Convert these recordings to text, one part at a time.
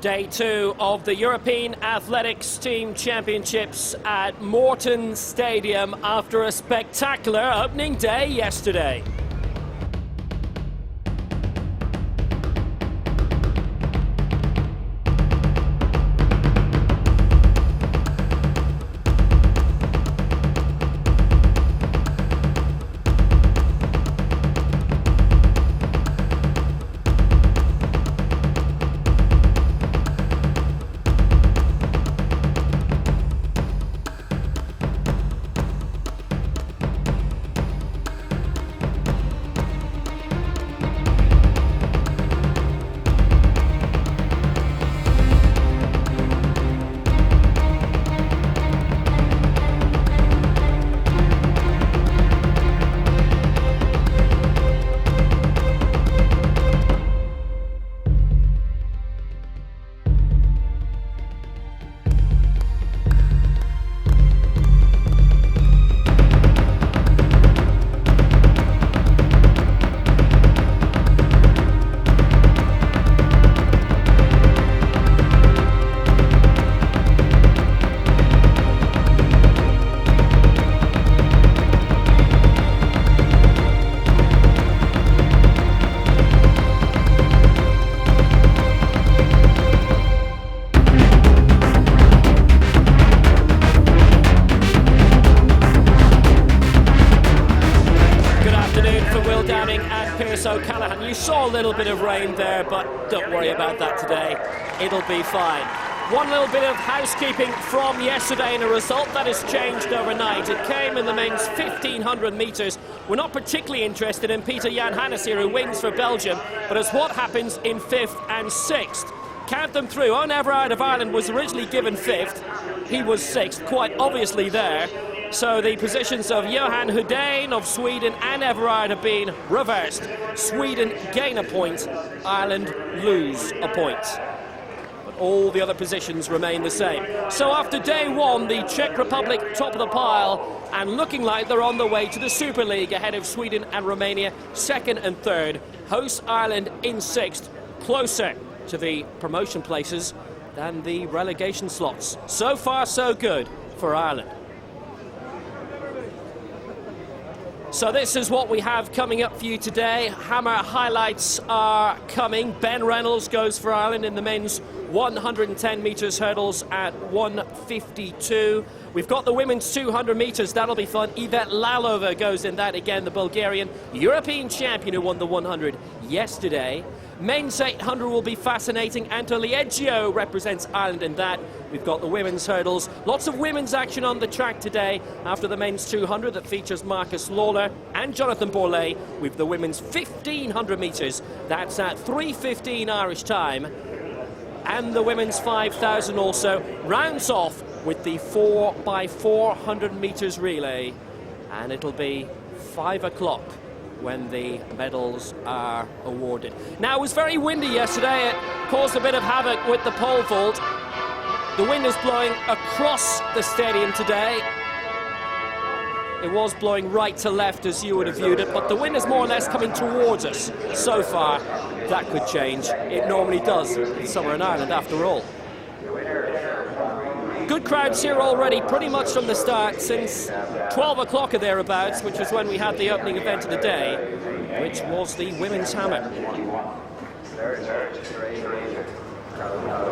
Day 2 of the European Athletics Team Championships at Morton Stadium after a spectacular opening day yesterday. You saw a little bit of rain there, but don't worry about that today. It'll be fine. One little bit of housekeeping from yesterday and a result that has changed overnight. It came in the men's 1500 metres. We're not particularly interested in Peter Jan Hannes here, who wins for Belgium, but it's what happens in 5th and 6th. Count them through. Owen Everard of Ireland was originally given 5th. He was 6th, quite obviously there. So the positions of Johan Hudane of Sweden and Everard have been reversed. Sweden gain a point, Ireland lose a point. But all the other positions remain the same. So after day 1, the Czech Republic top of the pile and looking like they're on the way to the Super League ahead of Sweden and Romania 2nd and 3rd. Hosts Ireland in 6th, closer to the promotion places than the relegation slots. So far so good for Ireland. So this is what we have coming up for you today. Hammer highlights are coming. Ben Reynolds goes for Ireland in the men's 110 metres hurdles at 1:52. We've got the women's 200 metres, that'll be fun. Yvette Lalova goes in that again, the Bulgarian European champion who won the 100 yesterday. Men's 800 will be fascinating. Anto Liegio represents Ireland in that. We've got the women's hurdles. Lots of women's action on the track today after the men's 200 that features Marcus Lawler and Jonathan Borlée. We've the women's 1500 metres. That's at 3:15 Irish time. And the women's 5000 also rounds off with the 4x400 metres relay. And it'll be 5 o'clock when the medals are awarded. Now, it was very windy yesterday. It caused a bit of havoc with the pole vault. The wind is blowing across the stadium today. It was blowing right to left as you would have viewed it, but the wind is more or less coming towards us so far. That could change. It normally does in summer in Ireland, after all. Good crowds here already, pretty much from the start, since 12 o'clock or thereabouts, which was when we had the opening event of the day, which was the women's hammer.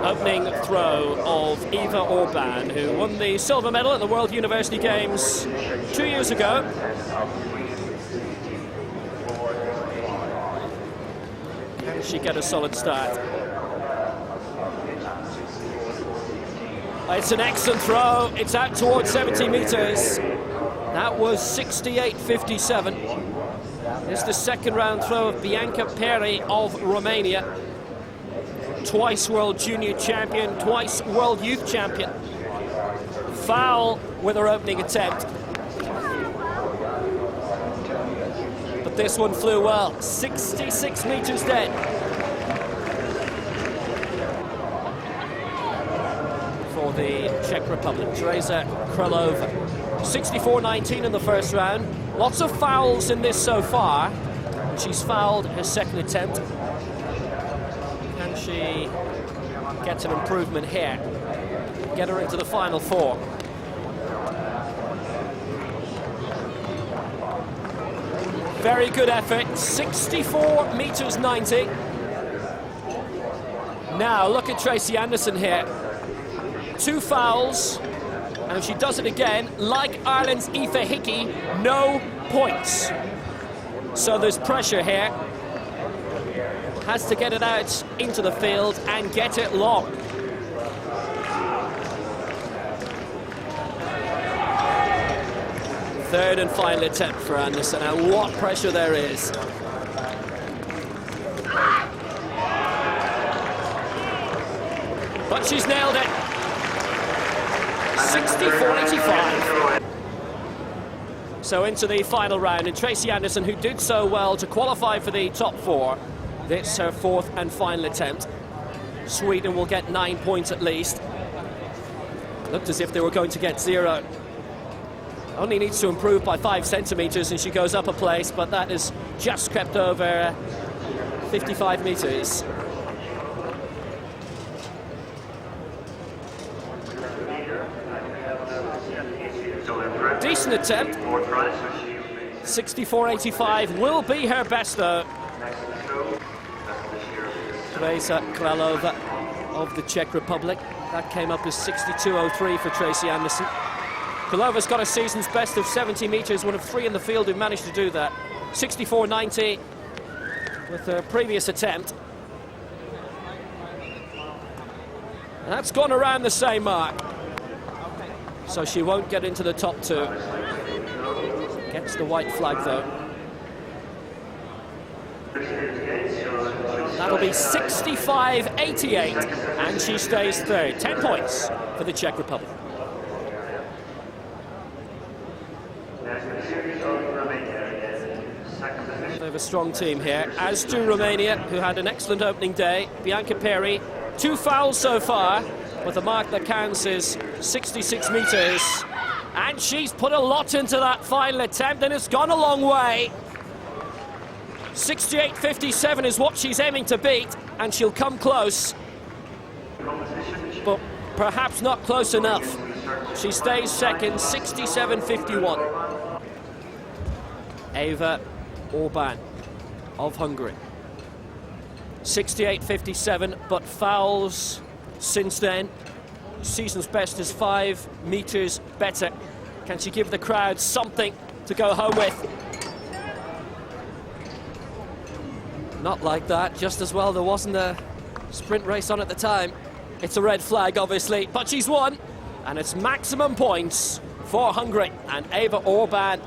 Opening throw of Eva Orban, who won the silver medal at the World University Games 2 years ago. Can she get a solid start? It's an excellent throw. It's out towards 70 metres. That was 68.57. It's the second round throw of Bianca Peri of Romania. Twice world junior champion, twice world youth champion. Foul with her opening attempt. But this one flew well. 66 metres dead. For the Czech Republic, Teresa Krylova. 64-19 in the first round. Lots of fouls in this so far. She's fouled her second attempt. Can she get an improvement here. Get her into the final four. Very good effort, 64 meters 90. Now look at Tracy Anderson here. 2 fouls, and if she does it again, like Ireland's Aoife Hickey, no points. So there's pressure here. Has to get it out into the field and get it long. Third and final attempt for Anderson, and what pressure there is. But she's nailed it. 64-85. So into the final round, and Tracy Anderson, who did so well to qualify for the top 4, this is her 4th and final attempt. Sweden will get 9 points at least. Looked as if they were going to get 0. Only needs to improve by 5 centimeters and she goes up a place, but that has just crept over 55 meters. Decent attempt. 64-85 will be her best though. Teresa Kralova of the Czech Republic. That came up as 62.03 for Tracy Anderson. Kralova's got a season's best of 70 meters, one of 3 in the field who managed to do that. 64.90 with her previous attempt. And that's gone around the same mark. So she won't get into the top 2. Gets the white flag though. That'll be 65.88 and she stays 3rd. 10 points for the Czech Republic. They have a strong team here, as do Romania, who had an excellent opening day. Bianca Perry, 2 fouls so far, with a mark that counts is 66 meters. And she's put a lot into that final attempt, and it's gone a long way. 68.57 is what she's aiming to beat, and she'll come close. But perhaps not close enough. She stays 2nd, 67.51. Eva Orban of Hungary. 68.57, but fouls since then. Season's best is 5 meters better. Can she give the crowd something to go home with? Not like that. Just as well there wasn't a sprint race on at the time. It's a red flag, obviously, but she's won, and it's maximum points for Hungary and Eva Orban.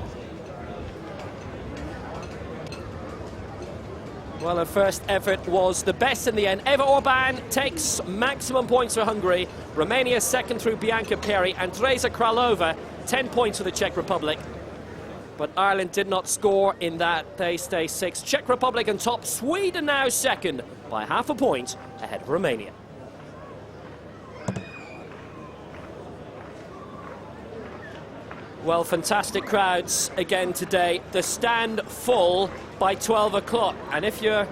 Well, her first effort was the best in the end. Eva Orban takes maximum points for Hungary. Romania 2nd through Bianca Perry, and Teresa Kralova 10 points for the Czech Republic. But Ireland did not score in that. They stay 6th. Czech Republic on top. Sweden now 2nd by half a point ahead of Romania. Well, fantastic crowds again today. The stand full by 12 o'clock. And if you're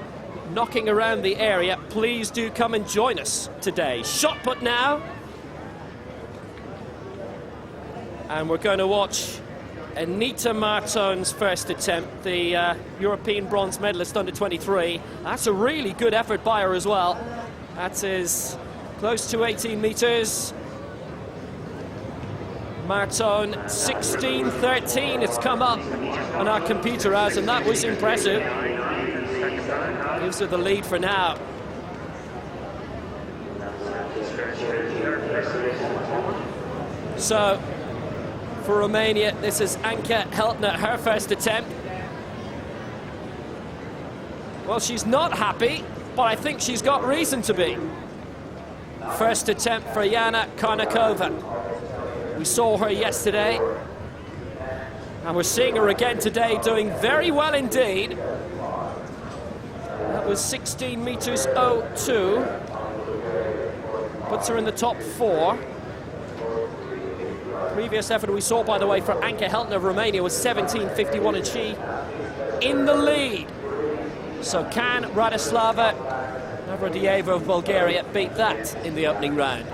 knocking around the area, please do come and join us today. Shot put now. And we're going to watch Anita Marton's first attempt, the European bronze medalist under 23. That's a really good effort by her as well. That is close to 18 meters. Marton, 16.13, it's come up on our computer as, and that was impressive. Gives her the lead for now. So, for Romania, this is Anke Heltner, her first attempt. Well, she's not happy, but I think she's got reason to be. First attempt for Jana Karnakova. We saw her yesterday, and we're seeing her again today, doing very well indeed. That was 16 meters 02. Puts her in the top 4. Previous effort we saw, by the way, for Anke Heltner of Romania was 17.51, and she in the lead. So can Radislava, her Mavrodiyeva of Bulgaria beat that in the opening round.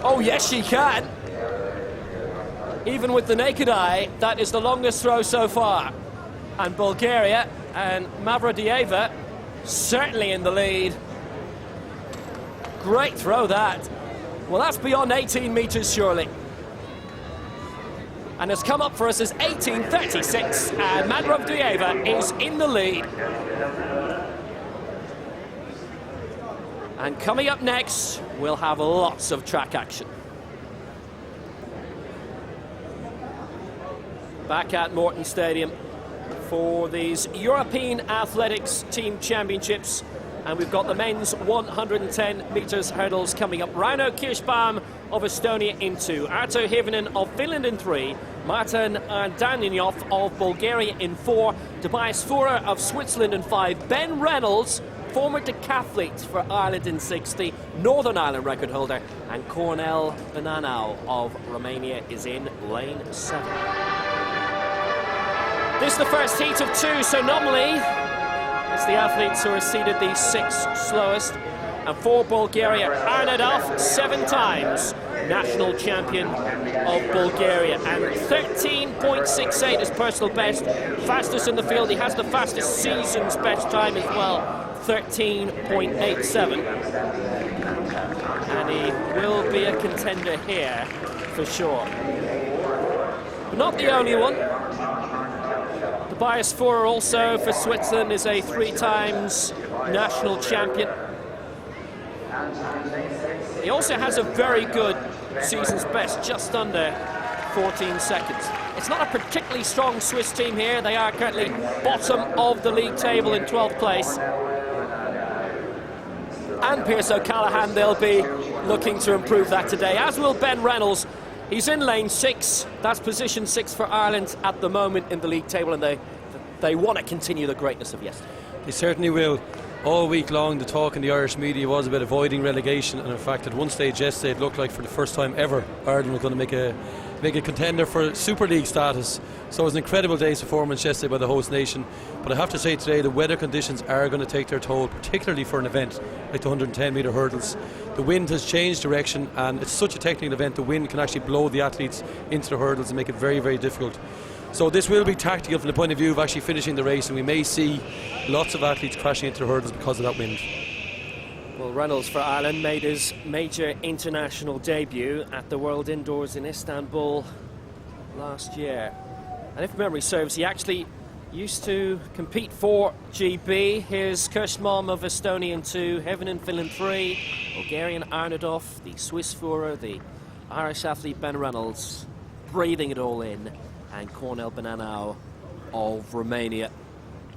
Oh yes, she can. Even with the naked eye, that is the longest throw so far. And Bulgaria and Mavrodiyeva certainly in the lead. Great throw that. Well, that's beyond 18 metres surely. And has come up for us as 18.36, and Mavrodiyeva is in the lead. And coming up next, we'll have lots of track action. Back at Morton Stadium for these European Athletics Team Championships. And we've got the men's 110 metres hurdles coming up. Rauno Kirschbaum of Estonia in 2, Arto Hirvonen of Finland in 3, Martin Danilov of Bulgaria in 4, Tobias Fuhrer of Switzerland in 5, Ben Reynolds, former decathlete for Ireland in 60, Northern Ireland record holder, and Cornel Benanau of Romania is in lane 7. This is the first heat of 2, so normally it's the athletes who are seeded the 6 slowest. And for Bulgaria, Arnadov, 7 times national champion of Bulgaria. And 13.68 is personal best. Fastest in the field. He has the fastest season's best time as well, 13.87. And he will be a contender here for sure. But not the only one. Tobias Fuhrer also for Switzerland is a 3 times national champion. He also has a very good season's best, just under 14 seconds. It's not a particularly strong Swiss team here. They are currently bottom of the league table in 12th place. And Pierce O'Callaghan, they'll be looking to improve that today, as will Ben Reynolds. He's in lane 6. That's position 6 for Ireland at the moment in the league table, and they want to continue the greatness of yesterday. They certainly will. All week long, the talk in the Irish media was about avoiding relegation, and in fact, at one stage yesterday, it looked like for the first time ever, Ireland was going to make a contender for Super League status. So it was an incredible day's performance yesterday by the host nation. But I have to say today, the weather conditions are going to take their toll, particularly for an event like the 110-metre hurdles. The wind has changed direction, and it's such a technical event, the wind can actually blow the athletes into the hurdles and make it very, very difficult. So this will be tactical from the point of view of actually finishing the race, and we may see lots of athletes crashing into the hurdles because of that wind. Well, Reynolds for Ireland made his major international debut at the World Indoors in Istanbul last year. And if memory serves, he actually used to compete for GB. Here's Kirschbaum of Estonia in 2, Hirvonen Finland 3, Bulgarian Arnadov, the Swiss Fuhrer, the Irish athlete Ben Reynolds, breathing it all in, and Cornel Benanau of Romania,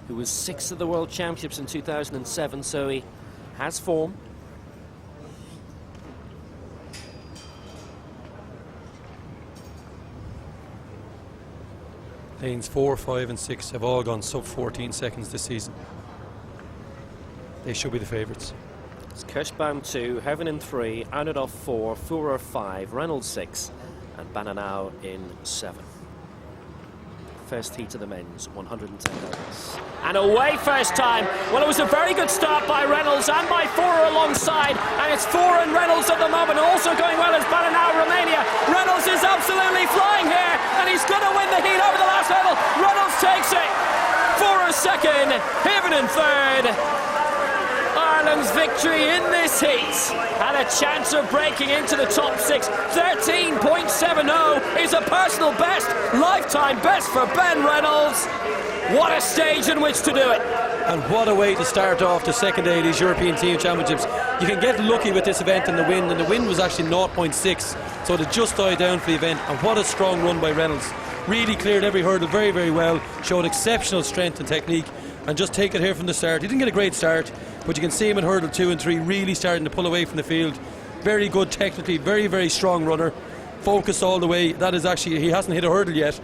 who was 6th at the World Championships in 2007, so he has form. Lanes 4, 5 and 6 have all gone sub 14 seconds this season. They should be the favourites. It's Kirschbaum 2, Hirvonen 3, Arnadov 4, Fuhrer 5, Reynolds 6, and Benanau in 7. First heat of the men's 110 hurdles. And away first time. Well, it was a very good start by Reynolds and by Fuhrer alongside, and it's Fuhrer and Reynolds at the moment. Also going well is Benanau, Romania. Reynolds is absolutely flying here, and he's going to win the heat over the last hurdle. Reynolds takes it. Fuhrer second, Hirvonen third. Ireland's victory in this heat had a chance of breaking into the top 6. 13.70 is a personal best, lifetime best for Ben Reynolds. What a stage in which to do it. And what a way to start off the second day of these European Team Championships. You can get lucky with this event and the wind was actually 0.6, so it just died down for the event. And what a strong run by Reynolds. Really cleared every hurdle very, very well, showed exceptional strength and technique, and just take it here from the start. He didn't get a great start, but you can see him in hurdle 2 and 3 really starting to pull away from the field. Very good technically, very, very strong runner. Focused all the way. That is actually, he hasn't hit a hurdle yet.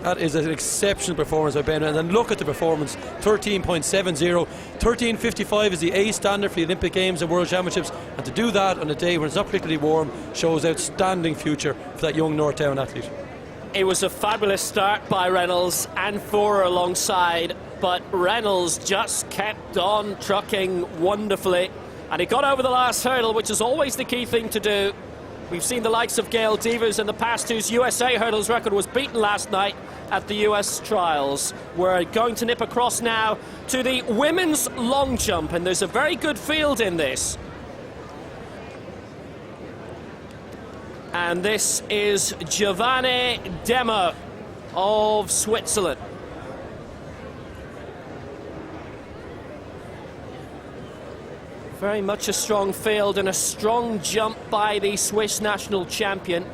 That is an exceptional performance by Ben. And then look at the performance, 13.70. 13.55 is the A standard for the Olympic Games and World Championships. And to do that on a day when it's not particularly warm shows outstanding future for that young North Down athlete. It was a fabulous start by Reynolds and Fuhrer alongside. but Reynolds just kept on trucking wonderfully. And he got over the last hurdle, which is always the key thing to do. We've seen the likes of Gail Devers in the past, whose USA hurdles record was beaten last night at the US trials. We're going to nip across now to the women's long jump, and there's a very good field in this. And this is Giovanni Demo of Switzerland. Very much a strong field and a strong jump by the Swiss national champion.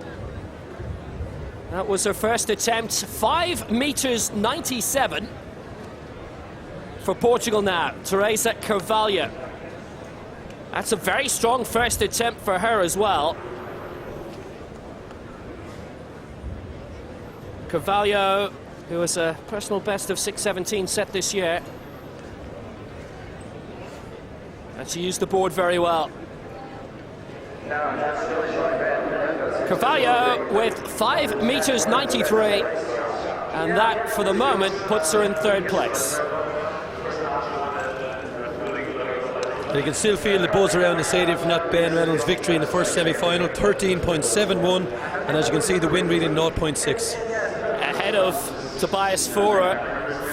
That was her first attempt, 5 meters 97 for Portugal now. Teresa Carvalho. That's a very strong first attempt for her as well. Carvalho, who has a personal best of 6:17 set this year. And she used the board very well. Carvalho with 5 meters 93, and that for the moment puts her in third place. You can still feel the buzz around the stadium from that Ben Reynolds victory in the first semi-final, 13.71, and as you can see the wind reading 0.6. Ahead of Tobias Forer,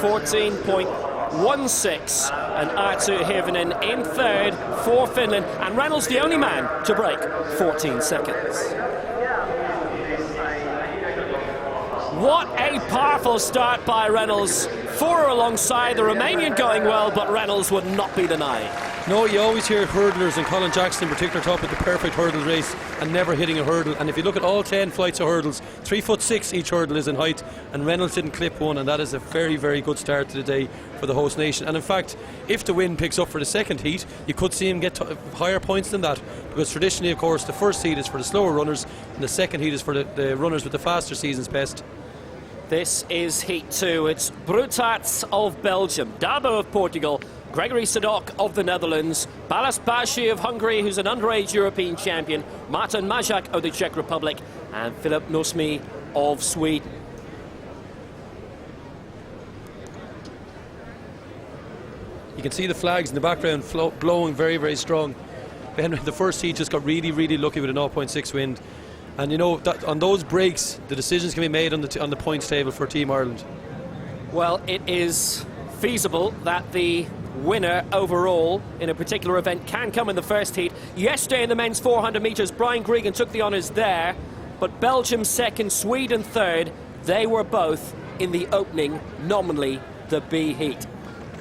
14.16, and Arttu Hirvonen in third for Finland, and Reynolds the only man to break 14 seconds. What a powerful start by Reynolds. Forer alongside, the Romanian going well, but Reynolds would not be denied. No, you always hear hurdlers, and Colin Jackson in particular talk about the perfect hurdle race and never hitting a hurdle. And if you look at all 10 flights of hurdles, 3'6" each hurdle is in height, and Reynolds didn't clip one, and that is a very, very good start to the day for the host nation. And in fact, if the wind picks up for the second heat, you could see him get higher points than that, because traditionally, of course, the first heat is for the slower runners, and the second heat is for the runners with the faster season's best. This is Heat 2. It's Brutarts of Belgium, Dabo of Portugal, Gregory Sadok of the Netherlands, Balázs Bási of Hungary, who's an underage European champion, Martin Mazák of the Czech Republic, and Filip Nosmi of Sweden. You can see the flags in the background blowing very, very strong. Ben, the first heat just got really, really lucky with a 0.6 wind. And you know, that on those breaks, the decisions can be made on the points table for Team Ireland. Well, it is feasible that the winner overall in a particular event can come in the first heat. Yesterday in the men's 400 metres, Brian Gregan took the honours there, but Belgium second, Sweden third. They were both in the opening, nominally the B heat.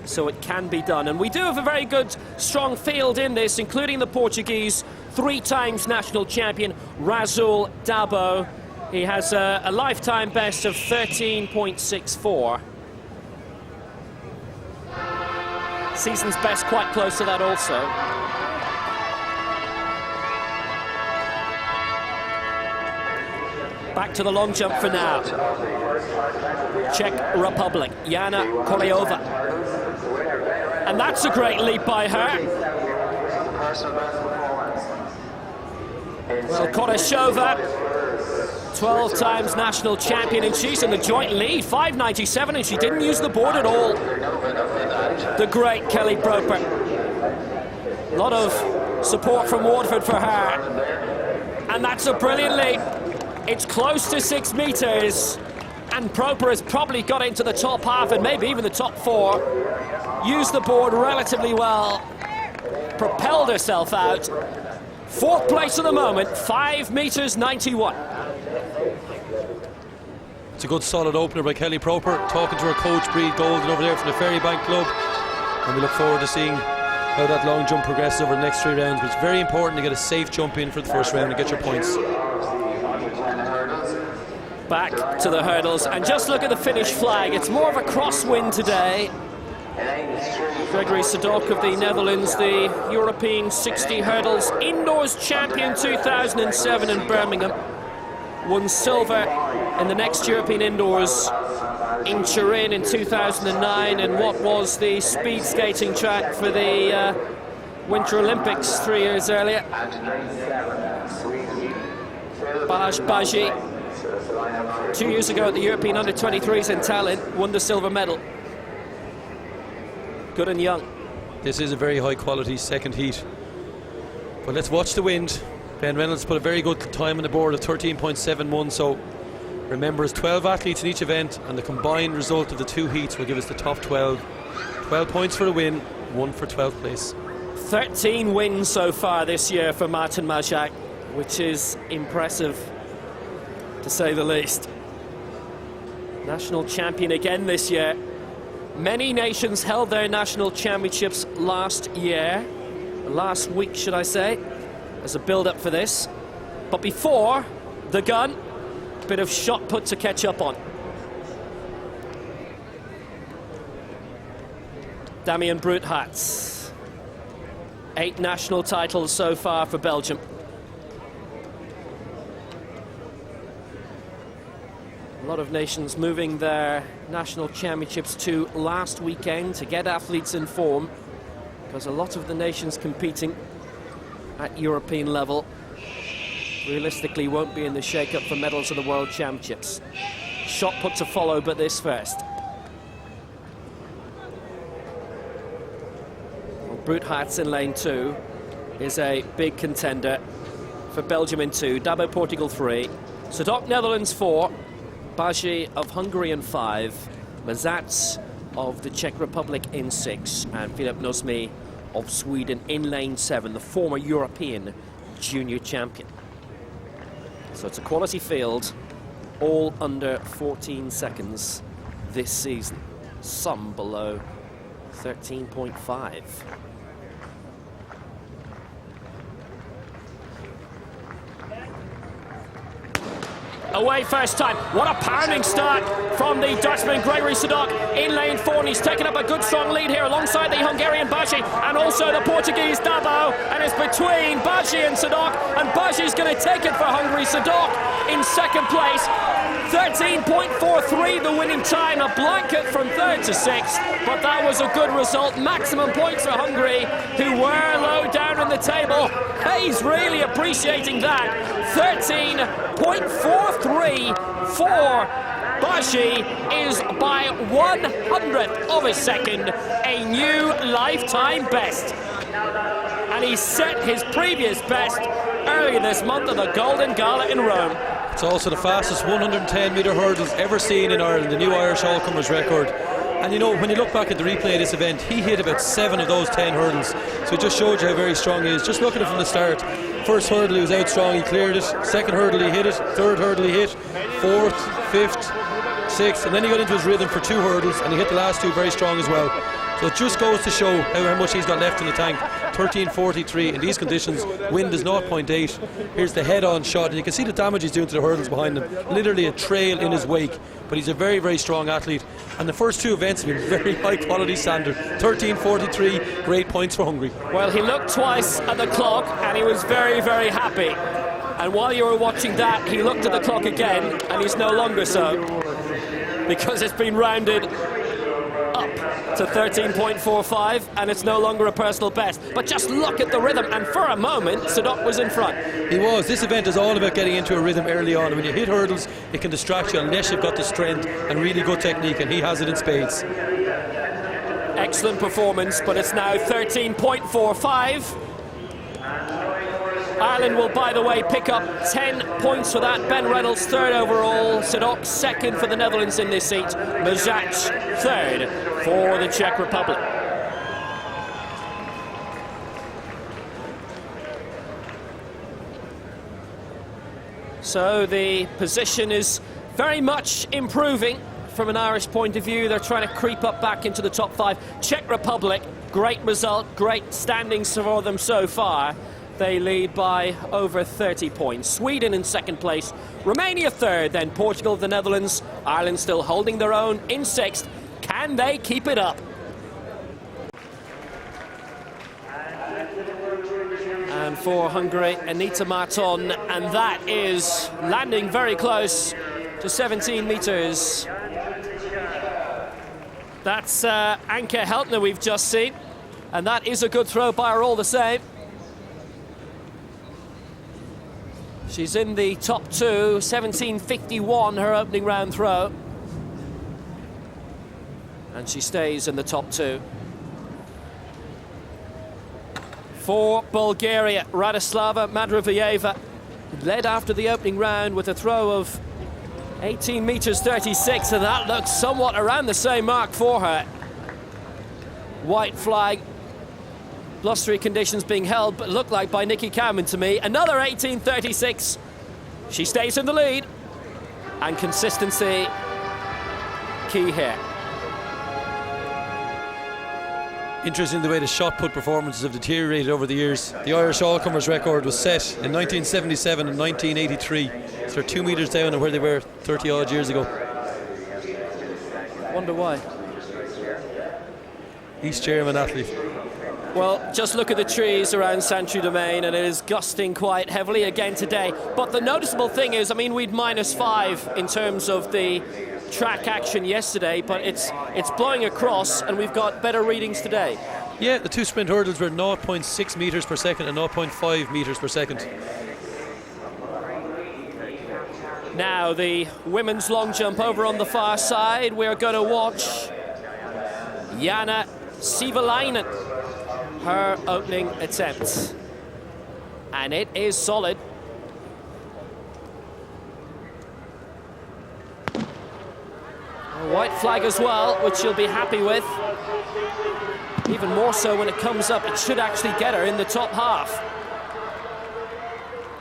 So it can be done. And we do have a very good, strong field in this, including the Portuguese 3 times national champion, Rasul Dabo. He has a lifetime best of 13.64. Season's best quite close to that also. Back to the long jump for now. Czech Republic, Jana Koleova. And that's a great leap by her. Well, Koreshova, 12 times national champion, and she's in the joint lead, 5.97, and she didn't use the board at all. The great Kelly Proper. A lot of support from Waterford for her. And that's a brilliant leap. It's close to 6 meters, and Proper has probably got into the top half and maybe even the top 4. Used the board relatively well, propelled herself out. 4th place at the moment, 5 meters 91. It's a good solid opener by Kelly Proper, talking to her coach Breed Golden over there from the Ferrybank Club, and we look forward to seeing how that long jump progresses over the next 3 rounds. But it's very important to get a safe jump in for the first round and get your points. Back to the hurdles, and just look at the finish flag. It's more of a crosswind today. Gregory Sadok of the Netherlands, the European 60 hurdles indoors champion 2007 in Birmingham, won silver in the next European indoors in Turin in 2009, and what was the speed skating track for the Winter Olympics 3 years earlier. Balázs Bási, 2 years ago at the European Under-23s in Tallinn, won the silver medal. good and young. This is a very high quality second heat. But let's watch the wind. Ben Reynolds put a very good time on the board of 13.71. So remember, it's 12 athletes in each event, and the combined result of the two heats will give us the top 12. 12 points for the win, 1 for 12th place. 13 wins so far this year for Martin Majak, which is impressive, to say the least. National champion again this year. Many nations held their national championships last week, should I say, as a build-up for this. But before the gun, a bit of shot put to catch up on. Damien Broodhats. 8 national titles so far for Belgium. A lot of nations moving their national championships to last weekend to get athletes in form, because a lot of the nations competing at European level realistically won't be in the shake-up for medals of the World Championships. Shot put to follow, but this first. Well, Broodhats in lane 2 is a big contender for Belgium in 2, Dabo Portugal 3, Sadok Netherlands 4, Baji of Hungary in 5, Mazats of the Czech Republic in 6, and Filip Nosmi of Sweden in lane 7, the former European junior champion. So it's a quality field, all under 14 seconds this season, some below 13.5. Away first time. What a pounding start from the Dutchman Gregory Sadok in lane 4, and he's taken up a good strong lead here alongside the Hungarian Baji and also the Portuguese Dabo, and it's between Baji and Sadok, and Baji's going to take it for Hungary. Sadok in second place, 13.43 the winning time, a blanket from 3rd to 6th, but that was a good result. Maximum points for Hungary, who were low down in the table. He's really appreciating that. 13.43 for Baji is by 100th of a second a new lifetime best. And he set his previous best earlier this month at the Golden Gala in Rome. It's also the fastest 110-metre hurdles ever seen in Ireland, the new Irish all-comers record. And you know, when you look back at the replay of this event, he hit about 7 of those 10 hurdles. So it just showed you how very strong he is. Just looking at it from the start, first hurdle he was out strong, he cleared it. Second hurdle he hit it. Third hurdle he hit. Fourth, fifth, sixth, and then he got into his rhythm for 2 hurdles, and he hit the last 2 very strong as well. So it just goes to show how much he's got left in the tank. 13.43 in these conditions. Wind is 0.8. Here's the head-on shot, and you can see the damage he's doing to the hurdles behind him. Literally a trail in his wake. But he's a very, very strong athlete. And the first 2 events have been very high-quality standard. 13.43, great points for Hungary. Well, he looked twice at the clock, and he was very, very happy. And while you were watching that, he looked at the clock again, and he's no longer so, because it's been rounded up to 13.45, and it's no longer a personal best. But just look at the rhythm, and for a moment Sadok was in front. He was. This event is all about getting into a rhythm early on. When you hit hurdles, it can distract you unless you've got the strength and really good technique, and he has it in spades. Excellent performance, but it's now 13.45. Ireland will, by the way, pick up 10 points for that. Ben Reynolds 3rd overall, Sadok 2nd for the Netherlands in this seat, Mazac 3rd for the Czech Republic. So the position is very much improving from an Irish point of view. They're trying to creep up back into the top 5. Czech Republic, great result, great standings for them so far. They lead by over 30 points. Sweden in 2nd place, Romania 3rd, then Portugal, the Netherlands, Ireland still holding their own in 6th. Can they keep it up? And for Hungary, Anita Marton, and that is landing very close to 17 metres. That's Anke Heltner we've just seen, and that is a good throw by her all the same. She's in the top 2, 17.51 her opening round throw. And she stays in the top 2. For Bulgaria, Radoslava Madrovieva led after the opening round with a throw of 18 meters 36, and that looks somewhat around the same mark for her. White flag, blustery conditions being held, but looked like by Nikki Cowman to me. Another 18.36. She stays in the lead, and consistency key here. Interesting the way the shot put performances have deteriorated over the years. The Irish all-comers record was set in 1977 and 1983. So they're 2 meters down on where they were 30 odd years ago. Wonder why. East German athlete. Well, just look at the trees around Saint-Trudomain, and it is gusting quite heavily again today. But the noticeable thing is, I mean, we'd -5 in terms of the track action yesterday, but it's blowing across, and we've got better readings today. Yeah, the two sprint hurdles were 0.6 meters per second and 0.5 meters per second. Now the women's long jump over on the far side. We're going to watch Jana Sivalainen, her opening attempt, and it is solid. A white flag as well, which she'll be happy with. Even more so when it comes up, it should actually get her in the top half.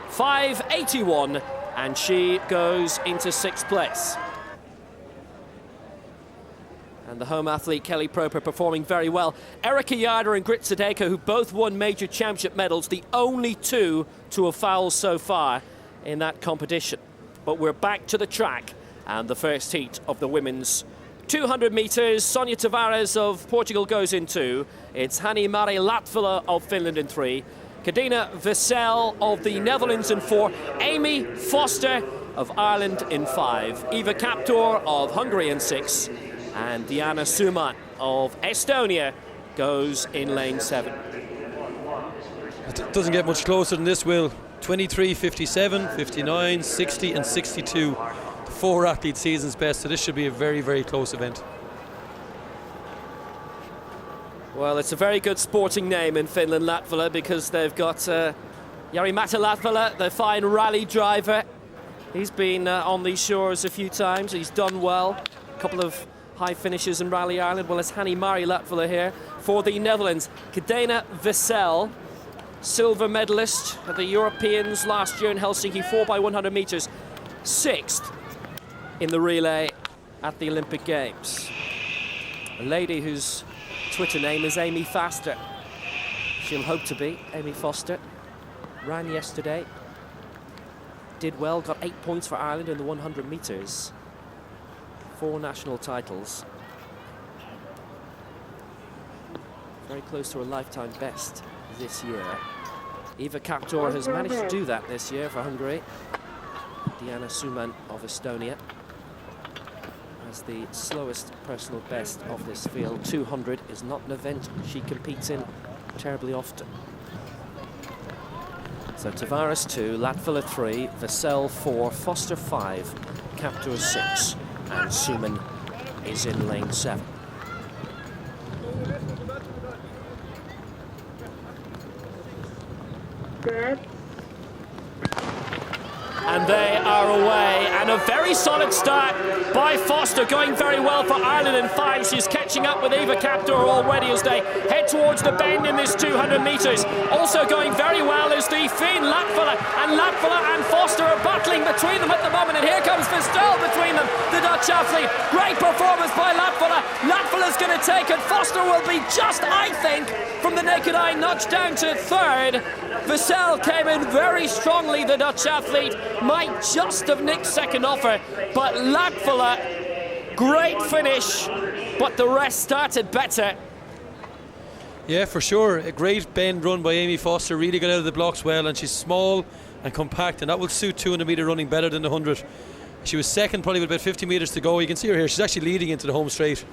5.81, and she goes into 6th place. And the home athlete, Kelly Proper, performing very well. Erica Yarder and Grit Sadeko, who both won major championship medals, the only two to have fouled so far in that competition. But we're back to the track and the first heat of the women's 200 metres. Sonia Tavares of Portugal goes in 2. It's Hanni-Mari Latvala of Finland in 3. Kadina Vissel of the Netherlands in 4. Amy Foster of Ireland in 5. Eva Kaptor of Hungary in 6. And Diana Suman of Estonia goes in lane 7. It doesn't get much closer than this, Will. 23, 57, 59, 60 and 62. 4 athlete season's best, so this should be a very, very close event. Well, it's a very good sporting name in Finland, Latvala, because they've got Jari-Matti Latvala, the fine rally driver. He's been on these shores a few times. He's done well. A couple of high finishes in Rally Ireland. Well, it's Hanni-Mari Latvala here for the Netherlands. Kadena Vissel, silver medalist at the Europeans last year in Helsinki, 4x100 metres. 6th in the relay at the Olympic Games. A lady whose Twitter name is Amy Faster. She'll hope to be Amy Foster. Ran yesterday. Did well, got 8 points for Ireland in the 100 metres. 4 national titles. Very close to a lifetime best this year. Eva Kaptor has managed to do that this year for Hungary. Diana Suman of Estonia has the slowest personal best of this field. 200 is not an event she competes in terribly often. So Tavares 2, Latvala 3, Vissel 4, Foster 5, Kaptor 6, and Suman is in lane 7. And they are away, and a very solid start by Foster, going very well for Ireland in 5. She's catching up with Eva Kaptor already as they head towards the bend in this 200 metres. Also going very well is the Finn Latvala, and Foster are battling between them at the moment, and here comes Vissel between them, the Dutch athlete. Great performance by Latvala. Latvala's going to take it. Foster will be just, I think, from the naked eye, nudged down to 3rd. Vissel came in very strongly, the Dutch athlete. Might just have nicked 2nd off her, but Latvala, great finish, but the rest started better. Yeah, for sure. A great bend run by Amy Foster. Really got out of the blocks well, and she's small and compact, and that will suit 200 metre running better than the 100. She was 2nd, probably with about 50 metres to go. You can see her here. She's actually leading into the home straight.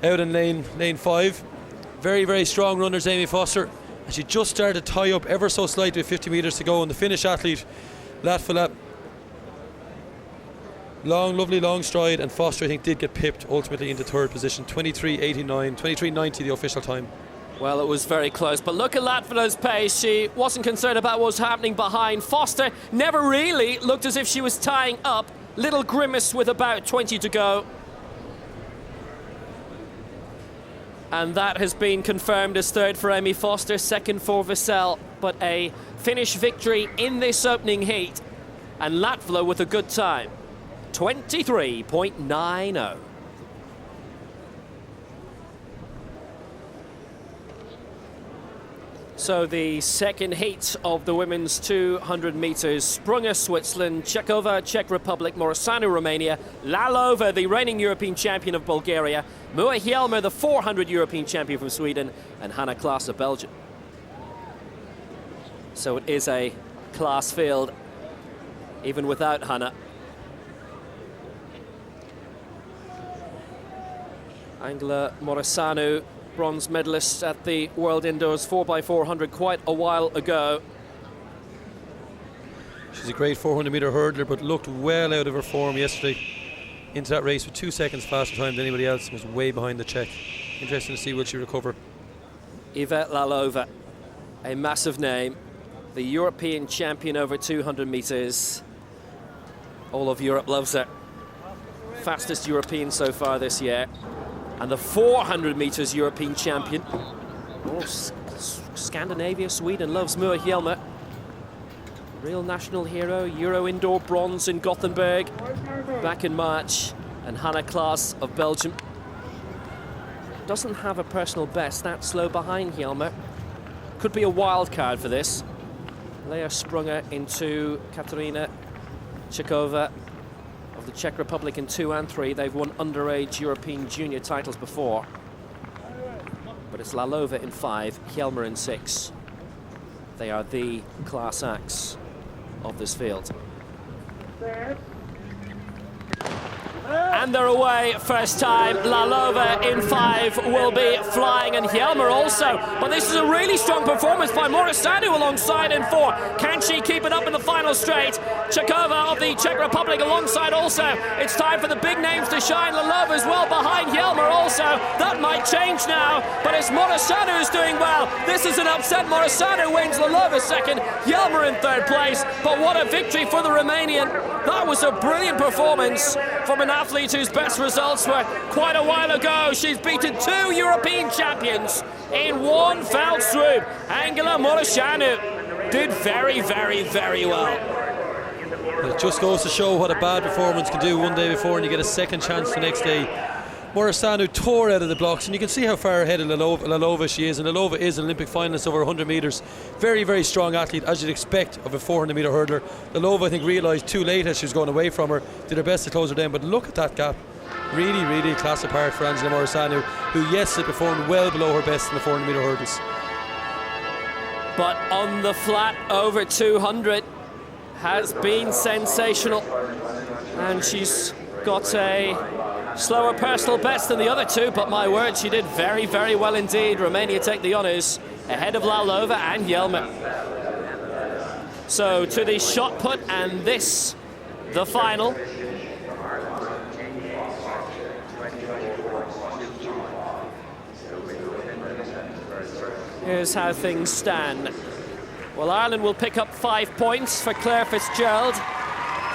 Out in lane 5. Very, very strong runners, Amy Foster. And she just started to tie up ever so slightly with 50 metres to go. And the Finnish athlete, Latvala, lovely long stride, and Foster, I think, did get pipped ultimately into 3rd position. 23.89, 23.90 the official time. Well, it was very close, but look at Latvia's pace. She wasn't concerned about what was happening behind. Foster never really looked as if she was tying up. Little grimace with about 20 to go. And that has been confirmed as third for Amy Foster, second for Vassell. But a Finnish victory in this opening heat. And Latvia with a good time. 23.90. So the second heat of the women's 200 metres. Sprunger, Switzerland. Chekova, Czech Republic. Morosanu, Romania. Lalova, the reigning European champion of Bulgaria. Mua Hjelmer, the 400 European champion from Sweden. And Hanna Klaas of Belgium. So it is a class field, even without Hanna. Angela Morosanu, bronze medalist at the World Indoors 4x400 quite a while ago. She's a great 400-metre hurdler, but looked well out of her form yesterday. Into that race with 2 seconds faster time than anybody else, was way behind the Czech. Interesting to see will she recover. Yvette Lalova, a massive name, the European champion over 200 metres. All of Europe loves her. Fastest European so far this year. And the 400 metres European champion. Oh, Scandinavia, Sweden loves Mua Hjelmer. Real national hero, Euro indoor bronze in Gothenburg back in March. And Hanna Klaas of Belgium. Doesn't have a personal best, that slow behind Hjelmer. Could be a wild card for this. Lea Sprunger into Katarina Chekova of the Czech Republic in 2 and 3. They've won underage European junior titles before. But it's Lalova in 5, Hjelmer in 6. They are the class acts of this field. And they're away first time. Lalova in 5 will be flying, and Hjelmer also. But this is a really strong performance by Morosanu alongside in 4. Can she keep it up in the final straight? Chekova of the Czech Republic alongside also. It's time for the big names to shine. Lalova as well behind Hjelmer also. That might change now, but it's Morosanu who's doing well. This is an upset. Morosanu wins, Lalova second, Hjelmer in 3rd place. But what a victory for the Romanian. That was a brilliant performance from an athlete whose best results were quite a while ago. She's beaten 2 European champions in one foul swoop. Angela Morosanu did very, very, very well. It just goes to show what a bad performance can do one day before and you get a second chance the next day. Morosanu tore out of the blocks, and you can see how far ahead of Lalova she is, and Lalova is an Olympic finalist over 100 metres. Very, very strong athlete, as you'd expect of a 400-metre hurdler. Lalova, I think, realised too late as she was going away from her, did her best to close her down, but look at that gap. Really, really a class apart for Angela Morosanu, who, yes, had performed well below her best in the 400-metre hurdles. But on the flat over 200 has been sensational, and she's got a slower personal best than the other 2, but my word, she did very, very well indeed. Romania take the honours ahead of Lalova and Hjelmer. So to the shot put, and this, the final. Here's how things stand. Well, Ireland will pick up 5 points for Claire Fitzgerald,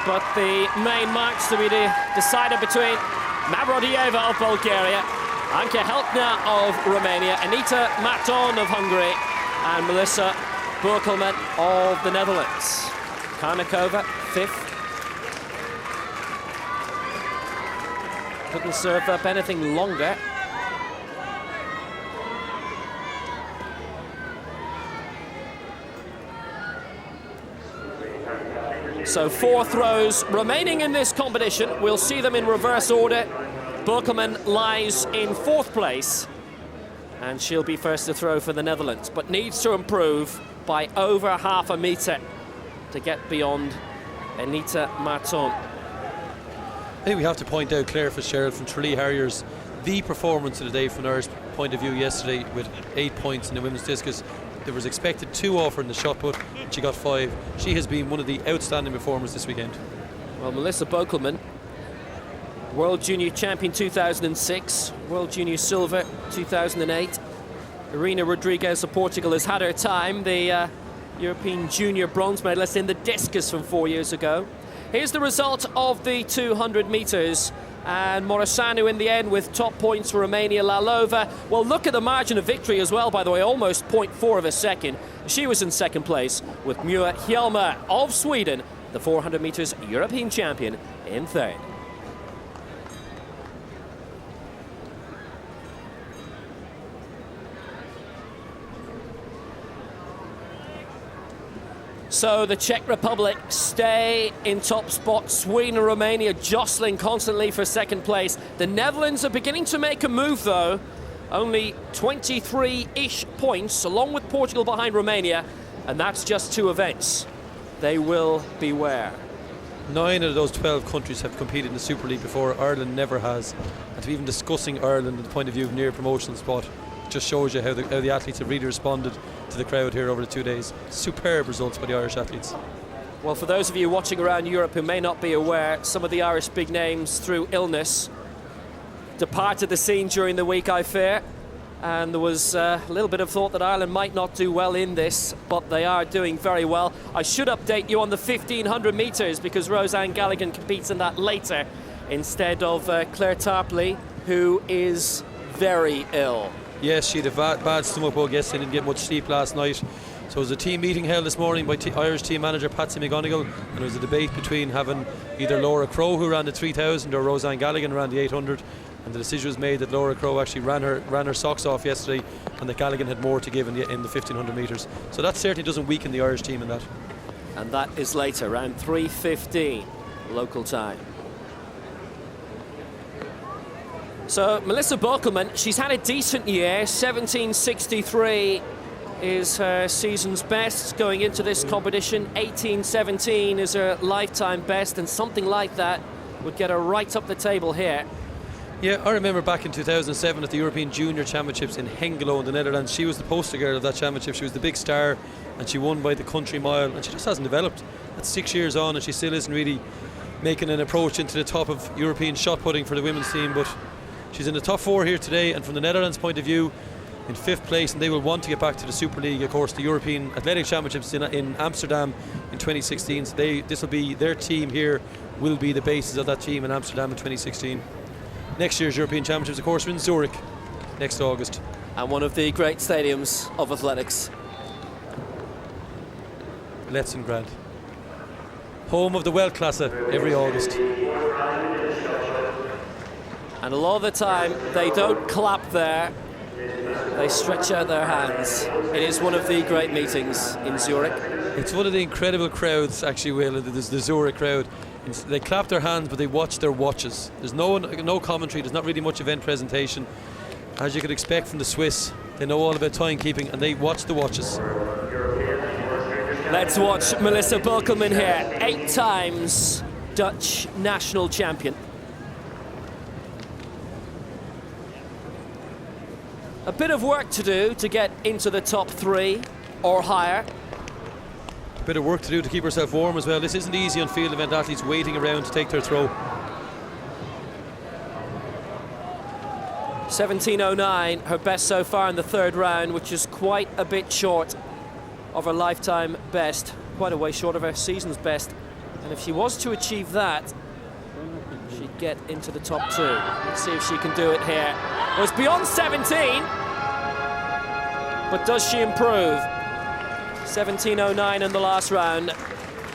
but the main marks to be decided between Mavrodieva of Bulgaria, Anke Heltner of Romania, Anita Maton of Hungary, and Melissa Boekelman of the Netherlands. Karnikova, 5th. Couldn't serve up anything longer. So 4 throws remaining in this competition. We'll see them in reverse order. Boekelman lies in 4th place, and she'll be first to throw for the Netherlands, but needs to improve by over half a metre to get beyond Anita Maton. I think we have to point out Claire Fitzgerald from Tralee Harriers, the performance of the day from an Irish point of view yesterday, with 8 points in the women's discus. There was expected 2 off her in the shot put, and she got 5. She has been one of the outstanding performers this weekend. Well, Melissa Boekelman, World Junior Champion 2006, World Junior Silver 2008, Irina Rodriguez of Portugal has had her time, the European junior bronze medalist in the discus from 4 years ago. Here's the result of the 200 metres. And Morisanu in the end with top points for Romania. Lalova, well, look at the margin of victory as well, by the way, almost 0.4 of a second. She was in second place with Mua Hjelmer of Sweden, the 400 metres European champion, in third. So the Czech Republic stay in top spot. Sweden and Romania jostling constantly for second place. The Netherlands are beginning to make a move, though. Only 23-ish points, along with Portugal behind Romania. And that's just 2 events. They will beware. 9 out of those 12 countries have competed in the Super League before. Ireland never has. And to be even discussing Ireland from the point of view of near promotional spot just shows you how the athletes have really responded to the crowd here over the 2 days. Superb results by the Irish athletes. Well, for those of you watching around Europe who may not be aware, some of the Irish big names through illness departed the scene during the week, I fear. And there was a little bit of thought that Ireland might not do well in this, but they are doing very well. I should update you on the 1500 metres because Roseanne Galligan competes in that later instead of Claire Tarpley, who is very ill. Yes, she had a bad stomach bug yesterday, didn't get much sleep last night. So there was a team meeting held this morning by Irish team manager Patsy McGonigal, and there was a debate between having either Laura Crowe, who ran the 3000, or Roseanne Galligan, who ran the 800. And the decision was made that Laura Crowe actually ran her socks off yesterday, and that Galligan had more to give in the 1500 metres. So that certainly doesn't weaken the Irish team in that. And that is later, around 3:15 local time. So Melissa Bokelman, she's had a decent year. 17.63 is her season's best going into this competition. 18.17 is her lifetime best, and something like that would get her right up the table here. Yeah, I remember back in 2007 at the European Junior Championships in Hengelo in the Netherlands. She was the poster girl of that championship. She was the big star, and she won by the country mile, and she just hasn't developed. That's 6 years on, and she still isn't really making an approach into the top of European shot putting for the women's team. But she's in the top 4 here today, and from the Netherlands' point of view, in 5th place, and they will want to get back to the Super League, of course, the European Athletic Championships in Amsterdam in 2016. So this will be their team here, will be the basis of that team in Amsterdam in 2016. Next year's European Championships, of course, are in Zurich next August. And one of the great stadiums of athletics. Letzengrad. Home of the Weltklasse every August. And a lot of the time, they don't clap there. They stretch out their hands. It is one of the great meetings in Zurich. It's one of the incredible crowds, actually, Will. There's the Zurich crowd. They clap their hands, but they watch their watches. There's no commentary. There's not really much event presentation. As you could expect from the Swiss, they know all about timekeeping, and they watch the watches. Let's watch Melissa Bokelman here. 8 times Dutch national champion. A bit of work to do to get into the top 3 or higher. A bit of work to do to keep herself warm as well. This isn't easy on field event athletes waiting around to take their throw. 17.09, her best so far in the 3rd round, which is quite a bit short of her lifetime best, quite a way short of her season's best. And if she was to achieve that, she'd get into the top 2. Let's see if she can do it here. Well, it's beyond 17, but does she improve? 17.09 in the last round.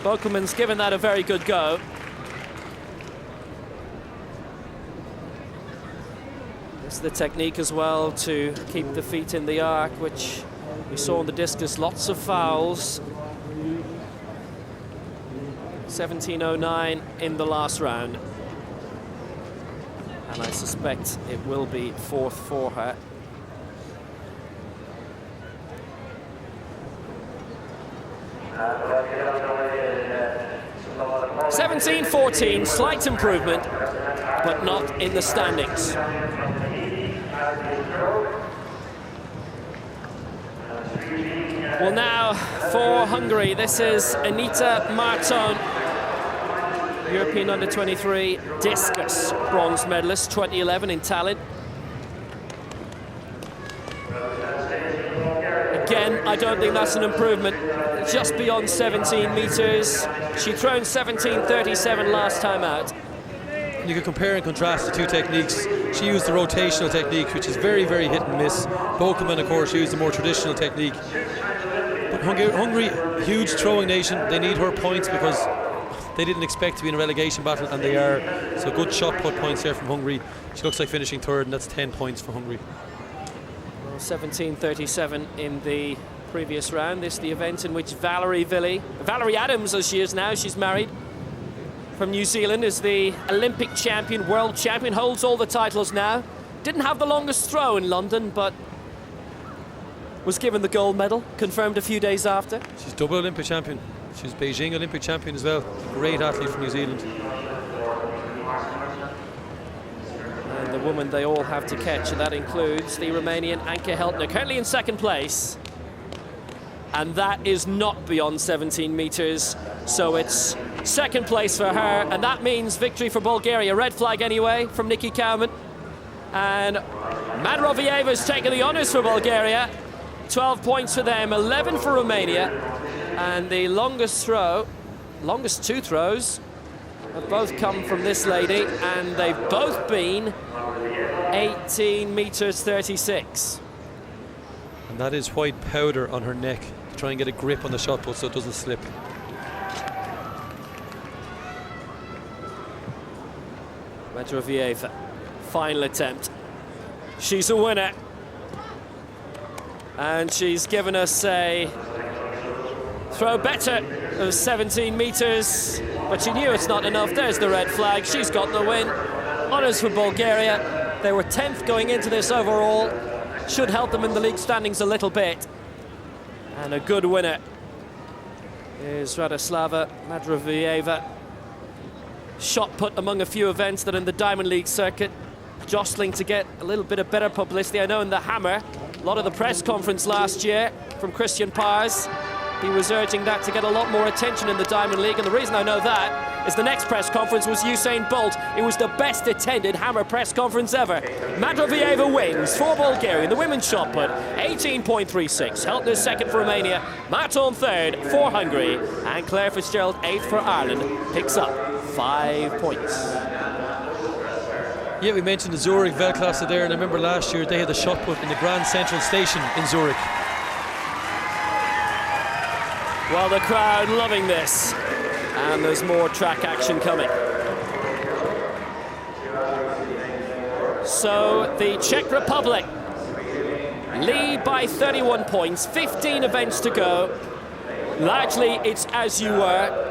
Bokelman's given that a very good go. This is the technique as well to keep the feet in the arc, which we saw in the discus, lots of fouls. 17.09 in the last round. And I suspect it will be 4th for her. (17.14), slight improvement, but not in the standings. Well, now for Hungary, this is Anita Marton, European under-23 discus bronze medalist, 2011 in Tallinn. I don't think that's an improvement. Just beyond 17 metres. She thrown 17.37 last time out. You can compare and contrast the two techniques. She used the rotational technique, which is very, very hit and miss. Bokeman, of course, used the more traditional technique. But Hungary, huge throwing nation, they need her points because they didn't expect to be in a relegation battle, and they are. So good shot put points there from Hungary. She looks like finishing third, and that's 10 points for Hungary. Well, 17.37 in the previous round. This is the event in which Valerie Adams, as she is now, she's married, from New Zealand, is the Olympic champion, world champion, holds all the titles now. Didn't have the longest throw in London, but was given the gold medal, confirmed a few days after. She's double Olympic champion. She's Beijing Olympic champion as well. Great athlete from New Zealand. And the woman they all have to catch, and that includes the Romanian Anca Heltner, currently in second place. And that is not beyond 17 metres, so it's second place for her, and that means victory for Bulgaria. Red flag anyway from Nikki Cowman. And Madrovieva's taken the honours for Bulgaria. 12 points for them, 11 for Romania. And the longest two throws have both come from this lady, and they've both been 18 metres 36. And that is white powder on her neck to try and get a grip on the shot put so it doesn't slip. Madrovieva, final attempt. She's a winner. And she's given us a throw better of 17 metres, but she knew it's not enough. There's the red flag. She's got the win. Honours for Bulgaria. They were 10th going into this overall. Should help them in the league standings a little bit. And a good winner is Radoslava Madrovieva. Shot put among a few events that are in the Diamond League circuit, jostling to get a little bit of better publicity. I know in the Hammer, a lot of the press conference last year from Christian Pars, he was urging that to get a lot more attention in the Diamond League, and the reason I know that is the next press conference was Usain Bolt. It was the best attended Hammer press conference ever. Madrovieva wins for Bulgaria in the women's shot put, 18.36. Heltner second for Romania, Morton third for Hungary, and Claire Fitzgerald eighth for Ireland, picks up 5 points. Yeah, we mentioned the Zurich Weltklasse there, and I remember last year they had the shot put in the Grand Central Station in Zurich. Well, the crowd loving this, and there's more track action coming. So the Czech Republic lead by 31 points, 15 events to go. Largely it's as you were.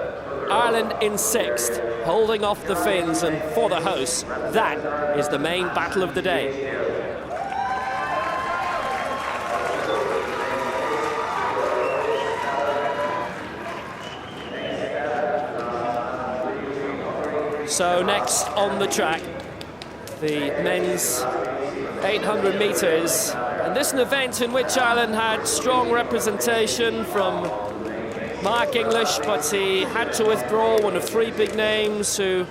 Ireland in sixth, holding off the Finns, and for the hosts, that is the main battle of the day. So next on the track, the men's 800 metres, and this is an event in which Ireland had strong representation from Mark English, but he had to withdraw, one of three big names who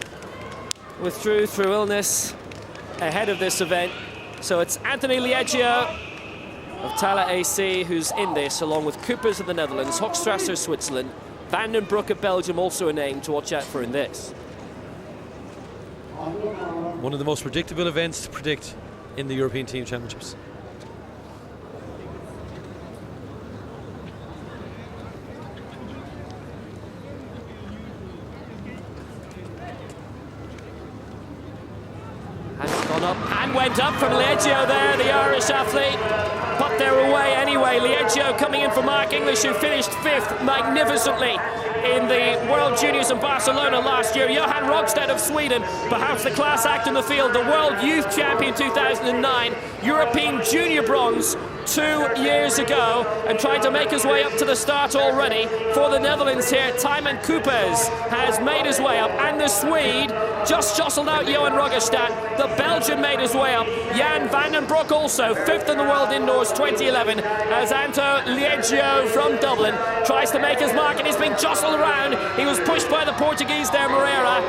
withdrew through illness ahead of this event. So it's Anthony Liegio of Tala AC who's in this, along with Coopers of the Netherlands, Hochstrasser Switzerland, Van den Broek of Belgium, also a name to watch out for in this. One of the most predictable events to predict in the European Team Championships. And went up from Liegio there, the Irish athlete, but they're away anyway. Liegio coming in for Mark English, who finished fifth magnificently in the World Juniors in Barcelona last year. Johan Rogstad of Sweden, perhaps the class act in the field, the World Youth Champion 2009, European Junior Bronze 2 years ago, and trying to make his way up to the start already for the Netherlands here. Tymon Coopers has made his way up, and the Swede just jostled out Johan Rogstad. The Belgian made his way up. Jan van den Broek also, fifth in the World Indoors 2011, as Anto Liegio from Dublin tries to make his mark, and he's being jostled around. He was pushed by the Portuguese there, Moreira,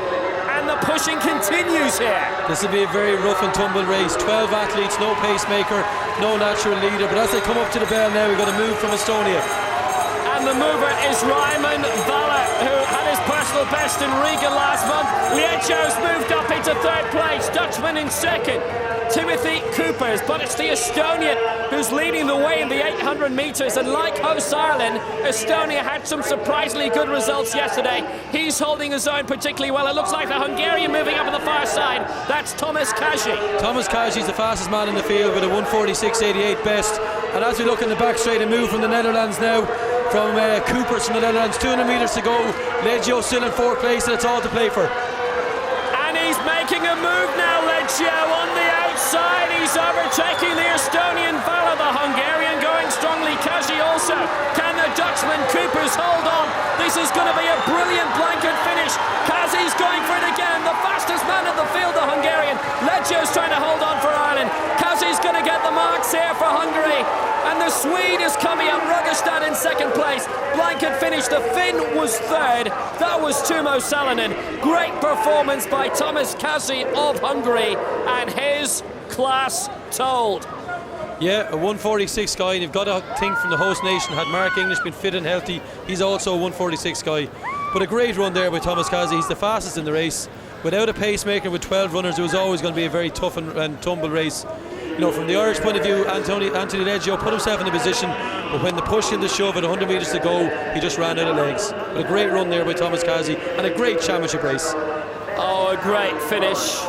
and the push pushing continues here. This will be a very rough and tumble race. 12 athletes, no pacemaker, no natural leader. But as they come up to the bell now, we've got a move from Estonia. And the mover is Raimund Vala, who had his personal best in Riga last month. Liegio's moved up into third place, Dutchman in second, Timothy Coopers, but it's the Estonian who's leading the way in the 800 metres, and like host Ireland, Estonia had some surprisingly good results yesterday. He's holding his own particularly well. It looks like the Hungarian moving up on the far side. That's Thomas Kaji. Thomas Kaji's the fastest man in the field with a 1:46.88 best. And as we look in the back straight, a move from the Netherlands now, from Coopers from the Netherlands. 200 metres to go. Legio still in fourth place, and it's all to play for. And he's making a move now, Legio, on the outside. He's overtaking the Estonian Vala, the Hungarian going strongly. Kaji also. Can the Dutchman Coopers hold on? This is going to be a brilliant blanket finish. Kazi's going for it again. The fastest man in the field, the Hungarian. Legio's trying to hold on for Ireland. Kazi's going to get the marks here for Hungary. And the Swede is coming up, Rögestad in second place. Blanket finish, the Finn was third. That was Tuomo Salonen. Great performance by Thomas Kazi of Hungary, and his class told. Yeah, a 1:46 guy, and you've got to think from the host nation, had Mark English been fit and healthy, he's also a 1:46 guy. But a great run there by Thomas Kazi. He's the fastest in the race. Without a pacemaker with 12 runners, it was always going to be a very tough and tumble race. You know, from the Irish point of view, Anthony Leggio put himself in a position, but when the push and the shove at 100 metres to go, he just ran out of legs. But a great run there by Thomas Kazi, and a great championship race. Oh, a great finish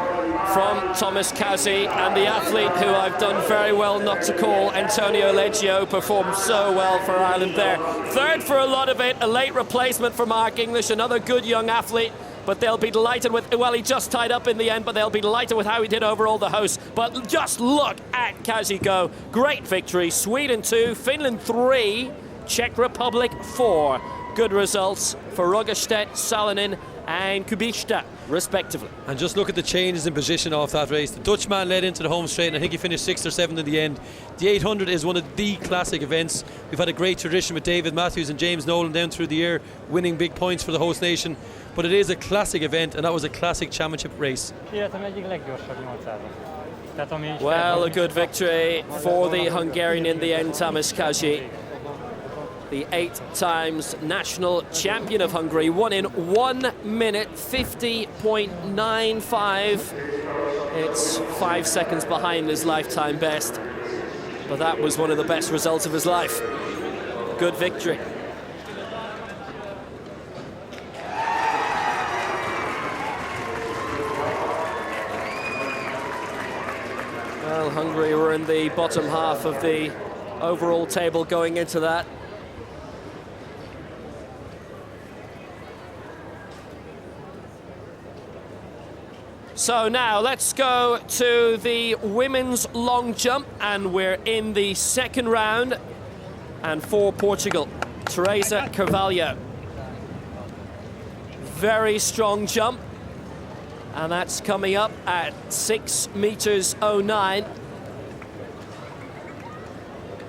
from Thomas Kazi, and the athlete who I've done very well not to call, Antonio Leggio, performed so well for Ireland there. Third for a lot of it, a late replacement for Mark English, another good young athlete. But they'll be delighted with, well, he just tied up in the end, but they'll be delighted with how he did overall, the hosts. But just look at Kazi go. Great victory. Sweden 2, Finland 3, Czech Republic 4. Good results for Rögestad, Salonen and Kubica, respectively. And just look at the changes in position off that race. The Dutchman led into the home straight, and I think he finished 6th or 7th in the end. The 800 is one of the classic events. We've had a great tradition with David Matthews and James Nolan down through the year, winning big points for the host nation. But it is a classic event, and that was a classic championship race. Well, a good victory for the Hungarian in the end, Thomas Kazi. The 8 times national champion of Hungary, won in 1 minute 50.95. It's 5 seconds behind his lifetime best, but that was one of the best results of his life. Good victory. Well, Hungary were in the bottom half of the overall table going into that. So now let's go to the women's long jump, and we're in the second round. And for Portugal, Teresa Carvalho. Very strong jump, and that's coming up at 6.09 meters.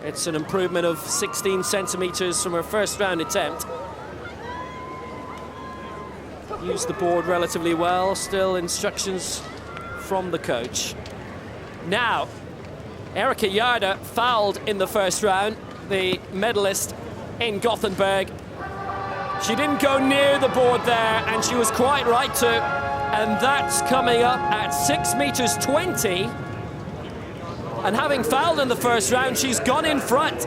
It's an improvement of 16 centimeters from her first round attempt. Used the board relatively well, still instructions from the coach. Now, Erika Järder fouled in the first round, the medalist in Gothenburg. She didn't go near the board there, and she was quite right to. And that's coming up at 6.20 meters. And having fouled in the first round, she's gone in front.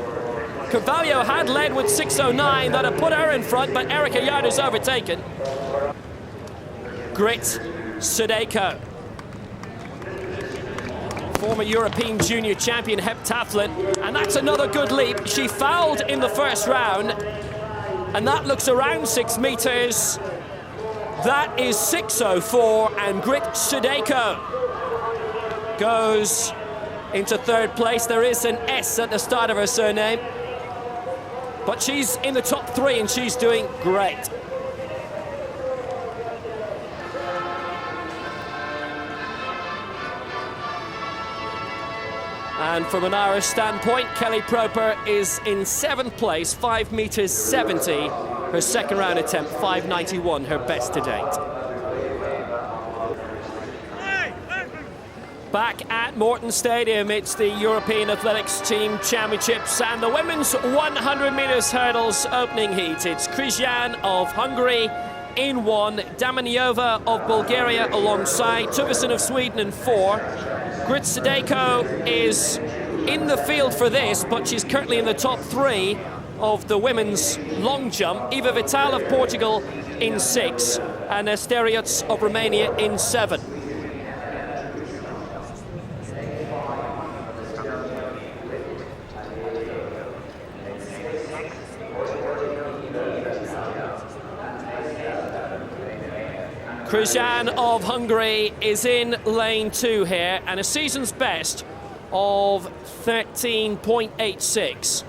Carvalho had led with 6.09, that had put her in front, but Erika Järder's overtaken. Grit Sudeko, former European junior champion heptathlon, and that's another good leap. She fouled in the first round, and that looks around 6 meters. That is 6.04, and Grit Sudeko goes into third place. There is an S at the start of her surname, but she's in the top 3 and she's doing great. And from an Irish standpoint, Kelly Proper is in 7th place, 5.70 meters. Her second round attempt, 5.91, her best to date. Back at Morton Stadium, it's the European Athletics Team Championships and the women's 100 metres hurdles opening heat. It's Krijan of Hungary in 1, Damaniova of Bulgaria alongside, Tuvesen of Sweden in 4. Gritsadeko is in the field for this, but she's currently in the top 3 of the women's long jump. Iva Vital of Portugal in 6 and Nesteriuts of Romania in 7. Krijan of Hungary is in lane 2 here, and a season's best of 13.86.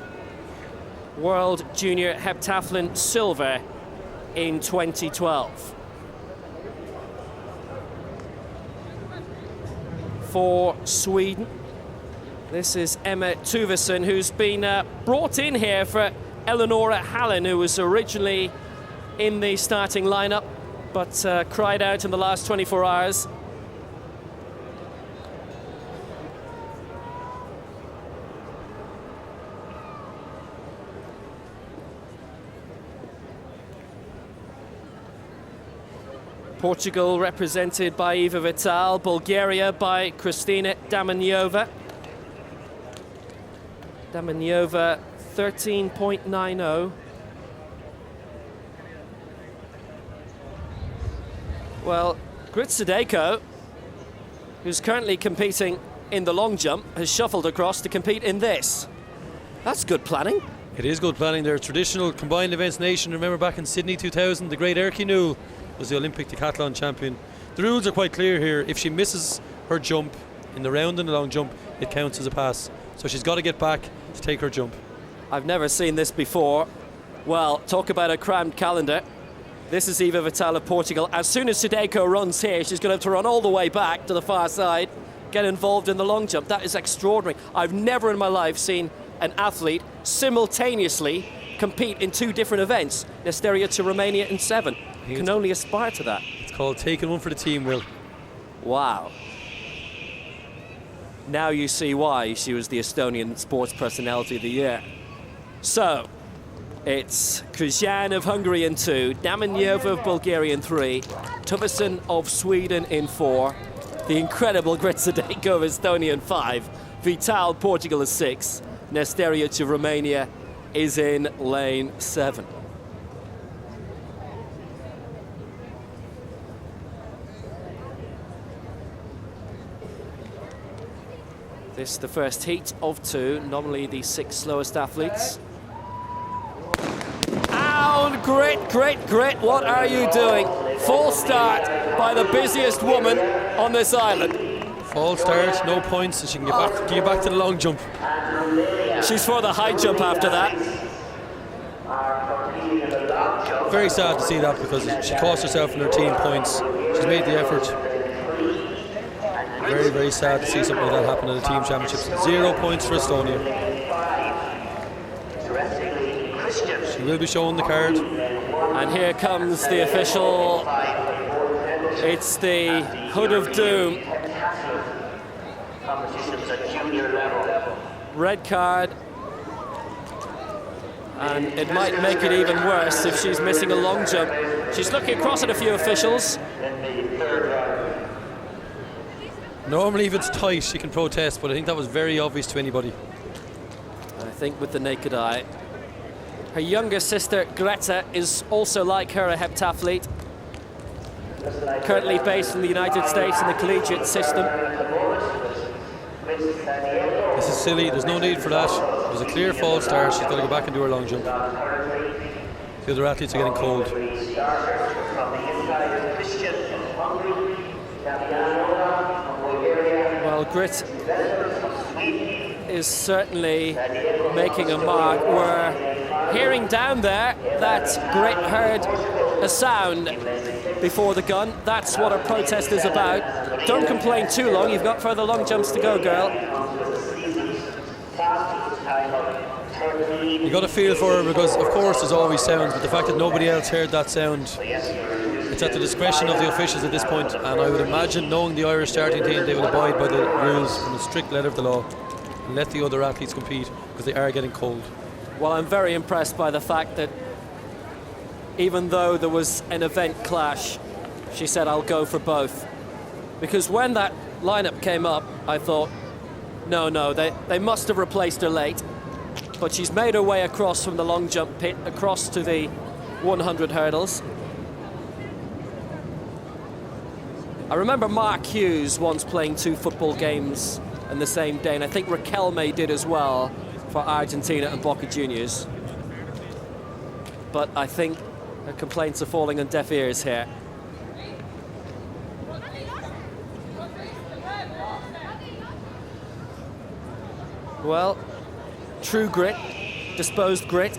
World Junior Heptathlon silver in 2012. For Sweden, this is Emma Tuvesen, who's been brought in here for Eleonora Hallen, who was originally in the starting lineup, but cried out in the last 24 hours. Portugal represented by Iva Vital, Bulgaria by Kristina Damaniova. Damaniova 13.90. Well, Gritsadeko, who's currently competing in the long jump, has shuffled across to compete in this. That's good planning. It is good planning. They're a traditional combined events nation. Remember back in Sydney 2000, the great Erki Newell was the Olympic decathlon champion. The rules are quite clear here. If she misses her jump in the round and the long jump, it counts as a pass. So she's got to get back to take her jump. I've never seen this before. Well, talk about a crammed calendar. This is Iva Vital of Portugal. As soon as Sadeko runs here, she's going to have to run all the way back to the far side, get involved in the long jump. That is extraordinary. I've never in my life seen an athlete simultaneously compete in 2 different events. Nesteria to Romania in 7. You can only aspire to that. It's called taking one for the team, Will. Wow. Now you see why she was the Estonian Sports Personality of the Year. So, it's Krijan of Hungary in 2, Damaniova of Bulgaria in 3, Tuvesen of Sweden in 4, the incredible Gritsadeko of Estonia in 5, Vital, Portugal is 6, Nesteriuc of Romania is in lane 7. This is the first heat of 2, nominally the 6 slowest athletes. Down, Grit, what are you doing? False start by the busiest woman on this island. False start, no points, and she can get back to the long jump. She's for the high jump after that. Very sad to see that, because she cost herself in her team points. She's made the effort. Very, very sad to see something like that happen in the team championships. 0 points for Estonia. She will be showing the card. And here comes the official. It's the Hood of Doom. Red card. And it might make it even worse if she's missing a long jump. She's looking across at a few officials. Normally if it's tight she can protest, but I think that was very obvious to anybody. I think with the naked eye. Her younger sister Greta is also like her, a heptathlete. Currently based in the United States in the collegiate system. This is silly, there's no need for that. It was a clear false start, she's got to go back and do her long jump. The other athletes are getting cold. Well, Grit is certainly making a mark. We're hearing down there that Grit heard a sound before the gun. That's what a protest is about. Don't complain too long, you've got further long jumps to go, girl. You got to feel for her, because of course there's always sounds, but the fact that nobody else heard that sound, it's at the discretion of the officials at this point, and I would imagine, knowing the Irish starting team, they will abide by the rules and the strict letter of the law and let the other athletes compete, because they are getting cold. Well, I'm very impressed by the fact that even though there was an event clash, she said, I'll go for both. Because when that lineup came up, I thought, no, they must have replaced her late. But she's made her way across from the long jump pit, across to the 100 hurdles. I remember Mark Hughes once playing 2 football games in the same day, and I think Raquelme did as well for Argentina and Boca Juniors. But I think her complaints are falling on deaf ears here. Well, true grit, disposed grit.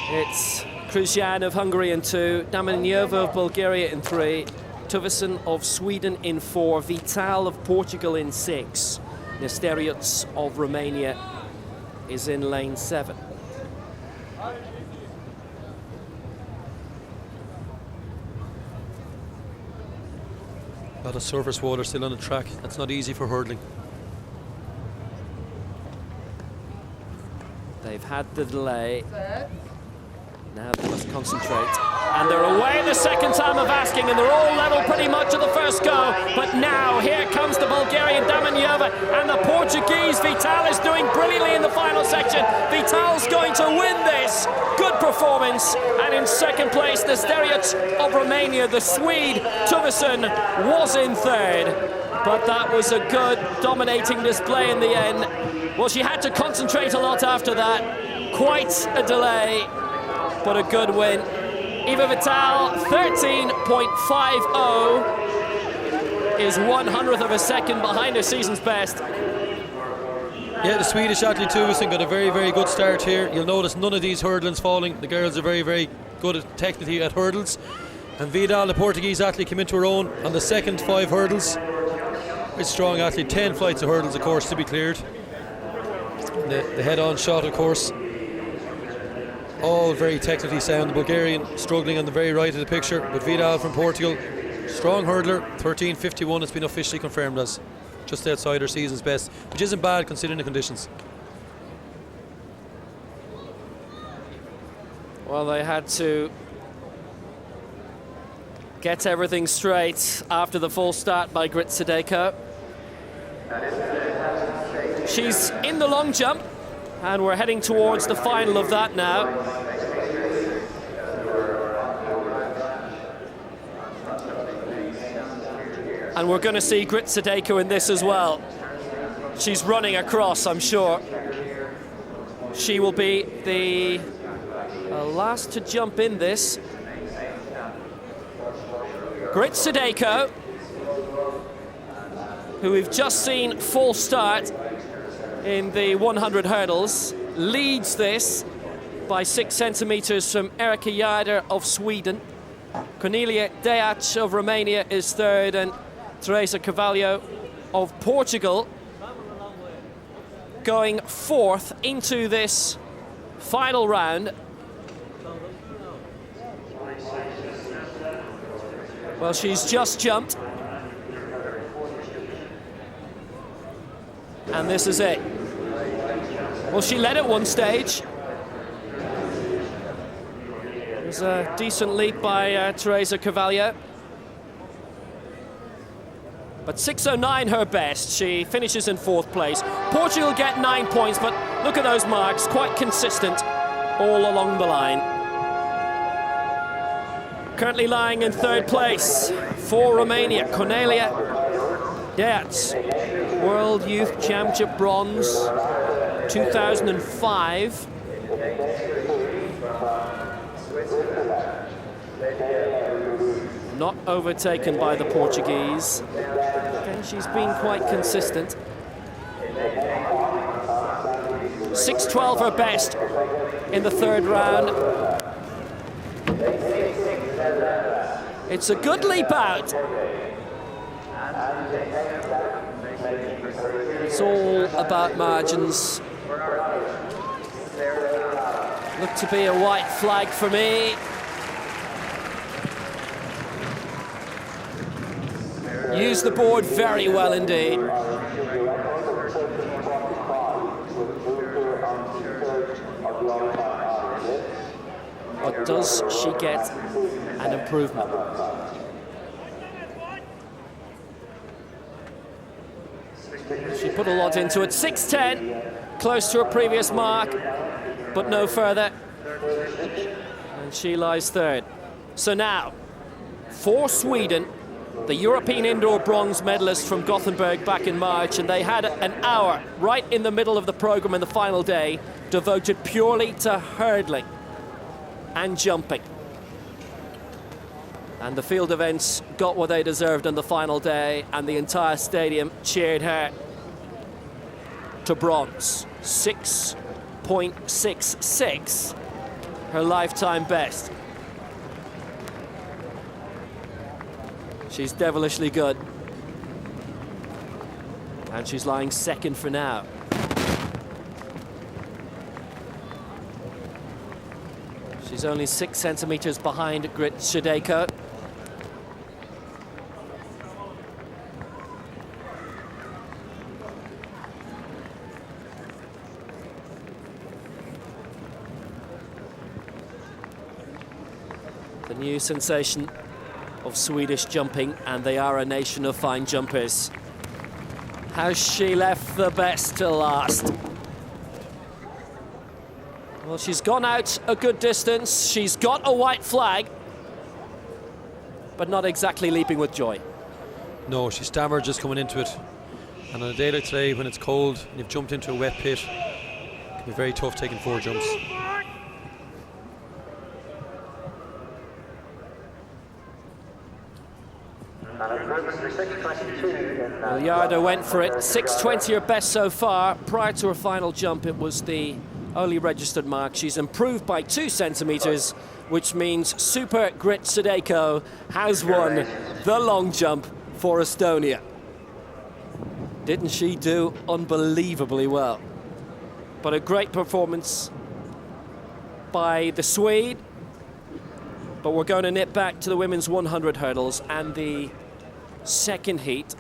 It's Krzyzan of Hungary in 2, Damaniova of Bulgaria in 3, Tuvison of Sweden in 4, Vital of Portugal in 6, Nesteriuts of Romania is in lane 7. A lot of surface water still on the track. That's not easy for hurdling. They've had the delay. Now they must concentrate. And they're away the second time of asking, and they're all level pretty much at the first go. But now, here comes the Bulgarian Damaniova, and the Portuguese Vital is doing brilliantly in the final section. Vital's going to win this. Good performance. And in second place, the Nesteriuts of Romania. The Swede, Tuvison, was in third. But that was a good, dominating display in the end. Well, she had to concentrate a lot after that. Quite a delay, but a good win. Eva Vital, 13.50 is 100th of a second behind her season's best. Yeah, the Swedish athlete Tuvison got a very, very good start here. You'll notice none of these hurdlings falling. The girls are very, very good technically at hurdles. And Vidal, the Portuguese athlete, came into her own on the second 5 hurdles. Very strong athlete, 10 flights of hurdles, of course, to be cleared. The head-on shot, of course, all very technically sound. The Bulgarian struggling on the very right of the picture, but Vidal from Portugal, strong hurdler, 13.51 has been officially confirmed as just outside her season's best, which isn't bad considering the conditions. Well, they had to get everything straight after the false start by Grit Sadeko. She's in the long jump, and we're heading towards the final of that now. And we're going to see Grit Sadeko in this as well. She's running across, I'm sure. She will be the last to jump in this. Grit Sadeko, who we've just seen full start in the 100 hurdles, leads this by 6 centimetres from Erika Jader of Sweden. Cornelia Deac of Romania is third, and Teresa Carvalho of Portugal going fourth into this final round. Well, she's just jumped. And this is it. Well, she led at one stage. It was a decent leap by Teresa Carvalho. But 6:09 her best. She finishes in 4th place. Portugal get 9 points, but look at those marks, quite consistent all along the line. Currently lying in 3rd place for Romania, Cornelia Deac, World Youth Championship bronze, 2005. Not overtaken by the Portuguese. Again, she's been quite consistent. 6:12 her best in the 3rd round. It's a good leap out. It's all about margins. Look to be a white flag for me. Used the board very well indeed. But does she get an improvement? She put a lot into it. 6:10, close to her previous mark, but no further. And she lies third. So now, for Sweden, the European indoor bronze medalist from Gothenburg back in March, and they had an hour right in the middle of the program in the final day devoted purely to hurdling and jumping. And the field events got what they deserved on the final day, and the entire stadium cheered her to bronze. 6.66, her lifetime best. She's devilishly good. And she's lying second for now. She's only 6 centimeters behind Grit Shadeko. The new sensation of Swedish jumping, and they are a nation of fine jumpers. Has she left the best to last? Well, she's gone out a good distance. She's got a white flag, but not exactly leaping with joy. No, she stammered just coming into it. And on a day like today, when it's cold and you've jumped into a wet pit, it can be very tough taking 4 jumps. Well, Yarda went for it. 6:20 her best so far. Prior to her final jump, it was the only registered mark. She's improved by 2 centimeters, which means Super Grit Shadeko has won the long jump for Estonia. Didn't she do unbelievably well? But a great performance by the Swede. But we're going to nip back to the women's 100 hurdles and the second heat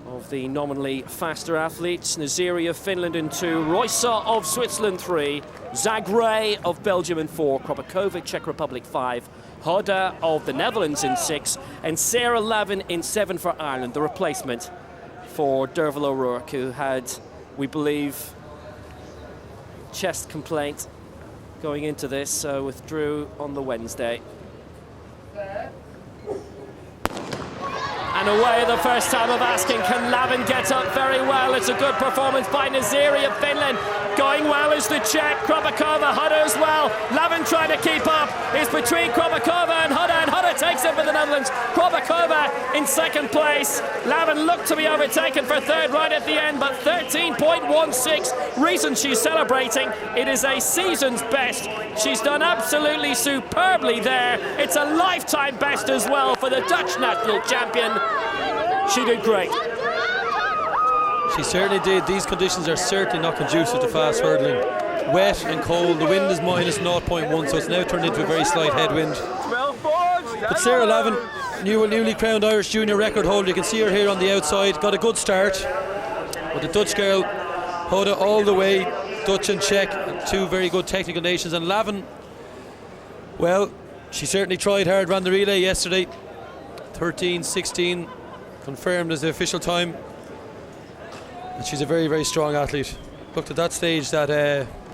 of the nominally faster athletes. Naziri of Finland in 2, Roysa of Switzerland 3, Zagre of Belgium in 4, Kropakovic, Czech Republic 5, Hoda of the Netherlands in 6, and Sarah Lavin in 7 for Ireland, the replacement for Derval O'Rourke, who had, we believe, chest complaint going into this, so withdrew on the Wednesday. And away the first time of asking, can Lavin get up very well? It's a good performance by Naziri of Finland. Going well is the Czech, Kropakova, Huda as well. Lavin trying to keep up. It's between Kropakova and Huda takes it for the Netherlands. Kropakova in second place. Lavin looked to be overtaken for third right at the end, but 13.16. Reason she's celebrating, it is a season's best. She's done absolutely superbly there. It's a lifetime best as well for the Dutch national champion. She did great. She certainly did. These conditions are certainly not conducive to fast hurdling. Wet and cold, the wind is minus 0.1, so it's now turned into a very slight headwind. But Sarah Lavin, newly crowned Irish junior record holder, you can see her here on the outside, got a good start. But the Dutch girl, Hoda all the way, Dutch and Czech, 2 very good technical nations. And Lavin, well, she certainly tried hard, ran the relay yesterday. 13.16 confirmed as the official time, and she's a very, very strong athlete. Looked at that stage that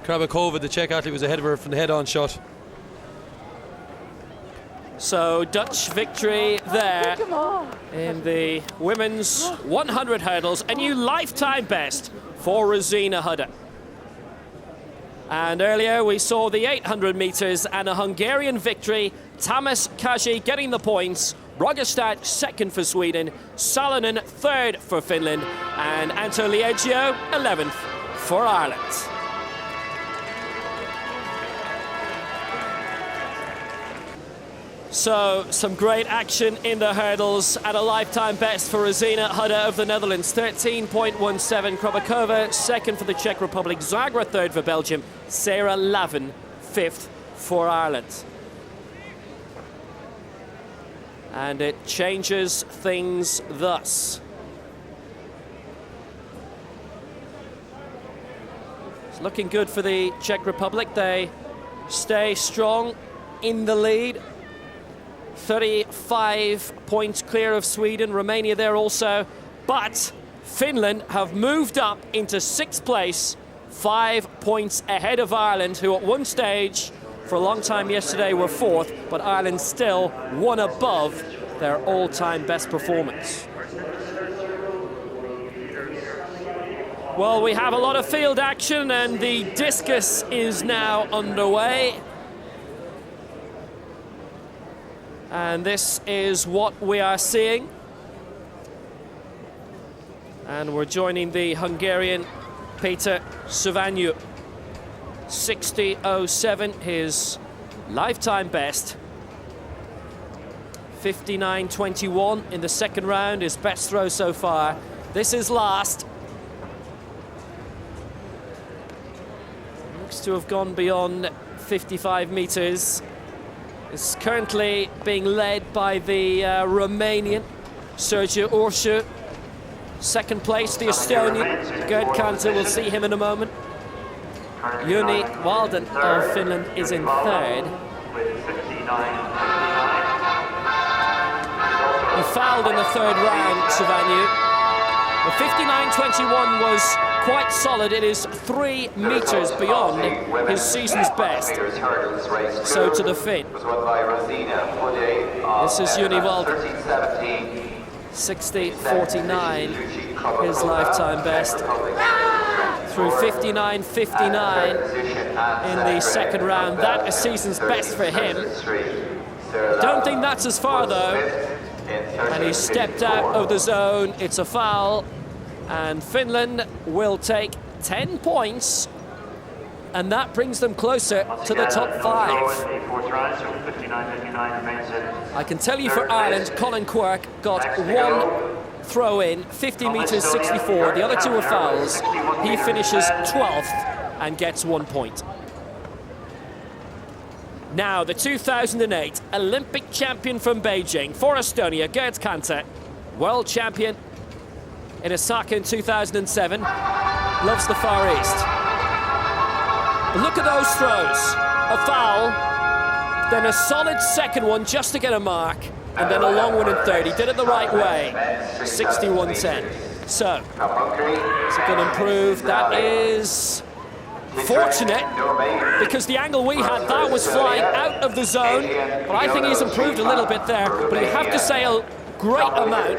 Krabakova, the Czech athlete, was ahead of her from the head-on shot. So Dutch victory there in the women's 100 hurdles, a new lifetime best for Rosina Huda. And earlier we saw the 800 meters and a Hungarian victory. Tamas Kaji getting the points. Rogestad second for Sweden, Salonen third for Finland, and Anto Liegio 11th for Ireland. So, some great action in the hurdles and a lifetime best for Rosina Huda of the Netherlands, 13.17. Kropakova second for the Czech Republic, Zagra third for Belgium, Sarah Lavin 5th for Ireland. And it changes things thus. It's looking good for the Czech Republic. They stay strong in the lead. 35 points clear of Sweden, Romania there also. But Finland have moved up into 6th place, 5 points ahead of Ireland, who at one stage for a long time yesterday were 4th, but Ireland still one above their all-time best performance. Well, we have a lot of field action, and the discus is now underway. And this is what we are seeing. And we're joining the Hungarian Peter Savaniu. 60.07, his lifetime best. 59.21 in the second round, his best throw so far. This is last. Looks to have gone beyond 55 meters. Is currently being led by the Romanian Sergiu Orsu. Second place, the Estonian Gerd Kanter. We'll see him in a moment. Joni Walden of Finland is in third. He fouled in the third round, Savaniu. The 59.21 was quite solid. It is 3 meters beyond his season's best. So to the Finn. This is Joni Walden. 60.49, his lifetime best. Through 59.59 in the second round. That a season's best for him. Don't think that's as far though. And he stepped out of the zone. It's a foul. And Finland will take 10 points. And that brings them closer to the top 5. I can tell you for Ireland, Colin Quirke got 1 throw in, 50 meters, 64. The other 2 were fouls. He finishes 12th and gets 1 point. Now, the 2008 Olympic champion from Beijing for Estonia, Gerd Kanter, world champion in Osaka in 2007, loves the Far East. But look at those throws. A foul, then a solid second one just to get a mark, and then a long one in third. He did it the right way. 61.10. So, is it going to improve? That is fortunate, because the angle we had, that was flying out of the zone. But I think he's improved a little bit there. But you have to say a great amount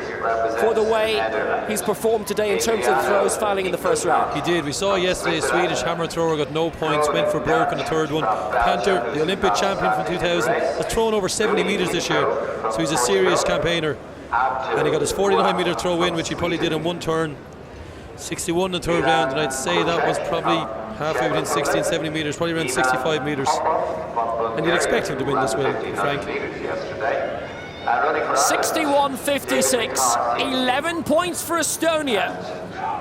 for the way he's performed today in terms of throws fouling in the first round. He did. We saw yesterday a Swedish hammer thrower got no points, went for broke in the third one. Kanter, the Olympic champion from 2000, has thrown over 70 metres this year, so he's a serious campaigner. And he got his 49-metre throw in, which he probably did in one turn. 61 in the third round, and I'd say that was probably halfway between 60 and 70 metres, probably around 65 metres. And you'd expect him to win this, Will, Frank. 61.56, 11 points for Estonia.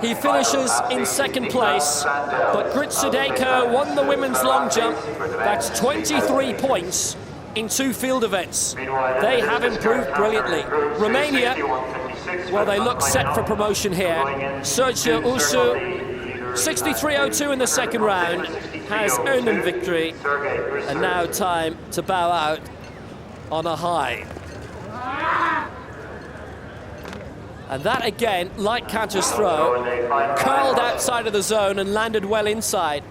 He finishes in second place, but Grit Sedeko won the women's long jump. That's 23 points in 2 field events. They have improved brilliantly. Romania, well, they look set for promotion here. Sergiu Orsu, 63.02 in the second round, has earned them victory. And now time to bow out on a high. And that again, like Kanter's throw, curled outside of the zone and landed well inside.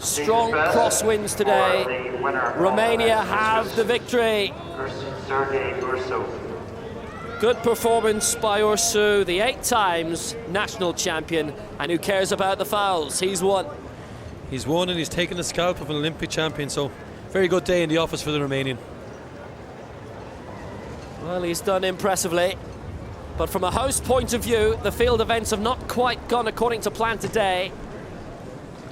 Strong crosswinds today. Romania have the victory. Good performance by Orsu, the 8 times national champion, and who cares about the fouls? He's won. He's won, and he's taken the scalp of an Olympic champion, so very good day in the office for the Romanian. Well, he's done impressively. But from a host point of view, the field events have not quite gone according to plan today.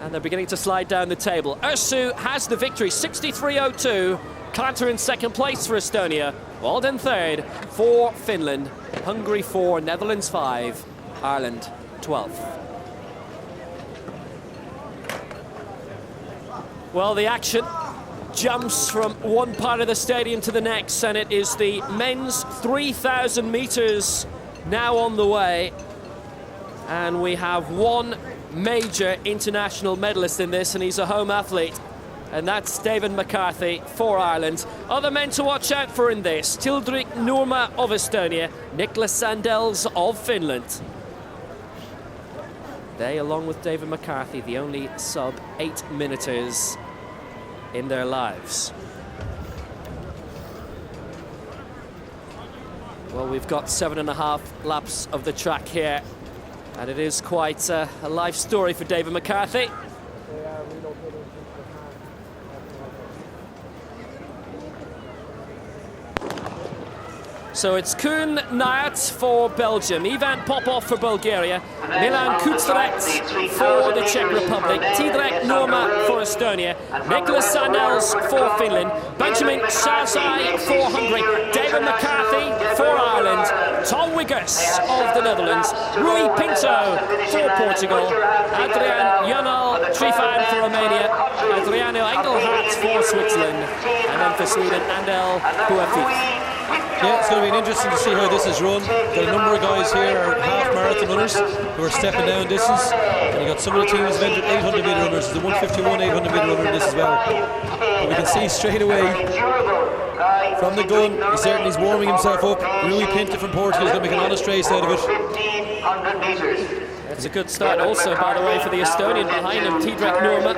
And they're beginning to slide down the table. Orsu has the victory, 63.02. Kanter in second place for Estonia. Walden third for Finland. Hungary 4, Netherlands 5, Ireland 12th. Well, the action jumps from one part of the stadium to the next, and it is the men's 3,000 meters now on the way. And we have one major international medalist in this, and he's a home athlete, and that's David McCarthy for Ireland. Other men to watch out for in this: Tildrik Nurma of Estonia, Niklas Sandels of Finland. They, along with David McCarthy, the only sub-8 minuters in their lives. Well, we've got 7.5 laps of the track here, and it is quite a life story for David McCarthy. So it's Koen Nayat for Belgium, Ivan Popov for Bulgaria, Milan Kutseret for the Czech Republic, Tildrik Nurma for Estonia, Niklas Sandels for Finland, Benjamin Sazai for Hungary, David McCarthy for Ireland, Tom Wiggers of the Netherlands, Rui Pinto for Portugal, Adrian Janal Trifan for Romania, Adriano Engelhardt for Switzerland, and then for Sweden, Andel Buafik. Yeah, it's going to be interesting to see how this is run. Got a number of guys here are half marathon runners who are stepping down distance, and you got some of the teams 800 metre runners. There's a 151 800 metre runner in this as well. But we can see straight away from the gun, he's warming himself up. Rui Pinto from Portugal is going to make an honest race out of it. It's a good start also, by the way, for the Estonian behind him, Tildrik Nurma.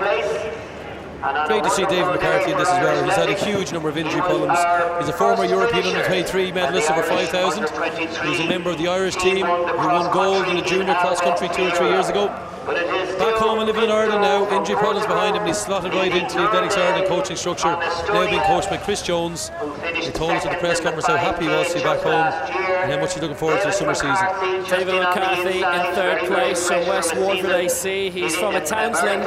Great to see David McCarthy in this as well. He's had a huge number of injury problems. He's a former European under-23 medalist over 5,000. He's a member of the Irish team who won gold in the junior cross-country 2 or 3 years ago. Back home and living in Ireland now, injury problems behind him, and he's slotted right into the Athletics Ireland coaching structure, now being coached by Chris Jones. He told us at the press conference how happy he was to be back home and how much he's looking forward to the summer season. David McCarthy in third place from West Wardford AC. He's from a Townsland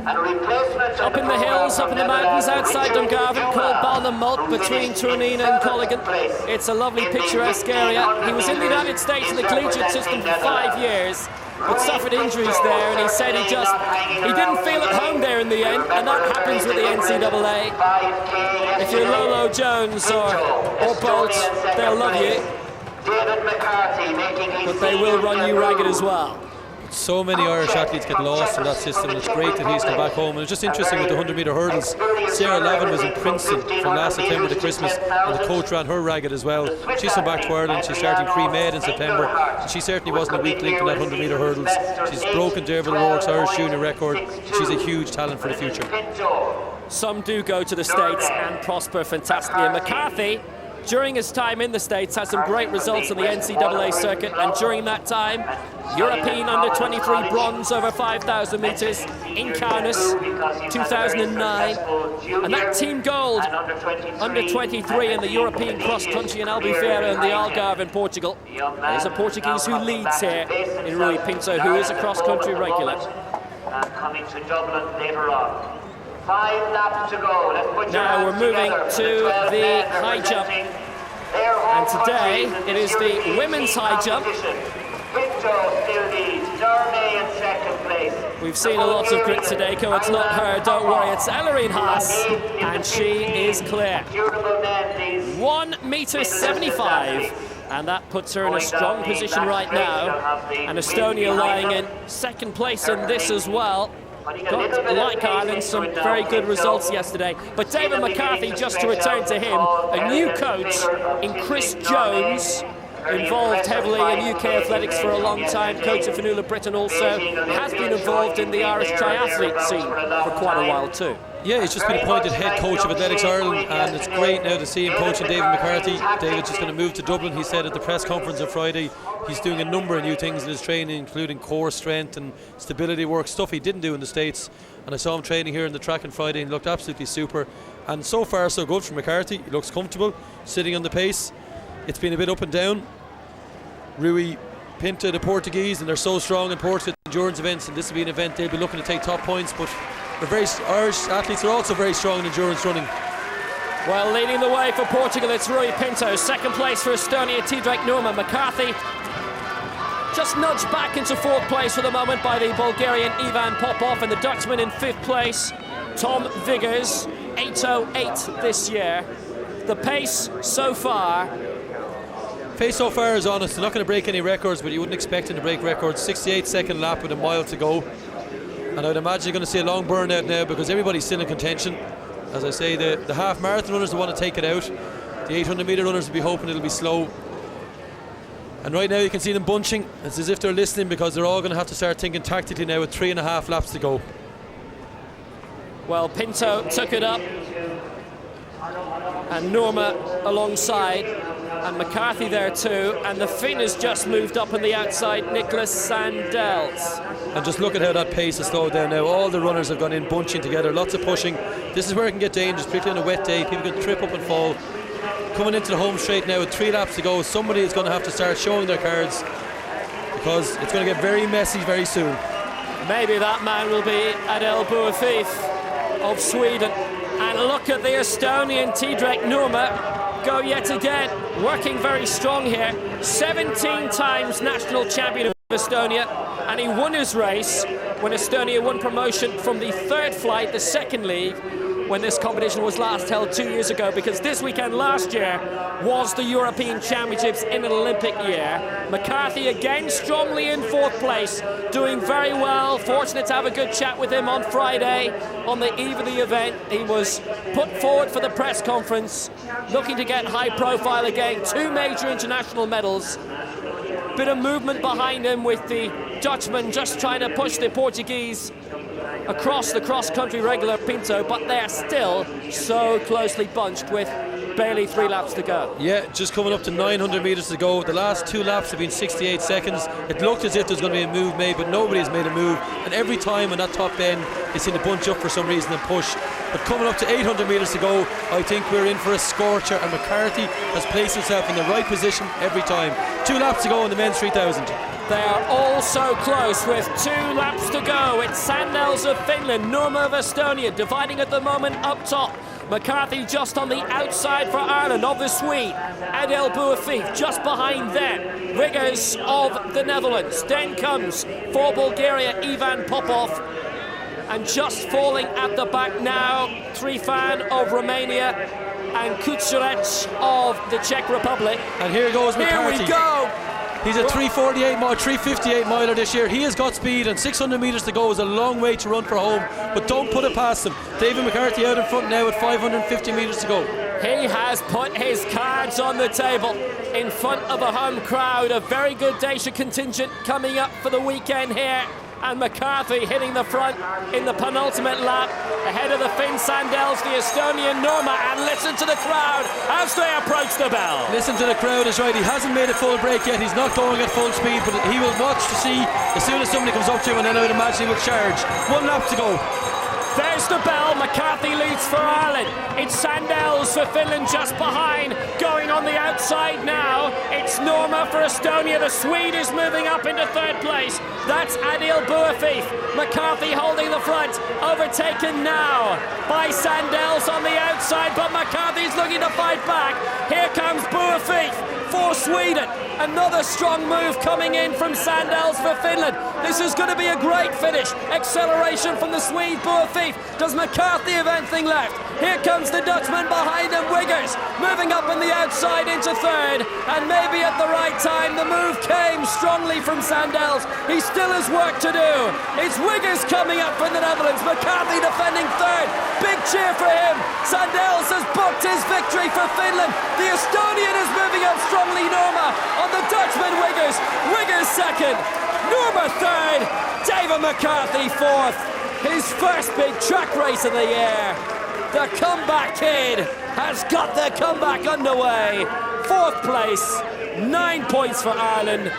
up in the hills, up in the mountains outside Dungarvan, called Balnamult, between Turneen and Colligan. It's a lovely picturesque area. He was in the United States in the collegiate system for 5 years, but suffered injuries there, and he said he didn't feel at home there in the end, and that happens with the NCAA. If you're Lolo Jones or Bolt, they'll love you, but they will run you ragged as well. So many Irish athletes get lost in that system, and it's great that he's come back home. And it's just interesting with the 100 metre hurdles. Sarah Lavin was in Princeton from last September to Christmas, and the coach ran her ragged as well. She's come back to Ireland. She's starting pre-med in September. She certainly wasn't a weak link in that 100 metre hurdles. She's broken Derval O'Rourke's Irish junior record. She's a huge talent for the future. Some do go to the States and prosper fantastically, and McCarthy, during his time in the States, has some great results on the NCAA circuit, and during that time, European under-23 bronze over 5,000 metres in Kaunas, 2009, and that team gold under-23 in the European cross-country in Albufeira and the Algarve in Portugal. There's a Portuguese who leads here in Rui Pinto, who is a cross-country regular. Coming to Dublin later on. 5 laps to go. Let's put now we're moving to the high jump, and today it is the women's high jump. We've seen a lot of grit today, it's not her, don't worry, it's Ellerine Haas, and she is clear. 1.75 m, and that puts her in a strong position right now, and Estonia lying in second place in this as well. Got, like Ireland, some very good results yesterday. But David McCarthy, just to return to him, a new coach in Chris Jones, involved heavily in UK athletics for a long time, coach of Fanula Britain also, has been involved in the Irish triathlete scene for quite a while too. Yeah, he's just been appointed head coach of Athletics Ireland, and it's great now to see him coaching David McCarthy. David's just going to move to Dublin. He said at the press conference on Friday he's doing a number of new things in his training, including core strength and stability work, stuff he didn't do in the States. And I saw him training here in the track on Friday and he looked absolutely super. And so far so good for McCarthy. He looks comfortable sitting on the pace. It's been a bit up and down. Rui Pinto, the Portuguese, and they're so strong in Portugal endurance events, and this will be an event they'll be looking to take top points, but the Irish athletes are also very strong in endurance running. Well, leading the way for Portugal, it's Rui Pinto. Second place for Estonia, Tildrik Nurma. McCarthy just nudged back into fourth place for the moment by the Bulgarian Ivan Popov, and the Dutchman in fifth place, Tom Wiggers, 8:08 this year. The pace so far. Pace so far is honest. They're not going to break any records, but you wouldn't expect him to break records. 68-second lap with a mile to go. And I'd imagine you're going to see a long burnout now because everybody's still in contention. As I say, the half marathon runners will want to take it out. The 800 metre runners will be hoping it'll be slow. And right now you can see them bunching. It's as if they're listening because they're all going to have to start thinking tactically now with 3.5 laps to go. Well, Pinto took it up, and Norma alongside, and McCarthy there too, and the Finn has just moved up on the outside, Nicholas Sandels. And just look at how that pace has slowed down now. All the runners have gone in bunching together, lots of pushing. This is where it can get dangerous, particularly on a wet day. People can trip up and fall. Coming into the home straight now with 3 laps to go, somebody is going to have to start showing their cards because it's going to get very messy very soon. Maybe that man will be Adel Boafif of Sweden. And look at the Estonian Tidrek Norma go yet again, working very strong here. 17 times national champion of Estonia, and he won his race when Estonia won promotion from the third flight, the second league, when this competition was last held 2 years ago, because this weekend last year was the European Championships in an Olympic year. McCarthy again strongly in 4th place, doing very well. Fortunate to have a good chat with him on Friday on the eve of the event. He was put forward for the press conference, looking to get high profile again. 2 major international medals. Bit of movement behind him with the Dutchman just trying to push the Portuguese across the cross-country regular Pinto, but they're still so closely bunched with barely 3 laps to go. Yeah, just coming up to 900 metres to go. The last 2 laps have been 68 seconds. It looked as if there's going to be a move made, but nobody's made a move. And every time on that top end, they seem to bunch up for some reason and push. But coming up to 800 metres to go, I think we're in for a scorcher, and McCarthy has placed himself in the right position every time. 2 laps to go in the men's 3000. They are all so close with 2 laps to go. It's Sandels of Finland, Norma of Estonia dividing at the moment up top. McCarthy just on the outside for Ireland of the Swede. Adel Boafif just behind them. Riggers of the Netherlands. Then comes for Bulgaria Ivan Popov. And just falling at the back now, Trifan of Romania and Kucherec of the Czech Republic. And here goes McCarthy. Here we go. He's a 358 miler this year. He has got speed, and 600 metres to go is a long way to run for home, but don't put it past him. David McCarthy out in front now with 550 metres to go. He has put his cards on the table in front of a home crowd. A very good Day2 contingent coming up for the weekend here. And McCarthy hitting the front in the penultimate lap, ahead of the Finn Sandels, the Estonian Norma, and listen to the crowd as they approach the bell. Listen to the crowd is right. He hasn't made a full break yet. He's not going at full speed, but he will watch to see as soon as somebody comes up to him, and then I would imagine he will charge. 1 lap to go. There's the bell. McCarthy leads for Ireland. It's Sandels for Finland just behind. Going on the outside now. It's Norma for Estonia. The Swede is moving up into 3rd place. That's Adil Boafif. McCarthy holding the front. Overtaken now by Sandels on the outside, but McCarthy's looking to fight back. Here comes Boafif for Sweden. Another strong move coming in from Sandels for Finland. This is going to be a great finish. Acceleration from the Swede Boafif. Does McCarthy have anything left? Here comes the Dutchman behind him, Wiggers, moving up on the outside into 3rd, and maybe at the right time the move came strongly from Sandels. He still has work to do. It's Wiggers coming up from the Netherlands. McCarthy defending 3rd. Big cheer for him. Sandels has booked his victory for Finland. The Estonian is moving up strongly, Norma, on the Dutchman Wiggers. Wiggers 2nd, Norma 3rd, David McCarthy 4th. His first big track race of the year. The comeback kid has got the comeback underway. 4th place, 9 points for Ireland,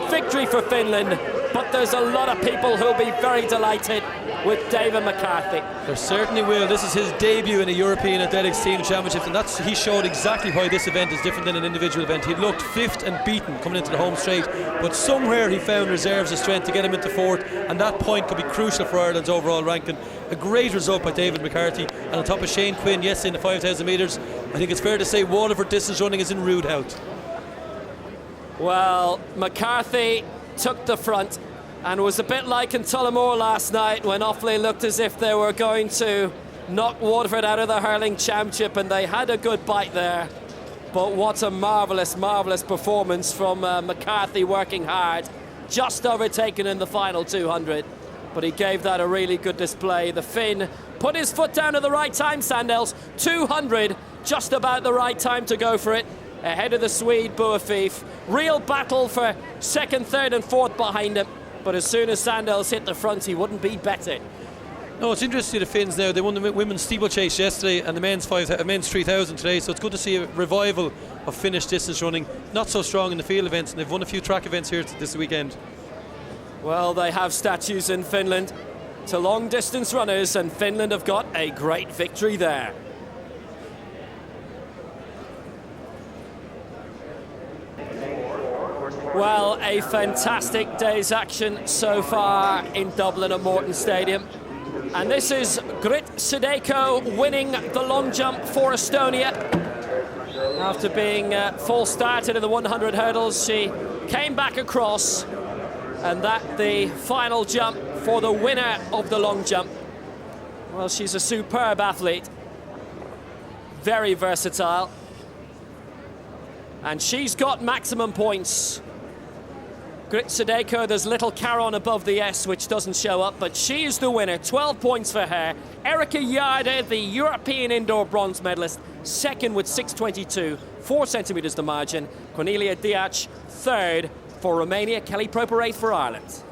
victory for Finland, but there's a lot of people who'll be very delighted with David McCarthy. There certainly will. This is his debut in a European Athletics Team Championships, and he showed exactly why this event is different than an individual event. He looked 5th and beaten coming into the home straight, but somewhere he found reserves of strength to get him into 4th, and that point could be crucial for Ireland's overall ranking. A great result by David McCarthy, and on top of Shane Quinn, yes, in the 5,000 metres. I think it's fair to say Waterford distance running is in rude health. Well, McCarthy took the front, and it was a bit like in Tullamore last night when Offaly looked as if they were going to knocked Waterford out of the hurling championship, and they had a good bite there. But what a marvellous, marvellous performance from McCarthy, working hard. Just overtaken in the final 200, but he gave that a really good display. The Finn put his foot down at the right time, Sandels. 200, just about the right time to go for it. Ahead of the Swede, Boafif. Real battle for second, third and fourth behind him. But as soon as Sandels hit the front, he wouldn't be better. No, it's interesting to the Finns now. They won the women's steeplechase yesterday and the men's 3,000 today, so it's good to see a revival of Finnish distance running. Not so strong in the field events, and they've won a few track events here this weekend. Well, they have statues in Finland to long distance runners, and Finland have got a great victory there. Well, a fantastic day's action so far in Dublin at Morton Stadium. And this is Grit Sedeko winning the long jump for Estonia. After being full started in the 100 hurdles, she came back across, and that the final jump for the winner of the long jump. Well, she's a superb athlete, very versatile, and she's got maximum points. Grit Sedeko, there's little caron above the S which doesn't show up, but she is the winner. 12 points for her. Erika Yarde, the European indoor bronze medalist, second with 6.22, 4 centimetres the margin. Cornelia Diac, third for Romania. Kelly Proper, eighth for Ireland.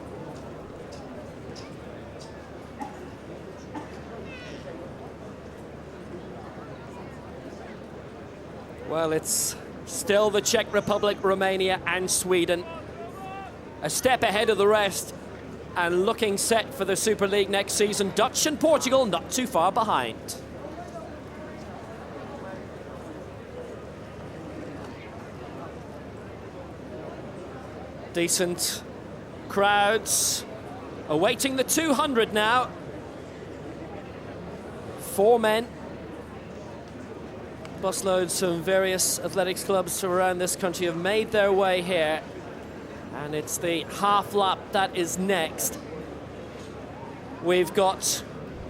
Well, it's still the Czech Republic, Romania and Sweden. A step ahead of the rest and looking set for the Super League next season. Dutch and Portugal not too far behind. Decent crowds awaiting the 200 now. 4 men. Busloads from various athletics clubs from around this country have made their way here. And it's the half lap that is next. We've got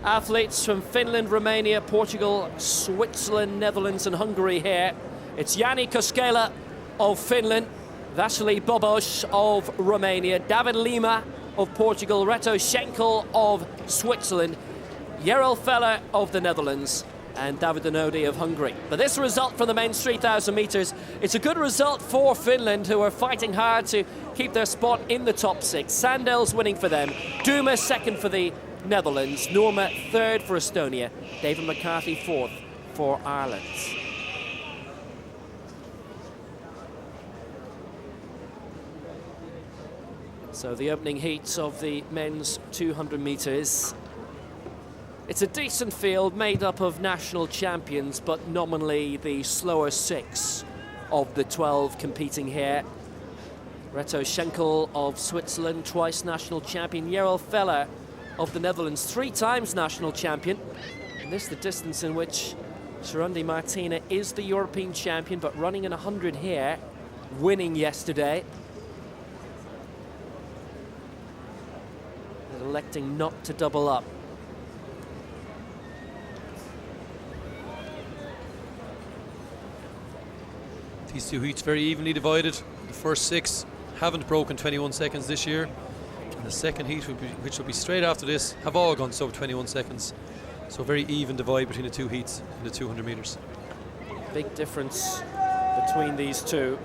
athletes from Finland, Romania, Portugal, Switzerland, Netherlands and Hungary here. It's Jani Koskela of Finland, Vasily Bobos of Romania, David Lima of Portugal, Reto Schenkel of Switzerland, Yerel Feller of the Netherlands, and David Donodi of Hungary. But this result from the men's 3,000 metres, it's a good result for Finland, who are fighting hard to keep their spot in the top 6. Sandels winning for them, Duma second for the Netherlands, Norma third for Estonia, David McCarthy fourth for Ireland. So the opening heats of the men's 200 metres. It's a decent field made up of national champions, but nominally the slower 6 of the 12 competing here. Reto Schenkel of Switzerland, twice national champion. Yerel Feller of the Netherlands, 3 times national champion. And this is the distance in which Sharundi Martina is the European champion, but running in 100 here, winning yesterday. And electing not to double up. These 2 heats very evenly divided. The first 6 haven't broken 21 seconds this year. And the second heat, which will be straight after this, have all gone sub 21 seconds. So a very even divide between the 2 heats in the 200 metres. Big difference between these two.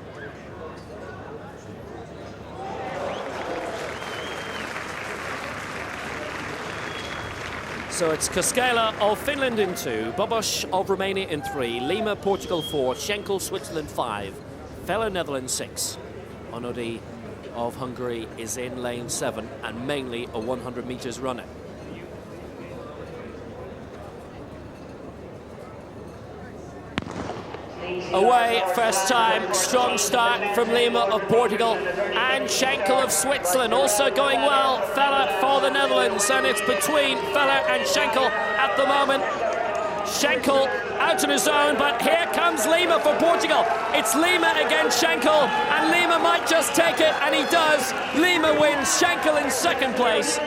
So it's Koskela of Finland in 2, Bobos of Romania in 3, Lima, Portugal 4, Schenkel, Switzerland 5, Feller, Netherlands 6. Onodi of Hungary is in lane 7 and mainly a 100 metres runner. Away, first time, strong start from Lima of Portugal and Schenkel of Switzerland, also going well. Feller for the Netherlands, and it's between Feller and Schenkel at the moment. Schenkel out on his own, but here comes Lima for Portugal. It's Lima against Schenkel, and Lima might just take it, and he does. Lima wins, Schenkel in second place.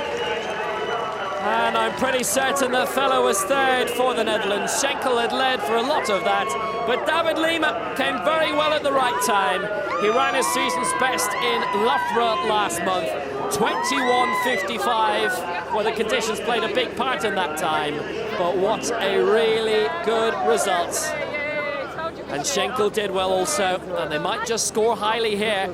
And I'm pretty certain the fellow was third for the Netherlands. Schenkel had led for a lot of that, but David Lima came very well at the right time. He ran his season's best in Loughborough last month, 21.55. Well, the conditions played a big part in that time, but what a really good result. And Schenkel did well also, and they might just score highly here.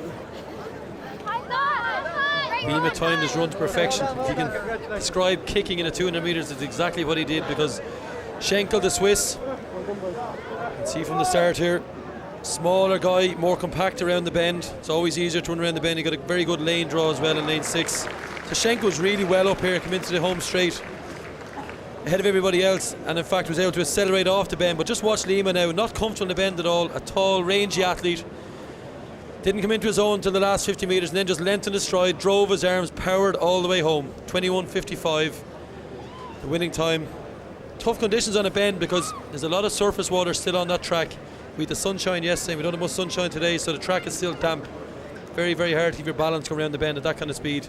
Lima timed his run to perfection. If you can describe kicking in a 200 metres, it's exactly what he did, because Schenkel, the Swiss, you can see from the start here, smaller guy, more compact around the bend. It's always easier to run around the bend. He got a very good lane draw as well in lane 6. So Schenkel's really well up here, come into the home straight ahead of everybody else, and in fact was able to accelerate off the bend. But just watch Lima now, not comfortable in the bend at all, a tall, rangy athlete. Didn't come into his own until the last 50 metres, and then just lengthened his stride, drove his arms, powered all the way home. 21.55, the winning time. Tough conditions on a bend because there's a lot of surface water still on that track. We had the sunshine yesterday, we don't have much sunshine today, so the track is still damp. Very, very hard to keep your balance going around the bend at that kind of speed.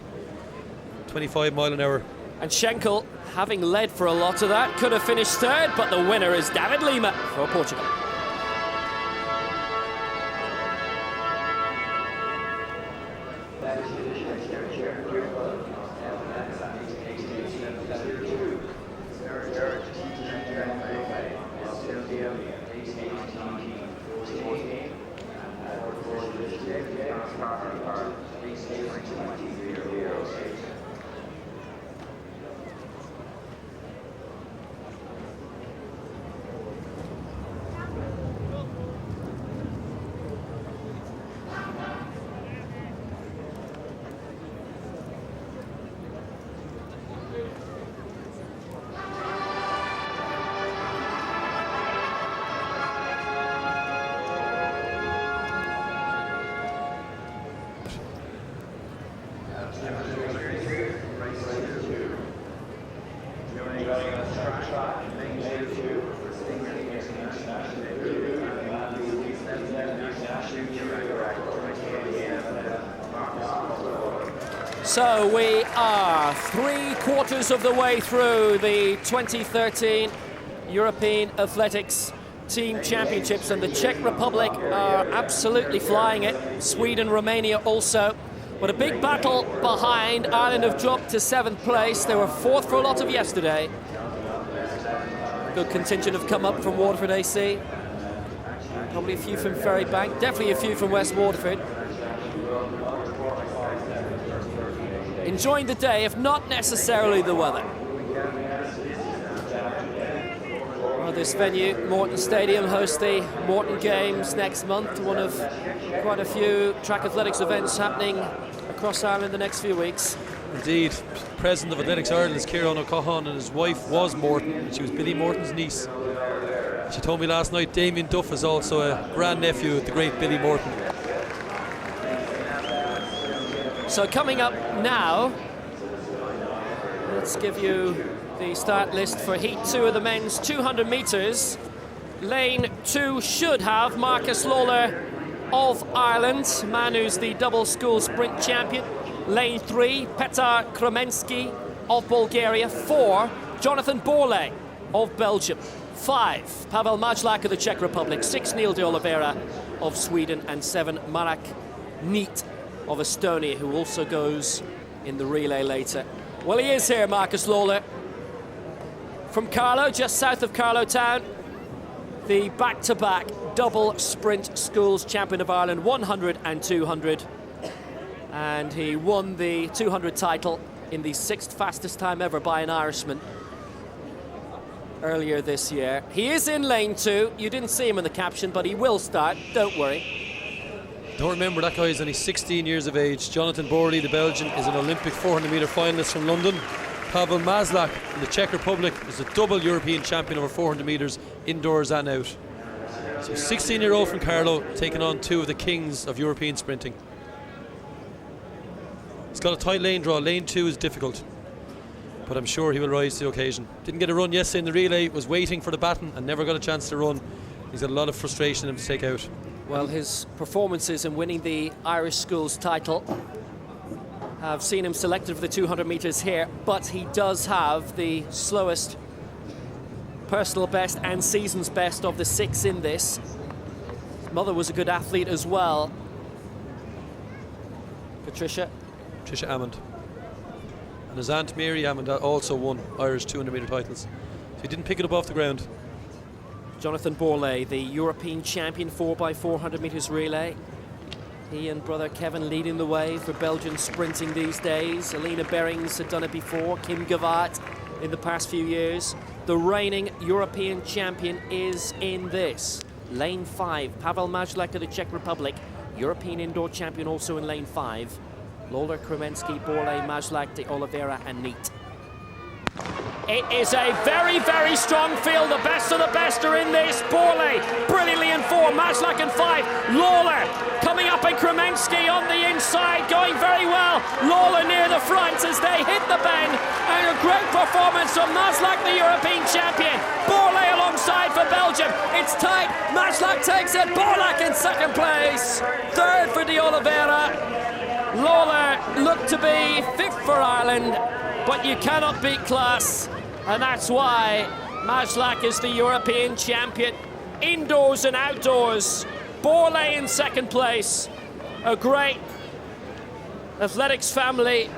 25 mile an hour. And Schenkel, having led for a lot of that, could have finished third, but the winner is David Lima for Portugal. So we are 3/4 of the way through the 2013 European Athletics Team Championships, and the Czech Republic are absolutely flying it. Sweden, Romania also. But a big battle behind. Ireland have dropped to 7th place. They were 4th for a lot of yesterday. Good contingent have come up from Waterford AC. Probably a few from Ferrybank. Definitely a few from West Waterford. Enjoying the day, if not necessarily the weather. Well, this venue, Morton Stadium, hosts the Morton Games next month, one of quite a few track athletics events happening across Ireland the next few weeks. Indeed. President of Athletics Ireland is Ciarán O'Cahan, and his wife was Morton, and she was Billy Morton's niece. She told me last night Damien Duff is also a grandnephew of the great Billy Morton. So coming up now, let's give you the start list for Heat 2 of the men's 200 metres. Lane 2 should have Marcus Lawler of Ireland, man who's the double school sprint champion. Lane 3, Petar Kremensky of Bulgaria. 4, Jonathan Borlée of Belgium. 5, Pavel Majlak of the Czech Republic. 6, Neil de Oliveira of Sweden. And 7, Marek Neat of Estonia, who also goes in the relay later. Well, he is here, Marcus Lawler. From Carlow, just south of Carlow town, the back-to-back double sprint schools champion of Ireland, 100 and 200. And he won the 200 title in the 6th fastest time ever by an Irishman earlier this year. He is in lane 2. You didn't see him in the caption, but he will start, don't worry. Don't remember, that guy is only 16 years of age. Jonathan Borlée, the Belgian, is an Olympic 400 metre finalist from London. Pavel Majlak in the Czech Republic is a double European champion over 400 metres indoors and out. So 16-year-old from Carlow taking on 2 of the kings of European sprinting. He's got a tight lane draw. Lane 2 is difficult, but I'm sure he will rise to the occasion. Didn't get a run yesterday in the relay, was waiting for the baton and never got a chance to run. He's got a lot of frustration in him to take out. Well, his performances in winning the Irish schools title I've seen him selected for the 200 metres here, but he does have the slowest personal best and season's best of the 6 in this. His mother was a good athlete as well. Patricia Ammond. And his aunt Mary Ammond also won Irish 200 metre titles. So he didn't pick it up off the ground. Jonathan Borlée, the European champion 4x400 metres relay. He and brother Kevin leading the way for Belgian sprinting these days. Alina Berings had done it before, Kim Gavaat in the past few years. The reigning European champion is in this. Lane 5, Pavel Majlak of the Czech Republic, European indoor champion also in lane 5. Lawler, Kremensky, Borlée, Majlak, de Oliveira and Neat. It is a very, very strong field. The best of the best are in this. Borlée brilliantly in 4, Majlak in 5. Lawler coming up and Kremensky on the inside, going very well. Lawler near the front as they hit the bend. And a great performance from Majlak, the European champion. Borlée alongside for Belgium. It's tight. Majlak takes it. Borlée in second place. Third for de Oliveira. Lawler looked to be fifth for Ireland, but you cannot beat class, and that's why Majlak is the European champion, indoors and outdoors. Borlée in second place. A great athletics family,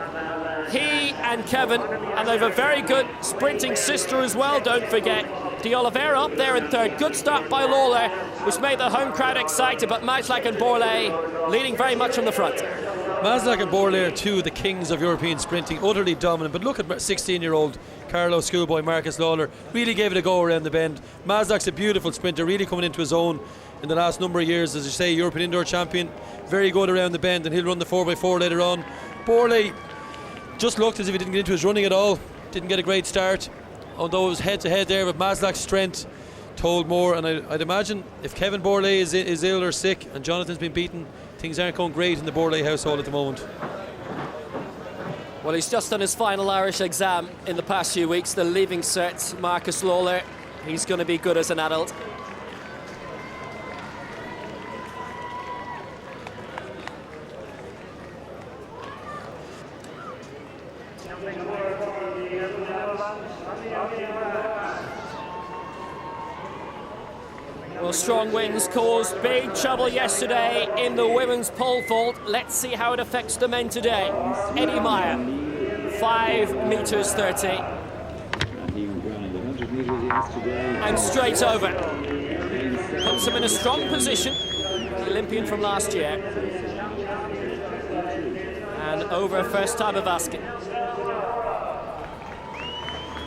he and Kevin, and they have a very good sprinting sister as well, don't forget. De Oliveira up there in third. Good start by Lawler, which made the home crowd excited, but Majlak and Borlée leading very much from the front. Majlak and Borlée are two of the kings of European sprinting, utterly dominant. But look at 16-year-old Carlo schoolboy Marcus Lawler, really gave it a go around the bend. Majlak's a beautiful sprinter, really coming into his own in the last number of years. As you say, European indoor champion, very good around the bend, and he'll run the 4x4 later on. Borlée just looked as if he didn't get into his running at all, didn't get a great start, although it was head-to-head there, but Majlak's strength told more. And I'd imagine if Kevin Borlée is ill or sick and Jonathan's been beaten, things aren't going great in the Borlée household at the moment. Well, he's just done his final Irish exam in the past few weeks, the leaving cert. Marcus Lawler, he's going to be good as an adult. Well, strong winds caused big trouble yesterday in the women's pole vault. Let's see how it affects the men today. Eddie Meyer, 5 meters 30. And straight over. Puts him in a strong position. The Olympian from last year. And over first time of asking.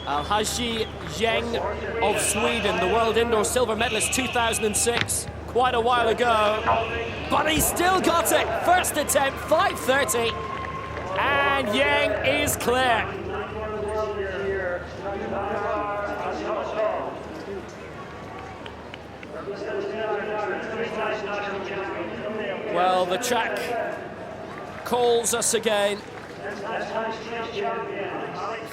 Alhaji Zheng of Sweden, the world indoor silver medalist 2006, quite a while ago, but he still got it. First attempt, 5:30, and Zheng is clear. Well, the track calls us again.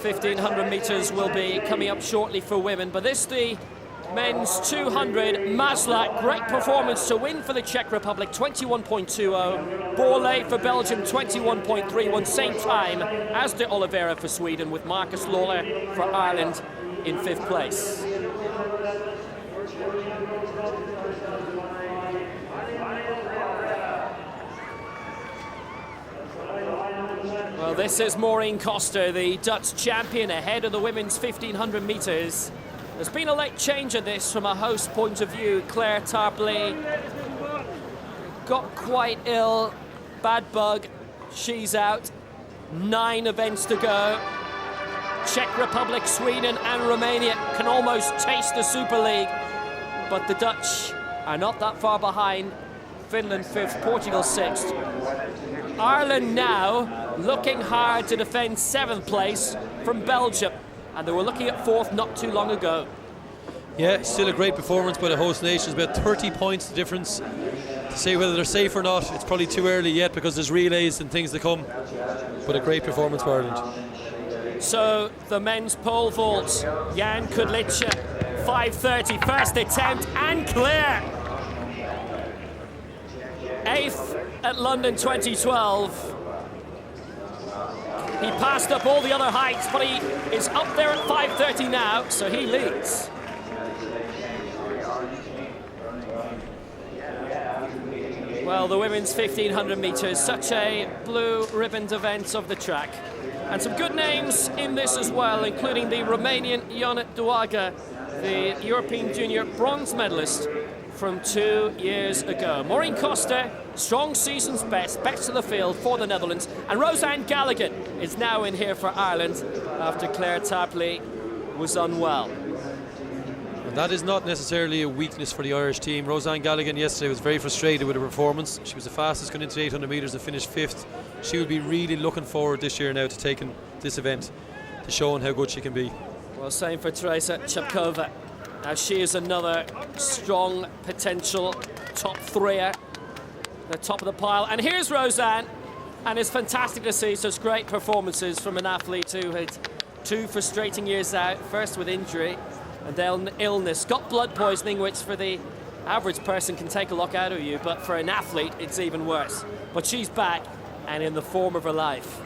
1,500 metres will be coming up shortly for women, but this the men's 200. Majlak, great performance to win for the Czech Republic, 21.20. Borlée for Belgium, 21.31, same time as de Oliveira for Sweden, with Marcus Lawler for Ireland in 5th place. Well, this is Maureen Koster, the Dutch champion, ahead of the women's 1,500 metres. There's been a late change of this from a host point of view. Claire Tarpley got quite ill, bad bug, she's out. 9 events to go. Czech Republic, Sweden and Romania can almost taste the Super League, but the Dutch are not that far behind. Finland 5th, Portugal 6th. Ireland now looking hard to defend 7th place from Belgium, and they were looking at 4th not too long ago. Yeah, still a great performance by the host nations, about 30 points the difference. To say whether they're safe or not, it's probably too early yet because there's relays and things to come, but a great performance for Ireland. So the men's pole vault, Jan Kudlica, 5:30, first attempt and clear. 8th at London 2012. He passed up all the other heights, but he is up there at 5:30 now, so he leads. Well, the women's 1500 metres, such a blue ribboned event of the track. And some good names in this as well, including the Romanian Ioana Duaga, the European Junior bronze medalist from 2 years ago. Maureen Costa, strong season's best of the field for the Netherlands. And Roseanne Gallagher is now in here for Ireland after Claire Tarpley was unwell. And that is not necessarily a weakness for the Irish team. Roseanne Gallagher yesterday was very frustrated with her performance. She was the fastest going into the 800 metres and finished 5th. She will be really looking forward this year now to taking this event, to showing how good she can be. Well, same for Teresa Chapkova. Now she is another strong potential top threer, the top of the pile. And here's Roseanne, and it's fantastic to see such great performances from an athlete who had 2 frustrating years out, first with injury and then illness. Got blood poisoning, which for the average person can take a lot out of you, but for an athlete it's even worse. But she's back and in the form of her life.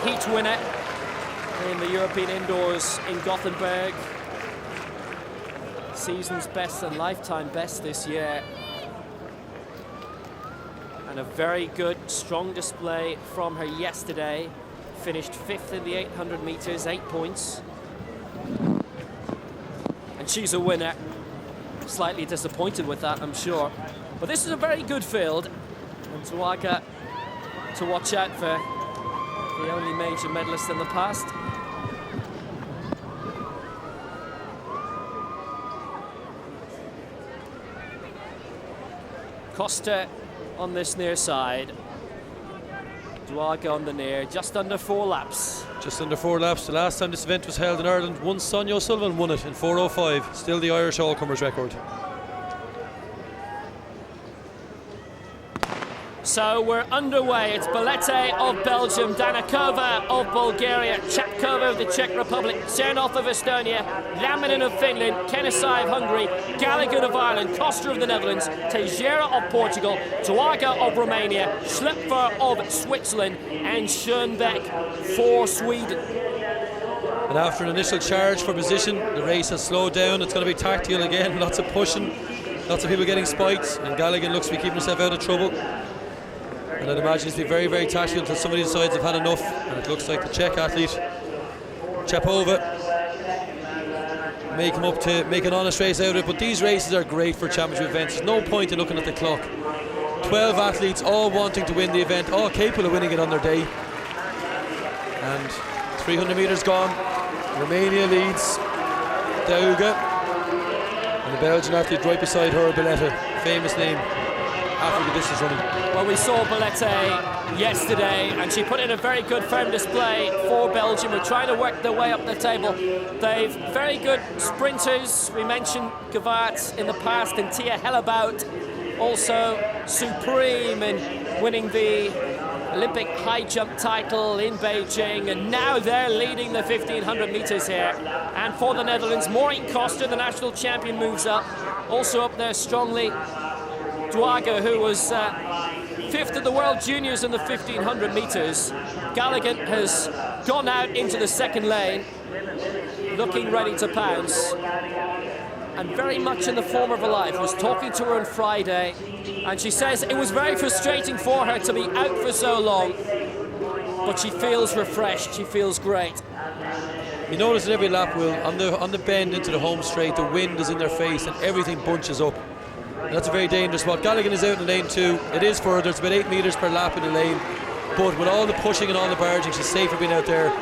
Heat winner in the European Indoors in Gothenburg. Season's best and lifetime best this year. And a very good, strong display from her yesterday. Finished 5th in the 800 metres, 8 points. And she's a winner. Slightly disappointed with that, I'm sure. But this is a very good field. And Duaga to watch out for, the only major medalist in the past. Costa on this near side. Duaga on the near, just under 4 laps. Just under 4 laps. The last time this event was held in Ireland, one Sonia O'Sullivan won it in 4:05. Still the Irish all-comers record. So we're underway. It's Belete of Belgium, Danikova of Bulgaria, Chapkova of the Czech Republic, Cernov of Estonia, Laminin of Finland, Kenesai of Hungary, Gallagher of Ireland, Costa of the Netherlands, Teixeira of Portugal, Duaga of Romania, Schlipfer of Switzerland, and Schoenbeck for Sweden. And after an initial charge for position, the race has slowed down. It's going to be tactical again, lots of pushing, lots of people getting spiked, and Gallagher looks to be keeping himself out of trouble. And I'd imagine it's be very, very tactical until somebody decides they've had enough. And it looks like the Czech athlete, Chapova, may come up to make an honest race out of it. But these races are great for championship events. There's no point in looking at the clock. 12 athletes all wanting to win the event, all capable of winning it on their day. And 300 metres gone. Romania leads Dauga. And the Belgian athlete right beside her, Belete, famous name. After the distance running. Well, we saw Belete yesterday, and she put in a very good firm display for Belgium. We're trying to work their way up the table. They've very good sprinters. We mentioned Gevaert in the past, and Tia Hellebout, also supreme in winning the Olympic high jump title in Beijing, and now they're leading the 1500 metres here. And for the Netherlands, Maureen Costa, the national champion, moves up. Also up there strongly, Duaga, who was 5th at the World Juniors in the 1500 metres. Gallagher has gone out into the second lane, looking ready to pounce. And very much in the form of her life. Was talking to her on Friday, and she says it was very frustrating for her to be out for so long, but she feels refreshed, she feels great. You notice at every lap, Will, on the bend into the home straight, the wind is in their face and everything bunches up. And that's a very dangerous spot. Gallagher is out in lane 2. It is further, it's about 8 metres per lap in the lane, but with all the pushing and all the barging, she's safer being out there.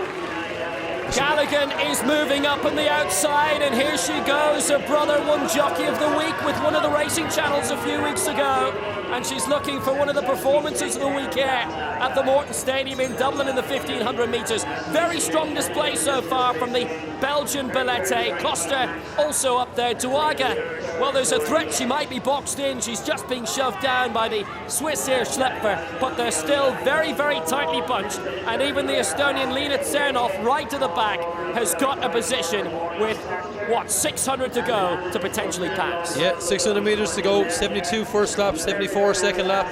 Gallagher is moving up on the outside, and here she goes. Her brother won Jockey of the Week with one of the racing channels a few weeks ago, and she's looking for one of the performances of the week here at the Morton Stadium in Dublin in the 1500 metres. Very strong display so far from the Belgian Belete. Costa also up there. Duaga, well, there's a threat she might be boxed in. She's just being shoved down by the Swiss here, Schlepfer, but they're still very, very tightly bunched, and even the Estonian Lena Cernov right to the back has got a position with, 600 to go to potentially pass. Yeah, 600 metres to go, 72 first lap, 74 second lap.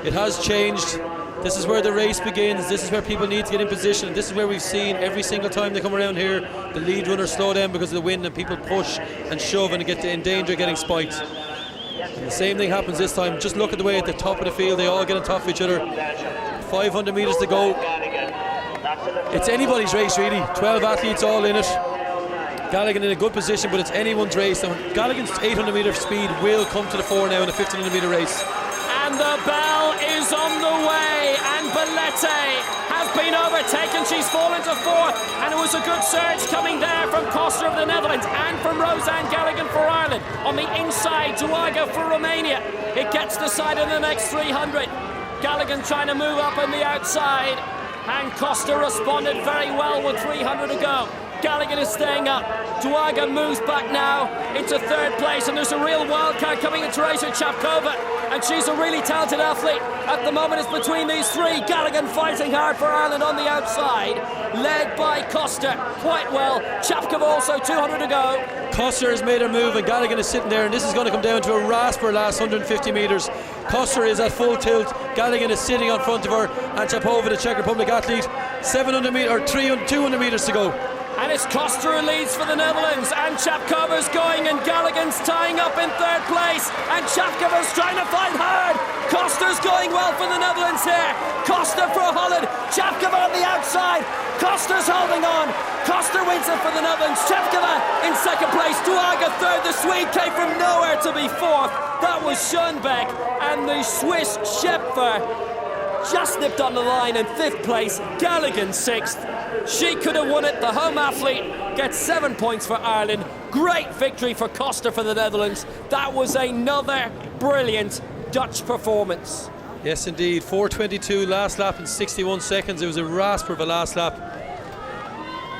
It has changed. This is where the race begins. This is where people need to get in position. This is where we've seen every single time they come around here, the lead runners slow down because of the wind, and people push and shove and get in danger of getting spiked. And the same thing happens this time. Just look at the way at the top of the field they all get on top of each other. 500 metres to go. It's anybody's race really. 12 athletes all in it. Galligan in a good position, but it's anyone's race. And Galligan's 800 metre speed will come to the fore now in a 1500 metre race. And the bell is on the way, and Belette has been overtaken. She's fallen to fourth, and it was a good surge coming there from Costa of the Netherlands and from Roseanne Galligan for Ireland. On the inside, Duaga for Romania. It gets decided in the next 300. Galligan trying to move up on the outside, and Costa responded very well with 300 to go. Galligan is staying up. Duaga moves back now into third place, and there's a real wildcard coming in Teresa Chapkova, and she's a really talented athlete. At the moment it's between these three. Galligan fighting hard for Ireland on the outside, led by Costa quite well. Chapkova also 200 to go. Costa has made her move, and Galligan is sitting there, and this is going to come down to a rasp for the last 150 metres. Costa is at full tilt. Galligan is sitting on front of her, and Chapkova, the Czech Republic athlete, 700 metres or 200 metres to go. And it's Costa who leads for the Netherlands, and Chapkova's going, and Galligan's tying up in third place, and Chapkova's trying to fight hard. Costa's going well for the Netherlands here. Costa for Holland, Chapkova on the outside. Costa's holding on. Costa wins it for the Netherlands. Chapkova in second place. Duaga third. The Swede came from nowhere to be fourth. That was Schoenbeck, and the Swiss Schepfer just nipped on the line in fifth place. Galligan sixth. She could have won it. The home athlete gets 7 points for Ireland. Great victory for Costa for the Netherlands. That was another brilliant Dutch performance. Yes, indeed. 4:22 last lap in 61 seconds. It was a rasper of a last lap.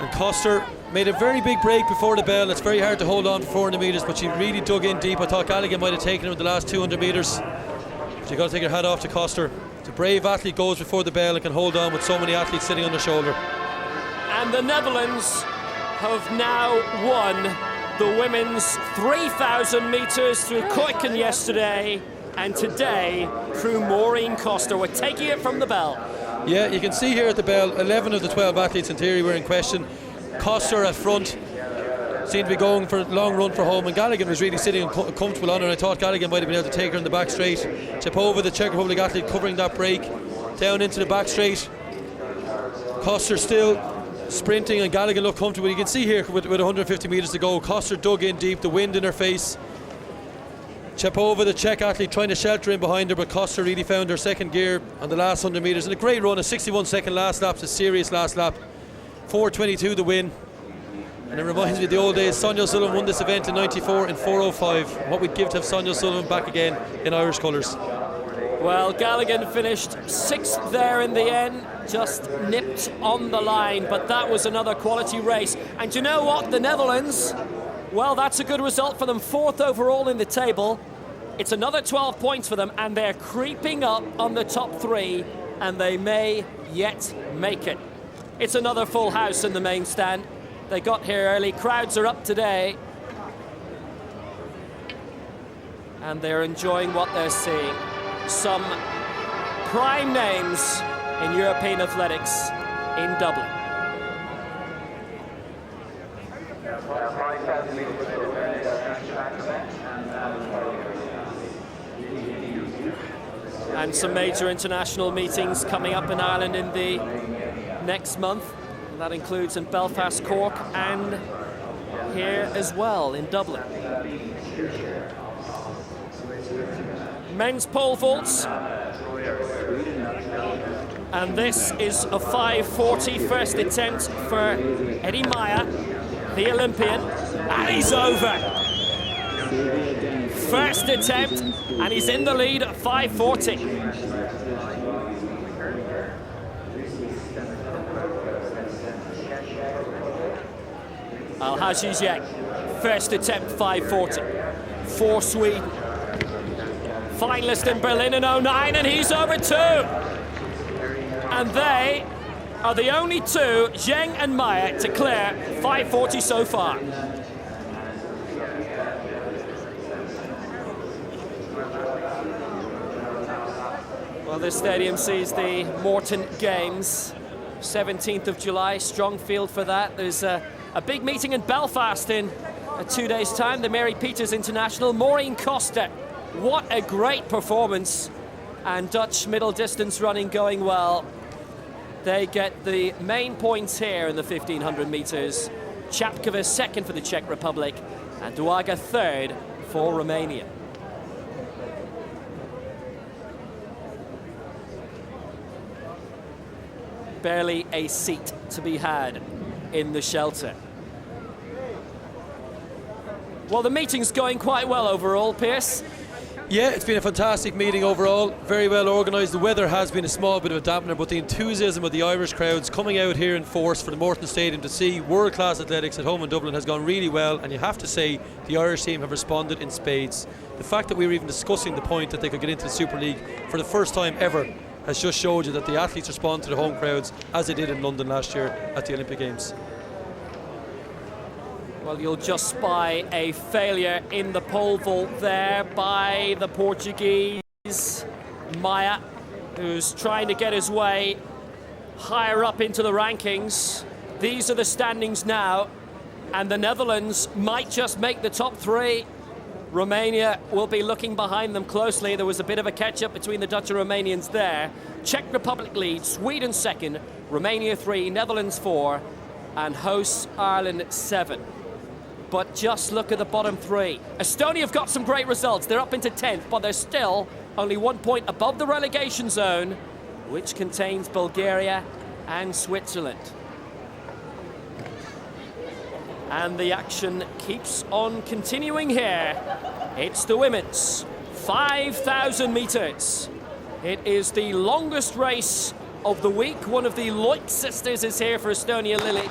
And Costa made a very big break before the bell. It's very hard to hold on for 400 metres, but she really dug in deep. I thought Galligan might have taken her in the last 200 metres. But you've got to take your hat off to Costa. It's a brave athlete, goes before the bell and can hold on with so many athletes sitting on their shoulder. And the Netherlands have now won the women's 3,000 metres through Kuiken yesterday, and today through Maureen Costa. We're taking it from the bell. Yeah, you can see here at the bell, 11 of the 12 athletes in theory were in question. Costa at front seemed to be going for a long run for home, and Galligan was really sitting comfortable on her, and I thought Galligan might have been able to take her in the back straight. Chapkova, the Czech Republic athlete, covering that break down into the back straight. Costa still sprinting, and Galligan looked comfortable. You can see here with 150 metres to go, Costa dug in deep, the wind in her face. Chapkova, the Czech athlete, trying to shelter in behind her, but Costa really found her second gear on the last 100 metres. And a great run, a 61-second last lap, a serious last lap. 4:22 the win. And it reminds me of the old days. Sonia O'Sullivan won this event in '94 in 4:05. What we'd give to have Sonia O'Sullivan back again in Irish colours. Well, Galligan finished sixth there in the end, just nipped on the line, but that was another quality race. And you know what? The Netherlands, well, that's a good result for them. Fourth overall in the table. It's another 12 points for them, and they're creeping up on the top three, and they may yet make it. It's another full house in the main stand. They got here early. Crowds are up today, and they're enjoying what they're seeing. Some prime names in European athletics in Dublin. And some major international meetings coming up in Ireland in the next month. And that includes in Belfast, Cork, and here as well in Dublin. Men's pole vaults, and this is a 5:40 first attempt for Eddie Meyer, the Olympian, and he's over. First attempt, and he's in the lead at 5:40. Al-Haji Ziyech, first attempt 5:40 for Sweden. Finalist in Berlin in '09, and he's over too. And they are the only two, Zheng and Meyer, to clear 5:40 so far. Well, this stadium sees the Morton Games, 17th of July, strong field for that. There's a big meeting in Belfast in 2 days' time, the Mary Peters International. Maureen Costa, what a great performance, and Dutch middle distance running going well. They get the main points here in the 1500 metres. Chapkova second for the Czech Republic, and Duaga third for Romania. Barely a seat to be had in the shelter. Well, the meeting's going quite well overall, Pierce. Yeah, it's been a fantastic meeting overall, very well organised. The weather has been a small bit of a dampener, but the enthusiasm of the Irish crowds coming out here in force for the Morton Stadium to see world-class athletics at home in Dublin has gone really well, and you have to say the Irish team have responded in spades. The fact that we were even discussing the point that they could get into the Super League for the first time ever has just showed you that the athletes respond to the home crowds as they did in London last year at the Olympic Games. Well, you'll just spy a failure in the pole vault there by the Portuguese Maia, who's trying to get his way higher up into the rankings. These are the standings now, and the Netherlands might just make the top three. Romania will be looking behind them closely. There was a bit of a catch-up between the Dutch and Romanians there. Czech Republic leads, Sweden second, Romania 3, Netherlands 4, and hosts Ireland 7. But just look at the bottom three. Estonia have got some great results. They're up into 10th, but they're still only 1 point above the relegation zone, which contains Bulgaria and Switzerland. And the action keeps on continuing here. It's the women's 5,000 metres. It is the longest race of the week. One of the Loik sisters is here for Estonia, Lily.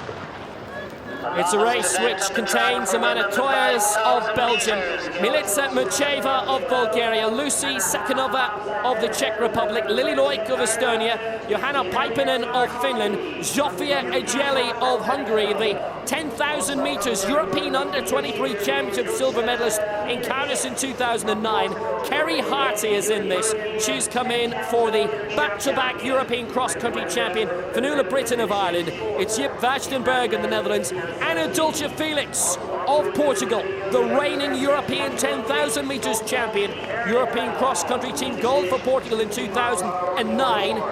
It's a race which contains Amanda Toyas of Belgium, Milica Mucheva of Bulgaria, Lucy Sakanova of the Czech Republic, Lily Loik of Estonia, Johanna Paipinen of Finland, Zsofia Ejeli of Hungary, the 10,000 metres European Under-23 Championship silver medalist in Kaunas in 2009. Kerry Harty is in this. She's come in for the back-to-back European cross-country champion, Vanula Britton of Ireland. It's Jip Vashtenberg in the Netherlands, Anna Dulce Felix of Portugal, the reigning European 10,000 metres champion, European cross-country team gold for Portugal in 2009.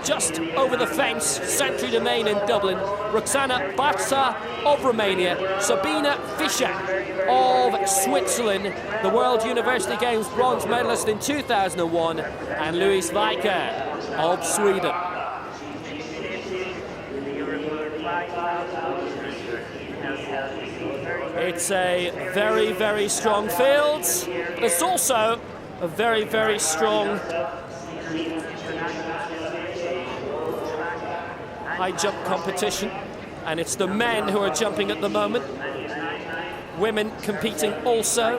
Just over the fence, Century Domain in Dublin. Roxana Barca of Romania, Sabina Fischer of Switzerland, the World University Games bronze medalist in 2001, and Louise Weicker of Sweden. It's a very, very strong field, but it's also a very, very strong high jump competition, and it's the men who are jumping at the moment. Women competing also.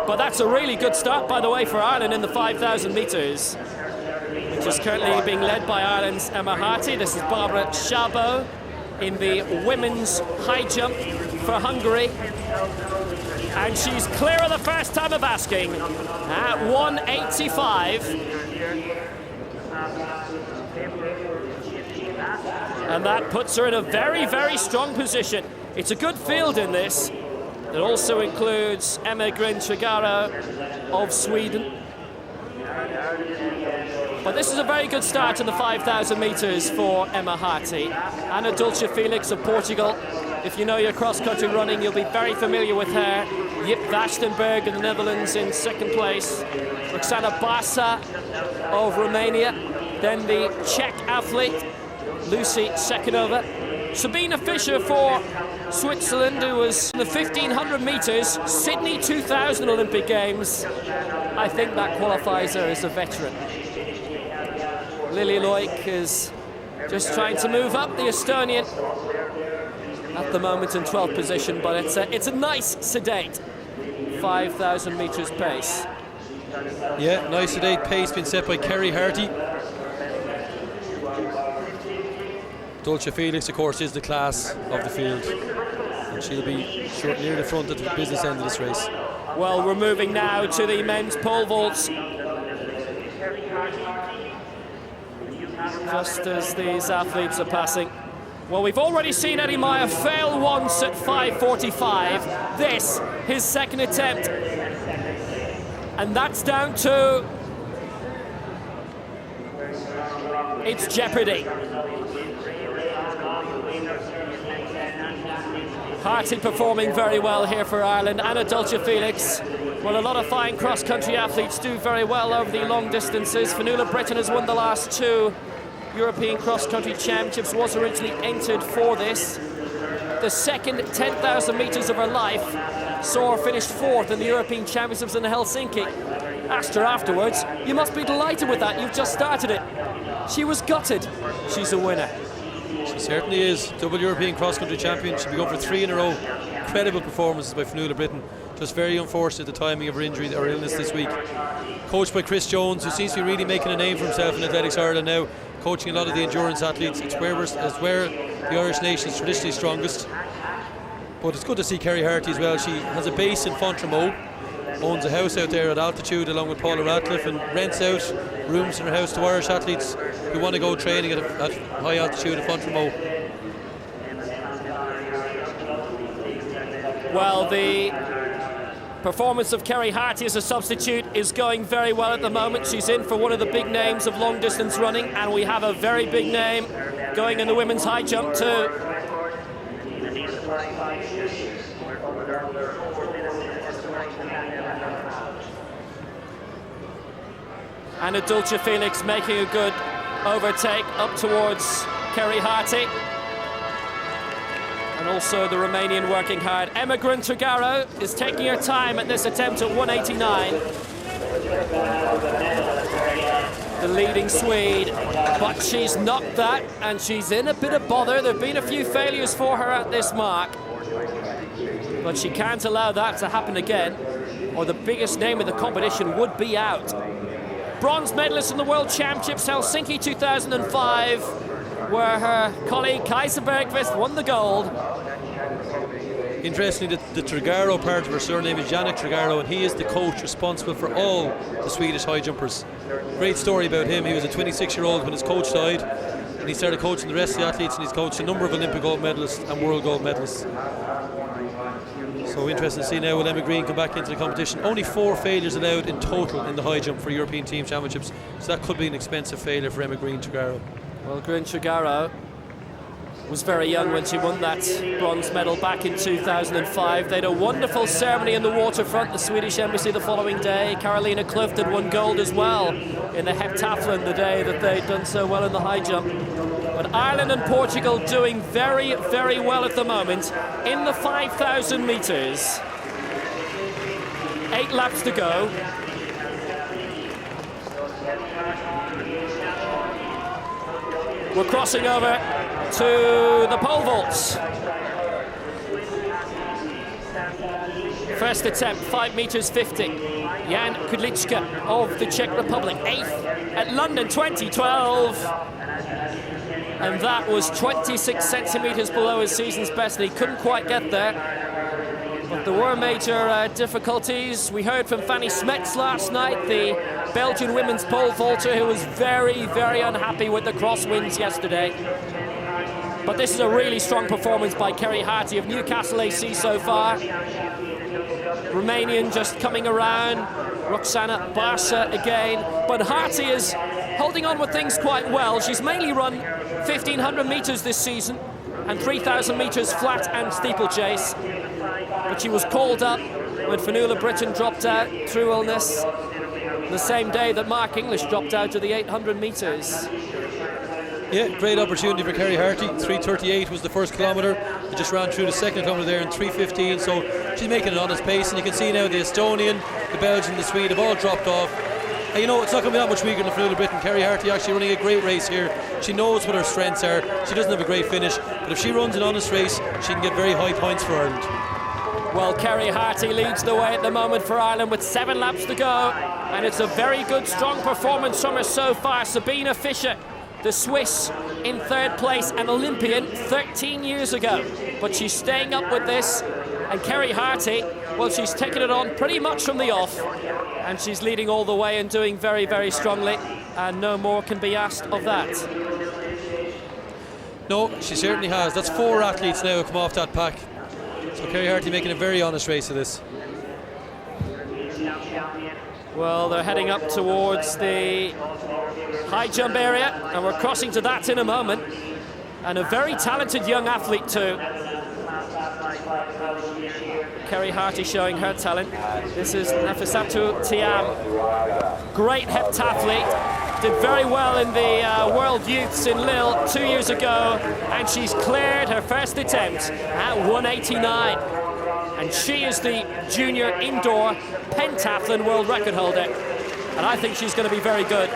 But that's a really good start, by the way, for Ireland in the 5,000 metres, which is currently being led by Ireland's Emma Harty. This is Barbara Szabo in the women's high jump for Hungary. And she's clear of the first time of asking at 185. And that puts her in a very, very strong position. It's a good field in this. It also includes Emma Grin-Trigaro of Sweden. But this is a very good start in the 5,000 metres for Emma Harty. Anna Dulce Felix of Portugal. If you know your cross-country running, you'll be very familiar with her. Jip Vashtenberg in the Netherlands in second place. Roxana Barca of Romania. Then the Czech athlete, Lucy Sakanova. Sabina Fischer for Switzerland, who was in the 1,500 metres, Sydney 2000 Olympic Games. I think that qualifies her as a veteran. Lily Loik is just trying to move up, the Estonian. At the moment in 12th position, but it's a nice, sedate 5,000 metres pace. Yeah, nice sedate pace being set by Kerry Harty. Dulce Felix, of course, is the class of the field, and she'll be short near the front at the business end of this race. Well, we're moving now to the men's pole vaults. Just as these athletes are passing. Well, we've already seen Eddie Meyer fail once at 5:45. This, his second attempt. And that's down to its jeopardy. Harty performing very well here for Ireland. Anna Dulce-Felix. Well, a lot of fine cross-country athletes do very well over the long distances. Fionnuala Britton has won the last 2 European cross-country championships, was originally entered for this. The second 10,000 metres of her life saw her finish 4th in the European Championships in Helsinki. Asked her afterwards, "You must be delighted with that, you've just started it." She was gutted. She's a winner. She certainly is. Double European cross-country champion. She'll be going for 3 in a row. Incredible performances by Fionnuala Britton. Just very unfortunate the timing of her injury or illness this week. Coached by Chris Jones, who seems to be really making a name for himself in Athletics Ireland now, coaching a lot of the endurance athletes. It's where the Irish nation is traditionally strongest. But it's good to see Kerry Harty as well. She has a base in Fontramaux, owns a house out there at altitude along with Paula Ratcliffe, and rents out rooms in her house to Irish athletes who want to go training at high altitude at Fontramaux. Well, the performance of Kerry Harty as a substitute is going very well at the moment. She's in for one of the big names of long distance running, and we have a very big name going in the women's high jump too. Anna Dulce-Felix making a good overtake up towards Kerry Harty. And also the Romanian working hard. Emma Grun-Trigaro is taking her time at this attempt at 1:89. The leading Swede, but she's knocked that and she's in a bit of bother. There have been a few failures for her at this mark, but she can't allow that to happen again, or the biggest name in the competition would be out. Bronze medalist in the World Championships Helsinki 2005, where her colleague Kajsa Bergqvist won the gold. Interestingly, the Trigaro part of her surname is Jannik Trigaro, and he is the coach responsible for all the Swedish high jumpers. Great story about him. He was a 26-year-old when his coach died, and he started coaching the rest of the athletes, and he's coached a number of Olympic gold medalists and world gold medalists. So interesting to see now will Emma Green come back into the competition. Only 4 failures allowed in total in the high jump for European Team Championships, so that could be an expensive failure for Emma Green-Trigaro. Well, Grun-Trigaro was very young when she won that bronze medal back in 2005. They had a wonderful ceremony in the waterfront, the Swedish embassy, the following day. Carolina Klüft had won gold as well in the heptathlon the day that they'd done so well in the high jump. But Ireland and Portugal doing very, very well at the moment in the 5,000 metres. 8 laps to go. We're crossing over to the pole vaults. First attempt, 5 meters 50. Jan Kudlička of the Czech Republic, 8th at London 2012. And that was 26 centimeters below his season's best, and he couldn't quite get there. But there were major difficulties. We heard from Fanny Smets last night, the Belgian women's pole vaulter, who was very, very unhappy with the crosswinds yesterday. But this is a really strong performance by Kerry Harty of Newcastle AC so far. Romanian just coming around, Roxana Barsa again. But Harty is holding on with things quite well. She's mainly run 1,500 meters this season and 3,000 meters flat and steeplechase. But she was called up when Fionnuala Britton dropped out through illness the same day that Mark English dropped out of the 800 meters. Yeah, great opportunity for Kerry Harty. 3:38 was the first kilometre. They just ran through the second kilometre there in 3:15, so she's making an honest pace, and you can see now the Estonian, the Belgian, the Swede have all dropped off. And you know, it's not going to be that much weaker than Fionnuala Britton. Kerry Harty actually running a great race here. She knows what her strengths are. She doesn't have a great finish, but if she runs an honest race, she can get very high points for Ireland. Well, Kerry Harty leads the way at the moment for Ireland with 7 laps to go, and it's a very good, strong performance from her so far. Sabina Fischer, the Swiss, in 3rd place, an Olympian 13 years ago. But she's staying up with this And Kerry Harty, well, she's taken it on pretty much from the off, and she's leading all the way and doing very, very strongly, and no more can be asked of that. No, she certainly has. That's 4 athletes now who come off that pack. So Kerry Harty making a very honest race of this. Well, they're heading up towards the high jump area, and we're crossing to that in a moment. And a very talented young athlete too. Kerry Harty showing her talent. This is Nafisatu Tiam. Great heptathlete. Did very well in the World Youths in Lille 2 years ago, and she's cleared her first attempt at 189. And she is the junior indoor pentathlon world record holder. And I think she's going to be very good.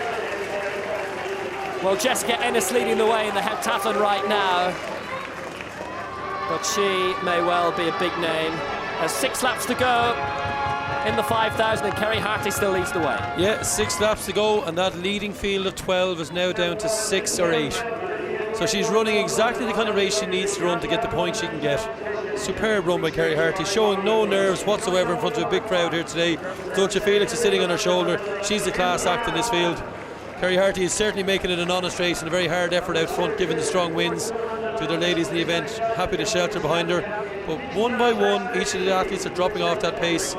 Well, Jessica Ennis leading the way in the heptathlon right now. But she may well be a big name. There's 6 laps to go in the 5,000, and Kerry Harty still leads the way. Yeah, 6 laps to go, and that leading field of 12 is now down to 6 or 8. So she's running exactly the kind of race she needs to run to get the points she can get. Superb run by Kerry Harty, showing no nerves whatsoever in front of a big crowd here today. Dulce Felix is sitting on her shoulder. She's the class act in this field. Kerry Harty is certainly making it an honest race and a very hard effort out front, given the strong winds to their ladies in the event. Happy to shelter behind her. But one by one, each of the athletes are dropping off that pace.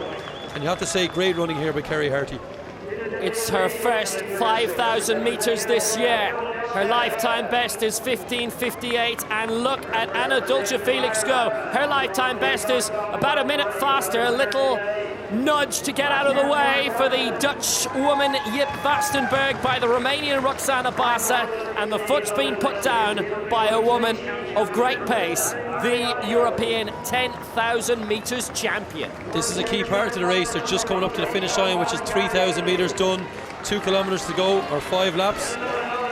And you have to say, great running here by Kerry Harty. It's her first 5,000 metres this year. Her lifetime best is 15:58, and look at Anna Dulce Felix go. Her lifetime best is about a minute faster, a little nudge to get out of the way for the Dutch woman Jip Vastenberg by the Romanian Roxana Basa, and the foot's been put down by a woman of great pace, the European 10,000 metres champion. This is a key part of the race. They're just coming up to the finish line, which is 3,000 metres done, 2 kilometres to go, or 5 laps.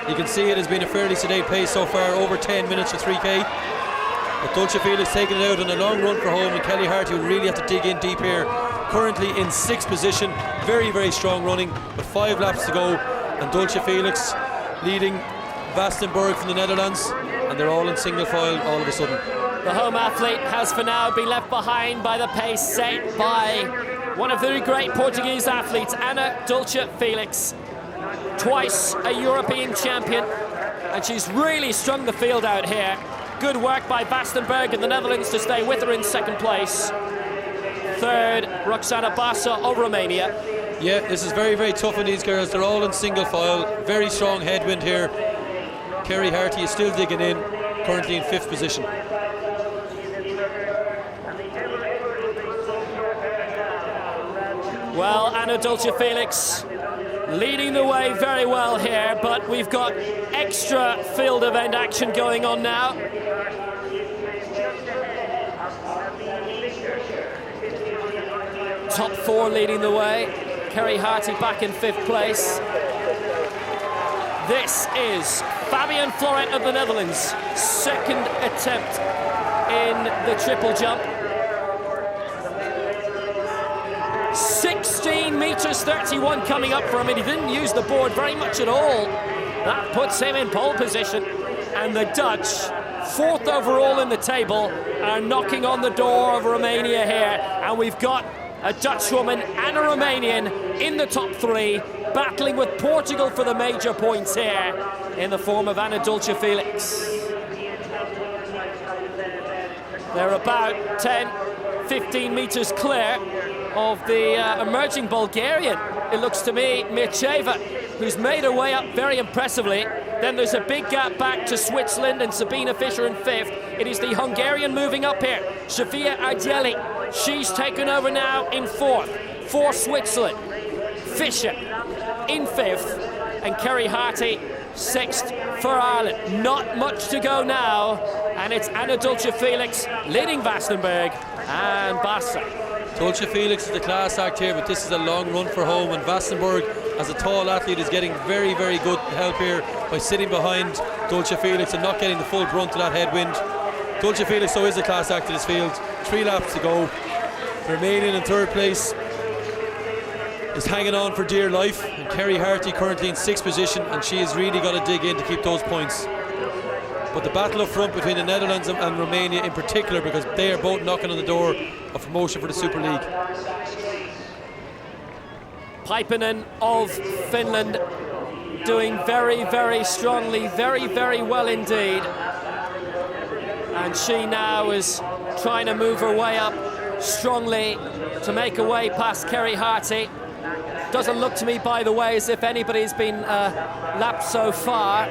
You can see it has been a fairly sedate pace so far, over 10 minutes for 3K. But Dulce Felix taking it out on a long run for home, and Kerry Harty will really have to dig in deep here. Currently in 6th position, very, very strong running, but 5 laps to go, and Dulce Felix leading Vastenberg from the Netherlands, and they're all in single file all of a sudden. The home athlete has for now been left behind by the pace set by one of the great Portuguese athletes, Anna Dulce Felix. Twice a European champion, and she's really strung the field out here. Good work by Vastenberg in the Netherlands to stay with her in 2nd place. 3rd, Roxana Basa of Romania. Yeah, this is very, very tough on these girls. They're all in single file. Very strong headwind here. Kerry Harty is still digging in, currently in 5th position. Well, Anna Dulce Felix leading the way very well here, but we've got extra field event action going on now. Top 4 leading the way. Kerry Harty back in 5th place. This is Fabian Florent of the Netherlands, 2nd attempt in the triple jump. 16 metres 31 coming up for him, and he didn't use the board very much at all. That puts him in pole position, and the Dutch, 4th overall in the table, are knocking on the door of Romania here, and we've got a Dutch woman and a Romanian in the top 3, battling with Portugal for the major points here in the form of Anna Dulce Felix. They're about 10, 15 metres clear of the emerging Bulgarian, it looks to me, Mircheva, who's made her way up very impressively. Then there's a big gap back to Switzerland and Sabina Fischer in 5th. It is the Hungarian moving up here, Sofia Argeli. She's taken over now in 4th for Switzerland. Fischer in 5th, and Kerry Harty 6th for Ireland. Not much to go now, and it's Anna Dulce Felix leading Vastenberg and Bassa. Dulce Felix is the class act here, but this is a long run for home, and Vastenberg, as a tall athlete, is getting very, very good help here by sitting behind Dulce Felix and not getting the full brunt of that headwind. Dulce Felix, though, is the class act in this field. 3 laps to go. Romanian in 3rd place is hanging on for dear life, and Kerry Harty currently in 6th position, and she has really got to dig in to keep those points. But the battle up front between the Netherlands and Romania in particular, because they are both knocking on the door of promotion for the Super League. Paipinen of Finland doing very, very strongly, very, very well indeed. And she now is trying to move her way up strongly to make her way past Kerry Harty. Doesn't look to me, by the way, as if anybody's been lapped so far.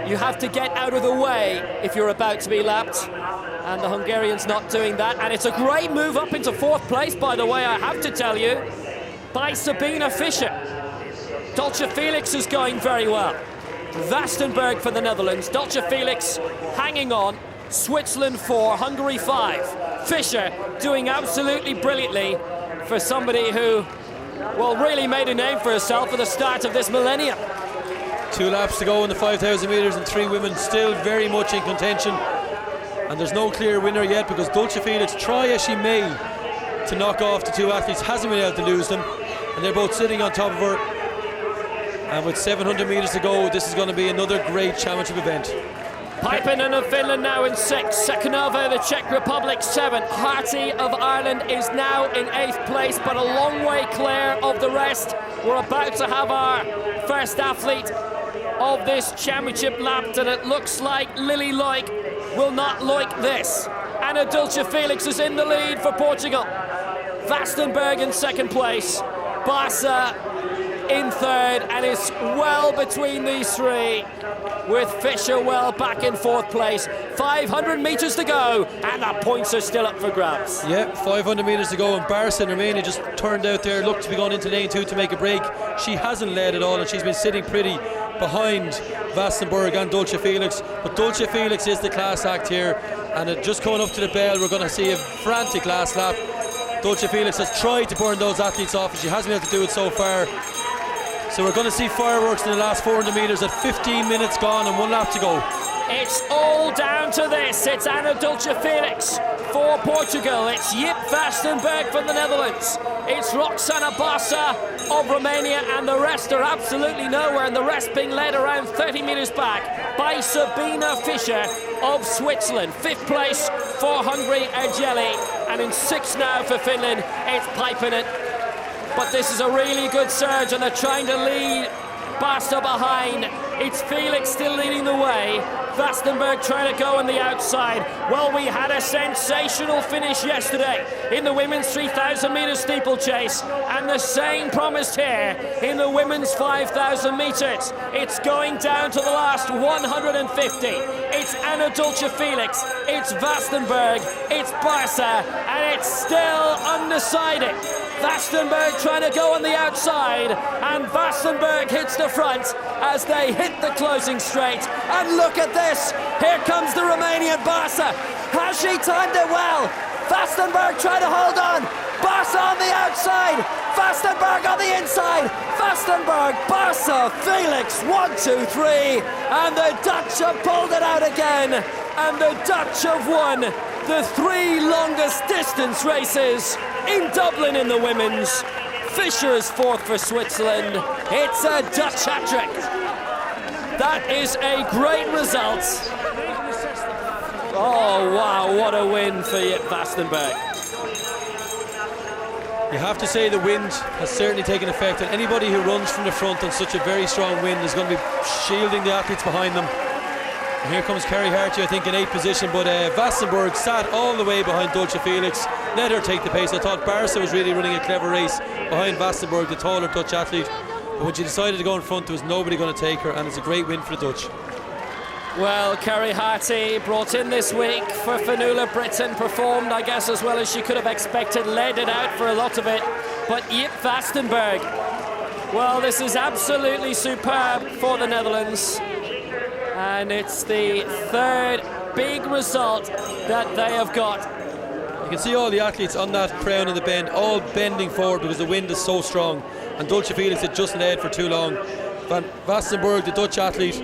You have to get out of the way if you're about to be lapped, and the Hungarian's not doing that. And it's a great move up into fourth place, by the way, I have to tell you, by Sabina Fischer. Dolce Felix is going very well. Vastenberg for the Netherlands. Dolce Felix hanging on. Switzerland 4, Hungary 5. Fischer doing absolutely brilliantly for somebody who, well, really made a name for herself at the start of this millennium. 2 laps to go in the 5,000 metres, and 3 women still very much in contention. And there's no clear winner yet, because Dolce Felix, try as she may to knock off the 2 athletes, hasn't been able to lose them. And they're both sitting on top of her. And with 700 metres to go, this is going to be another great championship event. Paipinen of Finland now in 6th. Sekunova, the Czech Republic, 7th. Harty of Ireland is now in 8th place, but a long way clear of the rest. We're about to have our first athlete of this championship lapped, and it looks like Lily Loik will not like this. Anna Dulce Felix is in the lead for Portugal. Vastenberg in 2nd place. Barca in 3rd, and it's well between these 3, with Fischer well back in 4th place. 500 metres to go, and the points are still up for grabs. Yeah, 500 metres to go, and Barca in Romania just turned out there, looked to be going into lane 2 to make a break. She hasn't led at all, and she's been sitting pretty behind Vastenberg and Dolce Felix. But Dolce Felix is the class act here, and just coming up to the bell, we're going to see a frantic last lap. Dolce Felix has tried to burn those athletes off, and she hasn't been able to do it so far. So we're going to see fireworks in the last 400 metres at 15 minutes gone and 1 lap to go. It's all down to this. It's Anna Dulce Felix for Portugal. It's Jip Vastenberg from the Netherlands. It's Roxana Barca of Romania, and the rest are absolutely nowhere, and the rest being led around 30 metres back by Sabina Fischer of Switzerland. 5th place for Hungary, Ergeli, and in 6th now for Finland, it's Paipinen. But this is a really good surge, and they're trying to lead Barca behind. It's Felix still leading the way. Vastenberg trying to go on the outside. Well, we had a sensational finish yesterday in the women's 3,000 metre steeplechase, and the same promised here in the women's 5,000 metres. It's going down to the last 150. It's Anna Dulce Felix, it's Vastenberg, it's Barca, and it's still undecided. Vastenberg trying to go on the outside, and Vastenberg hits the front as they hit the closing straight. And look at this, here comes the Romanian Barca. Has she timed it well? Vastenberg trying to hold on, Barca on the outside, Vastenberg on the inside, Vastenberg, Barca, Felix, 1, 2, 3, and the Dutch have pulled it out again, and the Dutch have won the 3 longest distance races in Dublin in the women's. Fischer is 4th for Switzerland. It's a Dutch hat-trick. That is a great result. Oh wow, what a win for Jip Vastenberg. You have to say the wind has certainly taken effect, and anybody who runs from the front on such a very strong wind is going to be shielding the athletes behind them. And here comes Kerry Harty, I think, in 8th position, but Vastenberg sat all the way behind Dolce Felix, let her take the pace. I thought Barca was really running a clever race behind Vastenberg, the taller Dutch athlete, but when she decided to go in front, there was nobody going to take her, and it's a great win for the Dutch. Well, Kerry Harty brought in this week for Fionnuala Britain, performed, I guess, as well as she could have expected, led it out for a lot of it, but Jip Vastenberg, well, this is absolutely superb for the Netherlands. And it's the 3rd big result that they have got. You can see all the athletes on that crown in the bend, all bending forward because the wind is so strong. And Dolce Felix had just led for too long. Van Vastenberg, the Dutch athlete,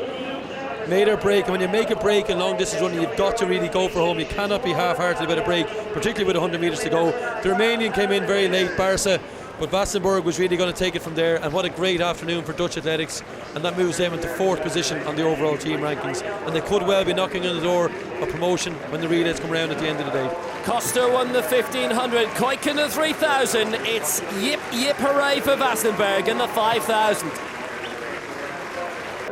made her break. And when you make a break in long distance running, you've got to really go for home. You cannot be half-hearted about a break, particularly with 100 metres to go. The Romanian came in very late, Barca, But Vassenberg was really going to take it from there, and what a great afternoon for Dutch athletics, and that moves them into 4th position on the overall team rankings, and they could well be knocking on the door of promotion when the relays come around at the end of the day. Costa won the 1500, Kuiken the 3000. It's yip yip hooray for Vassenberg in the 5000.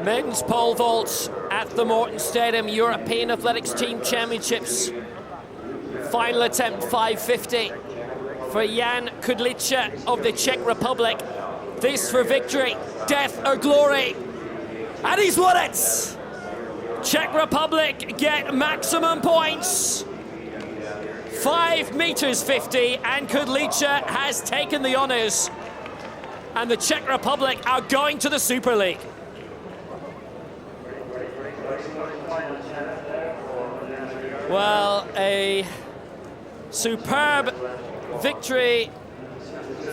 Men's pole vault at the Morton Stadium, European Athletics Team Championships. Final attempt 550 for Jan Kudlicha of the Czech Republic. This for victory, death or glory. And he's won it! Czech Republic get maximum points. 5 meters 50, and Kudlicha has taken the honours. And the Czech Republic are going to the Super League. Well, a superb victory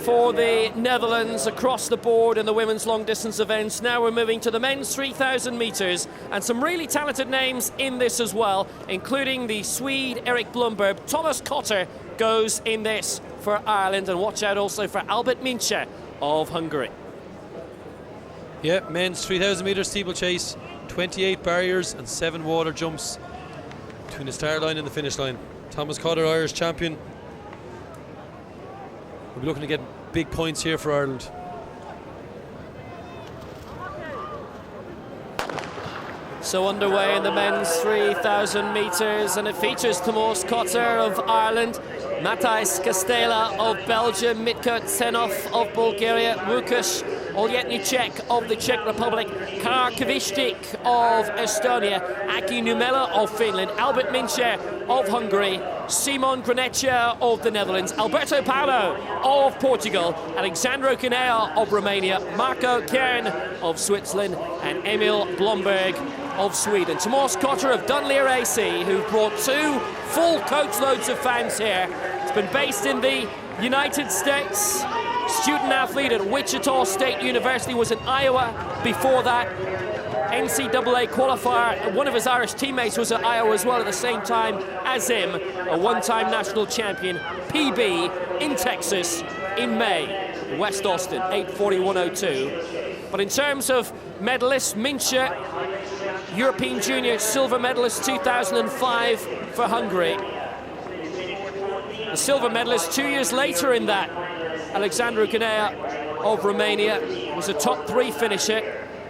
for the Netherlands across the board in the women's long distance events. Now we're moving to the men's 3,000 metres, and some really talented names in this as well, including the Swede Erik Blomberg. Thomas Kotter goes in this for Ireland, and watch out also for Albert Mince of Hungary. Yeah, men's 3,000 metres steeplechase, 28 barriers and 7 water jumps between the start line and the finish line. Thomas Cotter, Irish champion. We'll be looking to get big points here for Ireland. So underway in the men's 3,000 metres, and it features Thomas Kotter of Ireland, Matthijs Kastela of Belgium, Mitka Tsenov of Bulgaria, Łukasz Oljetniczek of the Czech Republic, Kar Kvishtik of Estonia, Aki Numela of Finland, Albert Mince of Hungary, Simon Graneccia of the Netherlands, Alberto Paulo of Portugal, Alexandru Canea of Romania, Marco Kern of Switzerland, and Emil Blomberg of Sweden. Thomas Kotter of Dunleer AC, who brought 2 full coachloads of fans here. It's been based in the United States. Student athlete at Wichita State University, was in Iowa before that. NCAA qualifier. One of his Irish teammates was at Iowa as well at the same time as him. A one-time national champion, PB in Texas in May. West Austin, 8:41.02. But in terms of medalists, Mince, European Junior silver medalist 2005 for Hungary. The silver medalist 2 years later in that, Alexandru Canea of Romania, was a top 3 finisher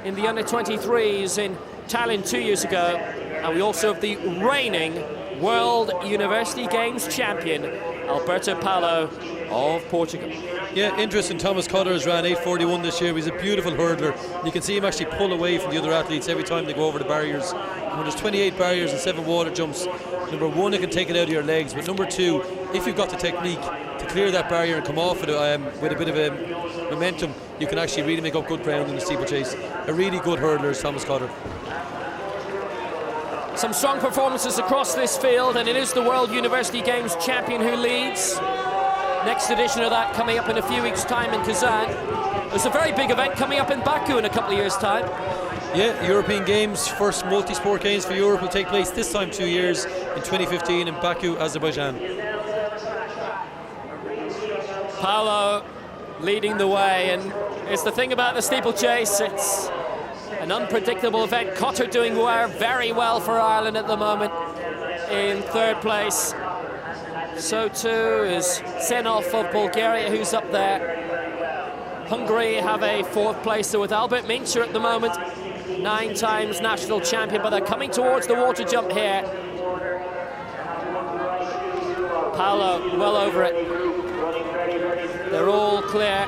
in the under-23s in Tallinn 2 years ago. And we also have the reigning World University Games champion, Alberto Paulo of Portugal. Yeah, interesting. Thomas Cotter has ran 8:41 this year. He's a beautiful hurdler. You can see him actually pull away from the other athletes every time they go over the barriers. And when there's 28 barriers and 7 water jumps, number 1, it can take it out of your legs, but number 2, if you've got the technique to clear that barrier and come off it with a bit of momentum, you can actually really make up good ground in the steeplechase. A really good hurdler is Thomas Cotter. Some strong performances across this field, and it is the World University Games champion who leads. Next edition of that coming up in a few weeks' time in Kazan. There's a very big event coming up in Baku in a couple of years' time. Yeah, European Games, first multi-sport games for Europe, will take place this time 2 years in 2015 in Baku, Azerbaijan. Paulo leading the way, and it's the thing about the steeplechase, it's an unpredictable event. Kotter doing very well for Ireland at the moment in 3rd place. So too is Tsenov of Bulgaria, who's up there. Hungary have a 4th placer with Albert Mince at the moment, 9 times national champion, but they're coming towards the water jump here. Paulo well over it. They're all clear.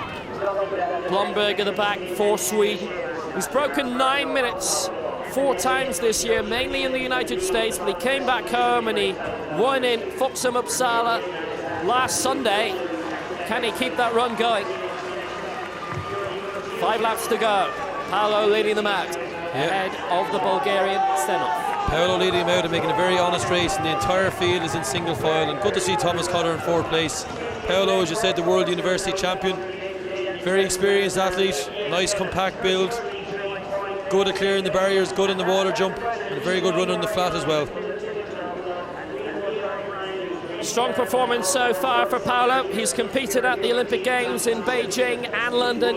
Blomberg at the back for Sweden. He's broken 9 minutes 4 times this year, mainly in the United States, but he came back home and he won in Foxham Uppsala last Sunday. Can he keep that run going? 5 laps to go. Paulo leading them out, ahead of the Bulgarian Stenov. Paulo leading him out and making a very honest race, and the entire field is in single file, and good to see Thomas Cotter in 4th place. Paulo, as you said, the World University champion, very experienced athlete, nice compact build, good at clearing the barriers, good in the water jump, and a very good runner in the flat as well. Strong performance so far for Paolo. He's competed at the Olympic Games in Beijing and London,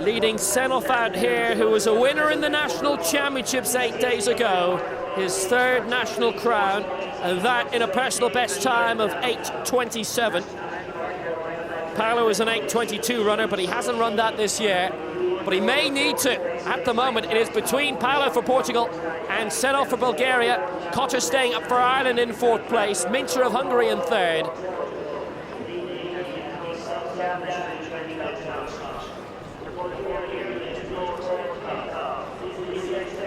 leading Senov out here, who was a winner in the National Championships 8 days ago, his third national crown, and that in a personal best time of 8:27. Paolo is an 8:22 runner, but he hasn't run that this year. But he may need to. At the moment, it is between Paolo for Portugal and Senov for Bulgaria. Kotter staying up for Ireland in 4th place. Mincer of Hungary in 3rd.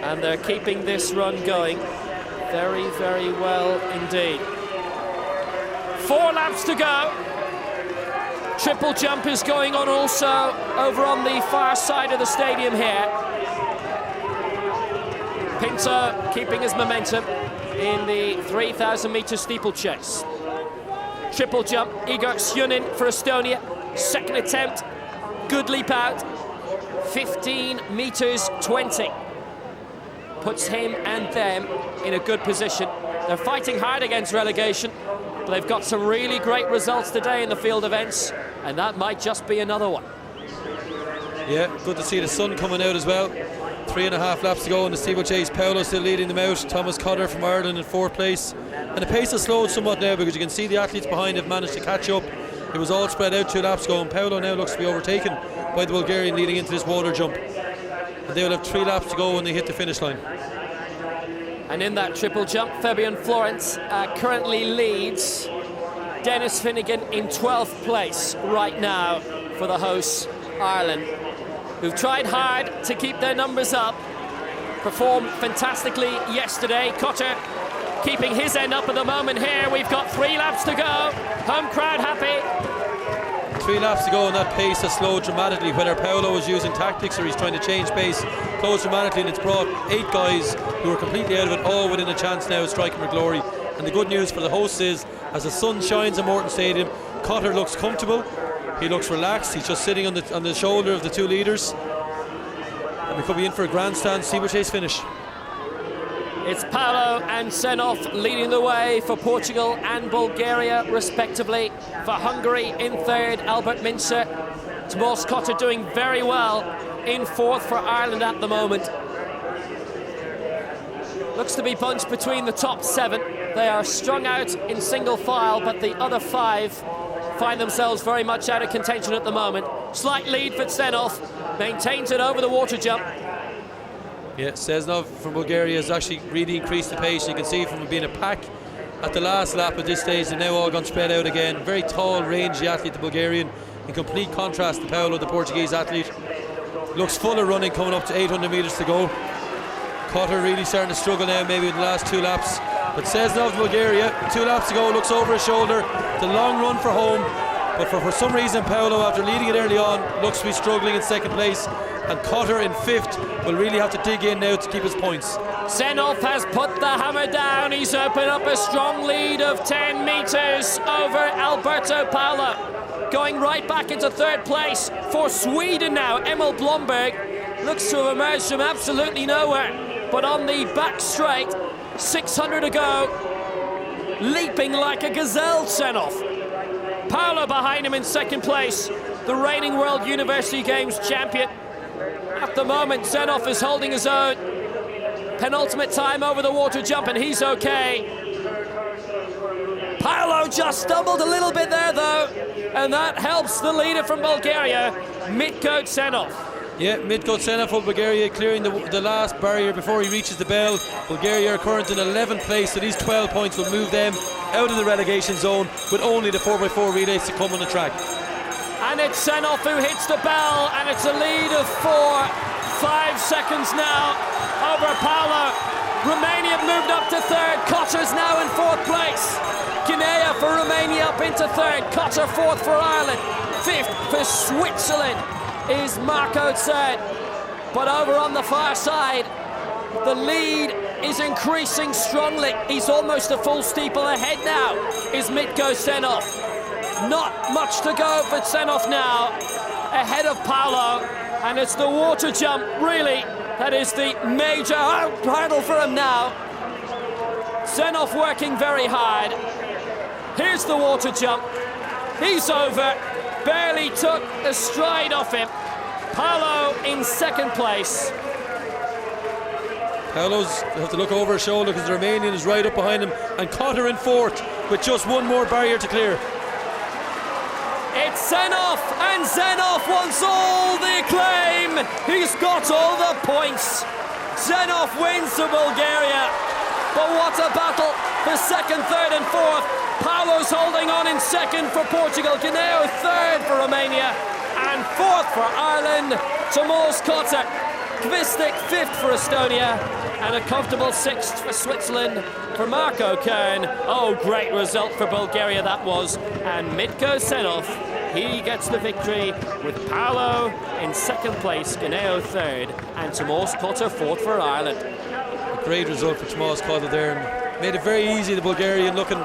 And they're keeping this run going very, very well indeed. 4 laps to go. Triple jump is going on also over on the far side of the stadium here. Pinto keeping his momentum in the 3,000 meter steeplechase. Triple jump, Igor Sjunin for Estonia. 2nd attempt, good leap out. 15 meters 20. Puts him and them in a good position. They're fighting hard against relegation, but they've got some really great results today in the field events, and that might just be another one. Yeah, good to see the sun coming out as well. 3.5 laps to go in the steeplechase. Paolo still leading them out. Thomas Cotter from Ireland in 4th place. And the pace has slowed somewhat now, because you can see the athletes behind have managed to catch up. It was all spread out 2 laps ago, and Paolo now looks to be overtaken by the Bulgarian leading into this water jump. And they will have 3 laps to go when they hit the finish line. And in that triple jump, Fabian Florence currently leads. Dennis Finnegan in 12th place right now for the hosts, Ireland, who've tried hard to keep their numbers up. Performed fantastically yesterday. Cotter keeping his end up at the moment here. We've got 3 laps to go. Home crowd happy. 3 laps to go, and that pace has slowed dramatically. Whether Paolo is using tactics or he's trying to change pace, closed dramatically, and it's brought 8 guys who are completely out of it, all within a chance now of striking for glory. And the good news for the hosts is, as the sun shines in Morton Stadium, Cotter looks comfortable, he looks relaxed, he's just sitting on the shoulder of the 2 leaders, and we could be in for a grandstand steeplechase finish. It's Paolo and Senov leading the way for Portugal and Bulgaria respectively. For Hungary in 3rd, Albert Mincer. Tomas Cotter doing very well in 4th for Ireland at the moment. Looks to be bunched between the top 7. They are strung out in single file, but the other 5 find themselves very much out of contention at the moment. Slight lead for Senov, maintains it over the water jump. Yeah, Seznov from Bulgaria has actually really increased the pace. You can see from being a pack at the last lap at this stage, they've now all gone spread out again. Very tall, rangy athlete, the Bulgarian, in complete contrast to Paolo, the Portuguese athlete. Looks full of running, coming up to 800 metres to go. Cotter really starting to struggle now, maybe in the last 2 laps. But Seznov, Bulgaria, 2 laps to go, looks over his shoulder. The long run for home. But for some reason, Paolo, after leading it early on, looks to be struggling in 2nd place. And Cotter in 5th will really have to dig in now to keep his points. Senov has put the hammer down. He's opened up a strong lead of 10 metres over Alberto Paolo. Going right back into 3rd place for Sweden now. Emil Blomberg looks to have emerged from absolutely nowhere. But on the back straight, 600 to go. Leaping like a gazelle, Senov. Paolo behind him in 2nd place. The reigning World University Games champion. At the moment, Senov is holding his own. Penultimate time over the water jump, and he's okay. Paolo just stumbled a little bit there, though, and that helps the leader from Bulgaria, Mitko Senov. Yeah, Mitko Senov of Bulgaria clearing the last barrier before he reaches the bell. Bulgaria are current in 11th place, so these 12 points will move them out of the relegation zone with only the 4x4 relays to come on the track. And it's Senov who hits the bell, and it's a lead of 5 seconds now over Paolo. Romania moved up to 3rd. Cotter's now in 4th place. Guinea for Romania up into 3rd. Cotter 4th for Ireland. 5th for Switzerland is Marco Zed. But over on the far side, the lead is increasing strongly. He's almost a full steeple ahead now, is Mitko Senov. Not much to go for Senov now, ahead of Paolo, and it's the water jump, really, that is the major hurdle for him now. Senov working very hard. Here's the water jump. He's over. Barely took a stride off him. Paolo in second place. Paolo's have to look over his shoulder because the Romanian is right up behind him, and Cotter in fourth with just one more barrier to clear. It's Zenov, and Zenov wants all the acclaim. He's got all the points. Zenov wins to Bulgaria. But what a battle for second, third and fourth. Paolo's holding on in second for Portugal. Ganeo third for Romania. And fourth for Ireland. Tomas Kotter. Kvistik fifth for Estonia. And a comfortable sixth for Switzerland for Marko Kern. Oh, great result for Bulgaria that was. And Mitko Senov, he gets the victory with Paolo in second place, Ganeo third, and Tomas Kotter fourth for Ireland. A great result for Tomas Kotter there. And made it very easy, the Bulgarian looking,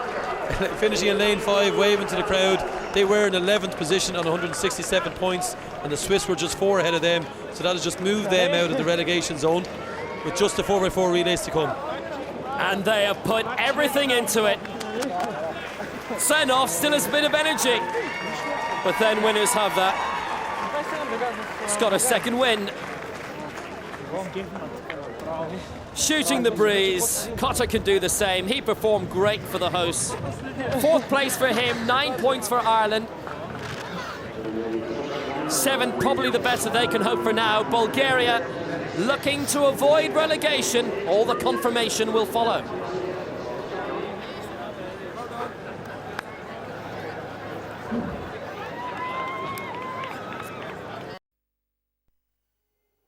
finishing in lane 5, waving to the crowd. They were in 11th position on 167 points, and the Swiss were just 4 ahead of them. So that has just moved them out of the relegation zone, with just the 4x4 relays to come. And they have put everything into it. Senov still has a bit of energy, but then winners have that. He's got a second win. Shooting the breeze, Kotter can do the same. He performed great for the hosts. 4th place for him, 9 points for Ireland. 7, probably the best that they can hope for now. Bulgaria looking to avoid relegation. All the confirmation will follow.